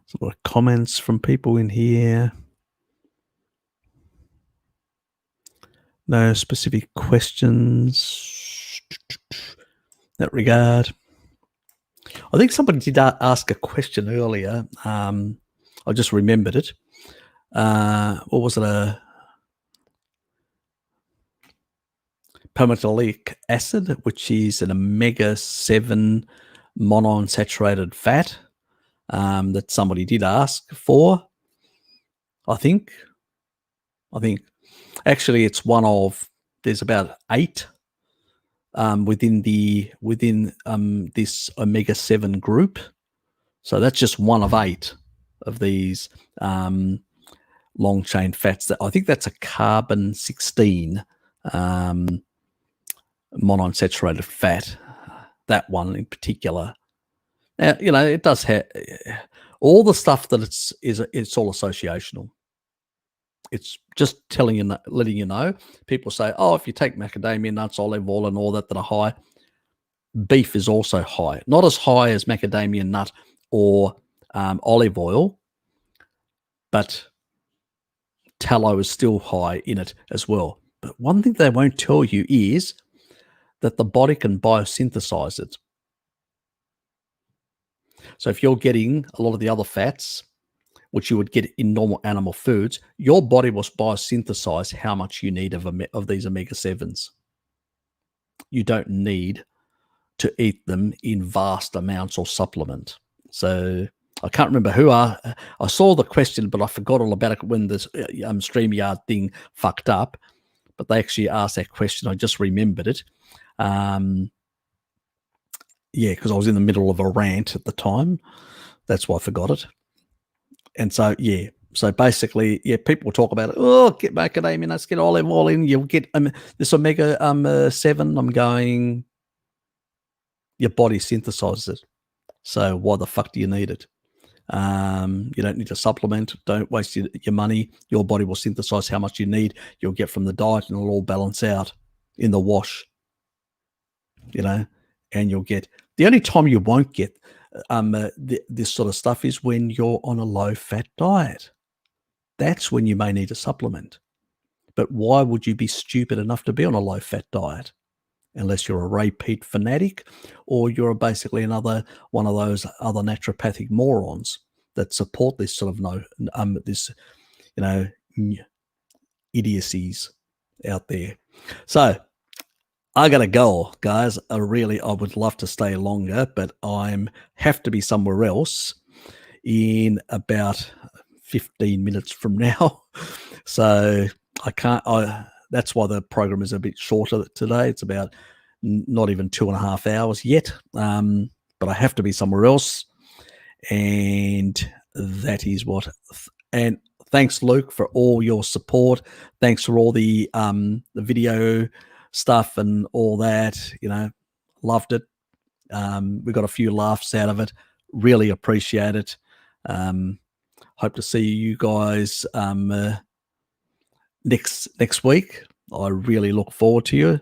Some more comments from people in here. No specific questions in that regard. I think somebody did ask a question earlier. I just remembered it. What was it? Palmitoleic acid, which is an omega-7 monounsaturated fat that somebody did ask for. I think actually it's one of, there's about 8 within this omega-7 group. So that's just one of 8 of these long chain fats. That I think that's a carbon 16 monounsaturated fat. That one in particular. Now, you know, it does have all the stuff that it's all associational. It's just letting you know. People say, oh, if you take macadamia nuts, olive oil, and all that are high, beef is also high. Not as high as macadamia nut or olive oil, but tallow is still high in it as well. But one thing they won't tell you is that the body can biosynthesize it. So if you're getting a lot of the other fats, which you would get in normal animal foods, your body will biosynthesize how much you need of these omega-7s. You don't need to eat them in vast amounts or supplement. So I can't remember who I saw the question, but I forgot all about it when this StreamYard thing fucked up. But they actually asked that question. I just remembered it. Yeah, because I was in the middle of a rant at the time. That's why I forgot it. And so, yeah. So basically, yeah, people talk about it. Oh, get macadamia nuts, get olive oil in. You'll get this omega-7. I'm going, your body synthesizes it. So why the fuck do you need it? You don't need to supplement. Don't waste your money. Your body will synthesize how much you need. You'll get from the diet, and it'll all balance out in the wash. And you'll get, the only time you won't get this sort of stuff is when you're on a low-fat diet. That's when you may need a supplement. But why would you be stupid enough to be on a low-fat diet? Unless you're a repeat fanatic, or you're basically another one of those other naturopathic morons that support this sort of idiocies out there. So I gotta go, guys. I would love to stay longer, but I'm have to be somewhere else in about 15 minutes from now. So I can't. That's why the program is a bit shorter today. It's about not even 2.5 hours yet. But I have to be somewhere else, and that is what. And thanks, Luke, for all your support. Thanks for all the video stuff and all that. Loved it. We got a few laughs out of it. Really appreciate it. Hope to see you guys next week. I really look forward to you.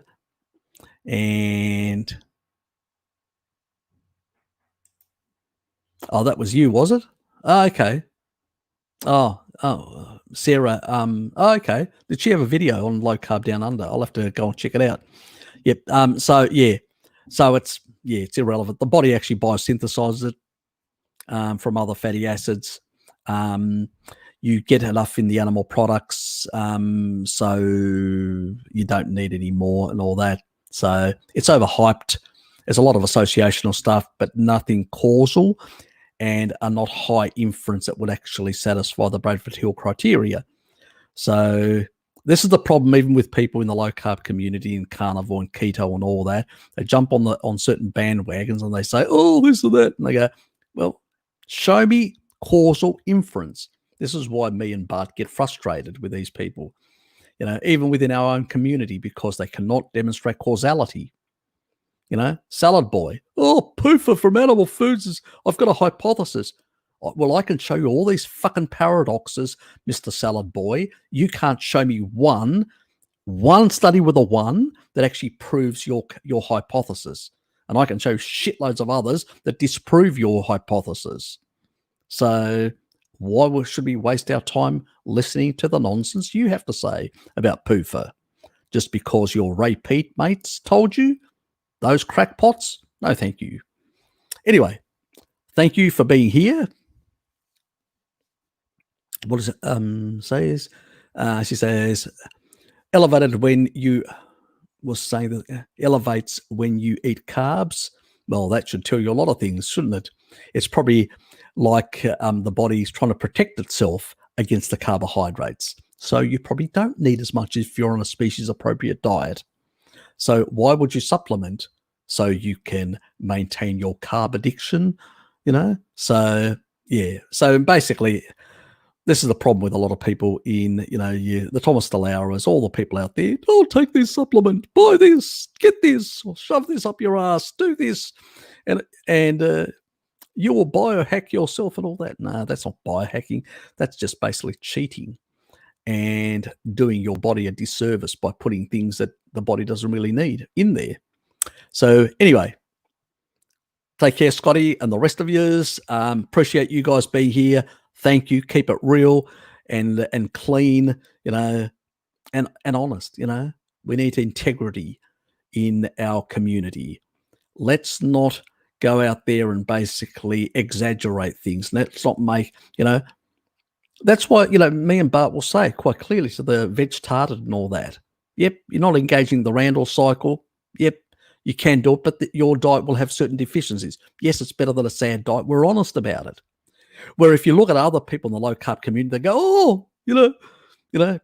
And that was you, was it? Oh, okay. Oh, Sarah. Okay. Did she have a video on Low Carb Down Under? I'll have to go and check it out. Yep. So it's irrelevant. The body actually biosynthesizes it from other fatty acids. You get enough in the animal products, so you don't need any more and all that. So it's overhyped. There's a lot of associational stuff, but nothing causal, and are not high inference that would actually satisfy the Bradford Hill criteria. So this is the problem, even with people in the low carb community and carnivore and keto and all that. They jump on certain bandwagons and they say, "Oh, this or that," and they go, "Well, show me causal inference." This is why me and Bart get frustrated with these people, even within our own community, because they cannot demonstrate causality. Salad boy, PUFA from animal foods is, I've got a hypothesis. Well, I can show you all these fucking paradoxes, Mr. Salad boy. You can't show me one study with a 1 that actually proves your hypothesis. And I can show shitloads of others that disprove your hypothesis. So why should we waste our time listening to the nonsense you have to say about PUFA? Just because your repeat mates told you? Those crackpots? No, thank you. Anyway, thank you for being here. What does it says? She says, elevated when you was saying that elevates when you eat carbs. Well, that should tell you a lot of things, shouldn't it? It's probably like the body's trying to protect itself against the carbohydrates. So you probably don't need as much if you're on a species appropriate diet. So why would you supplement? So you can maintain your carb addiction, So, yeah. So basically, this is the problem with a lot of people in, the Thomas DeLauras, all the people out there. Oh, take this supplement, buy this, get this, or shove this up your ass, do this, and you will biohack yourself and all that. No, that's not biohacking. That's just basically cheating and doing your body a disservice by putting things that the body doesn't really need in there. So anyway, Take care, Scotty, and the rest of yous. Appreciate you guys being here. Thank you. Keep it real and clean, and honest. We need integrity in our community. Let's not go out there and basically exaggerate things. Let's not make, that's why, me and Bart will say quite clearly to the veg-tarded and all that. Yep, you're not engaging the Randall cycle. Yep, you can do it, but your diet will have certain deficiencies. Yes, it's better than a sad diet. We're honest about it. Where if you look at other people in the low-carb community, they go, oh,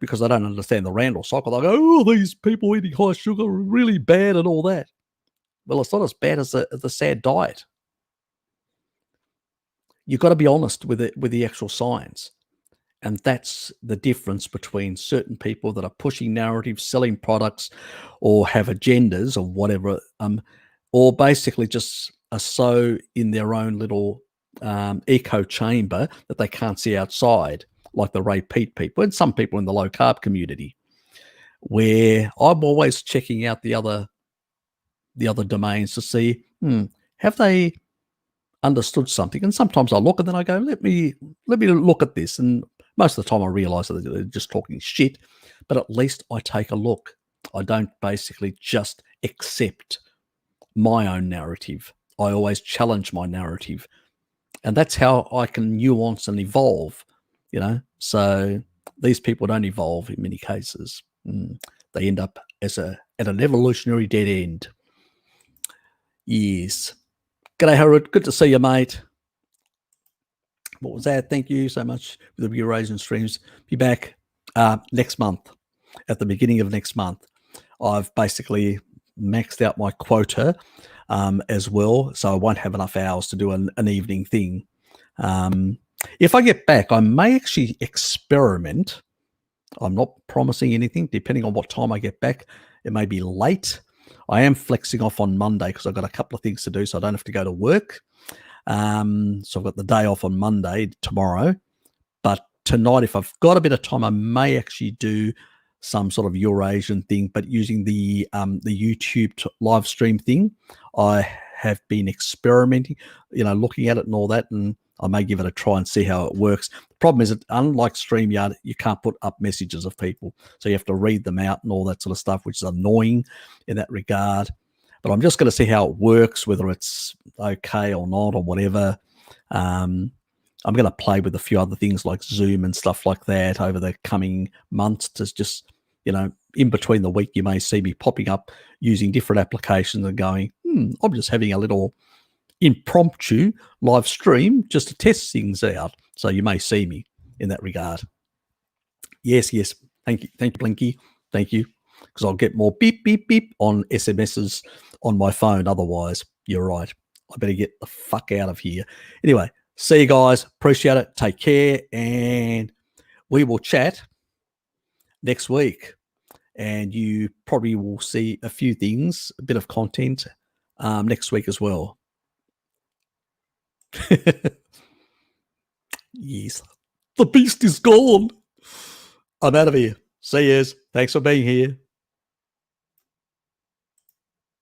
because they don't understand the Randall cycle. They go, oh, these people eating high sugar are really bad and all that. Well, it's not as bad as the sad diet. You've got to be honest with the actual science. And that's the difference between certain people that are pushing narratives, selling products, or have agendas or whatever, or basically just are so in their own little echo chamber that they can't see outside, like the Ray Peat people and some people in the low carb community, where I'm always checking out the other domains to see, have they understood something? And sometimes I look and then I go, let me look at this. And most of the time I realize that they're just talking shit, but at least I take a look. I don't basically just accept my own narrative. I always challenge my narrative. And that's how I can nuance and evolve, So these people don't evolve in many cases. They end up at an evolutionary dead end. Yes. G'day, Harold. Good to see you, mate. What was that? Thank you so much for the Eurasian streams. Be back next month, at the beginning of next month. I've basically maxed out my quota as well, so I won't have enough hours to do an evening thing. If I get back, I may actually experiment. I'm not promising anything, depending on what time I get back. It may be late. I am flexing off on Monday because I've got a couple of things to do, so I don't have to go to work. So I've got the day off on Monday, tomorrow. But tonight, if I've got a bit of time, I may actually do some sort of Eurasian thing, but using the YouTube live stream thing. I have been experimenting, looking at it and all that, and I may give it a try and see how it works. The problem is that unlike StreamYard, you can't put up messages of people. So you have to read them out and all that sort of stuff, which is annoying in that regard. But I'm just going to see how it works, whether it's okay or not or whatever. I'm going to play with a few other things like Zoom and stuff like that over the coming months to just, in between the week, you may see me popping up using different applications and going, I'm just having a little impromptu live stream just to test things out. So you may see me in that regard. Yes. Thank you, Blinky. Thank you. Because I'll get more beep, beep, beep on SMSs on my phone. Otherwise, you're right. I better get the fuck out of here. Anyway, see you guys. Appreciate it. Take care. And we will chat next week. And you probably will see a few things, a bit of content next week as well. Yes. The beast is gone. I'm out of here. See yous. Thanks for being here.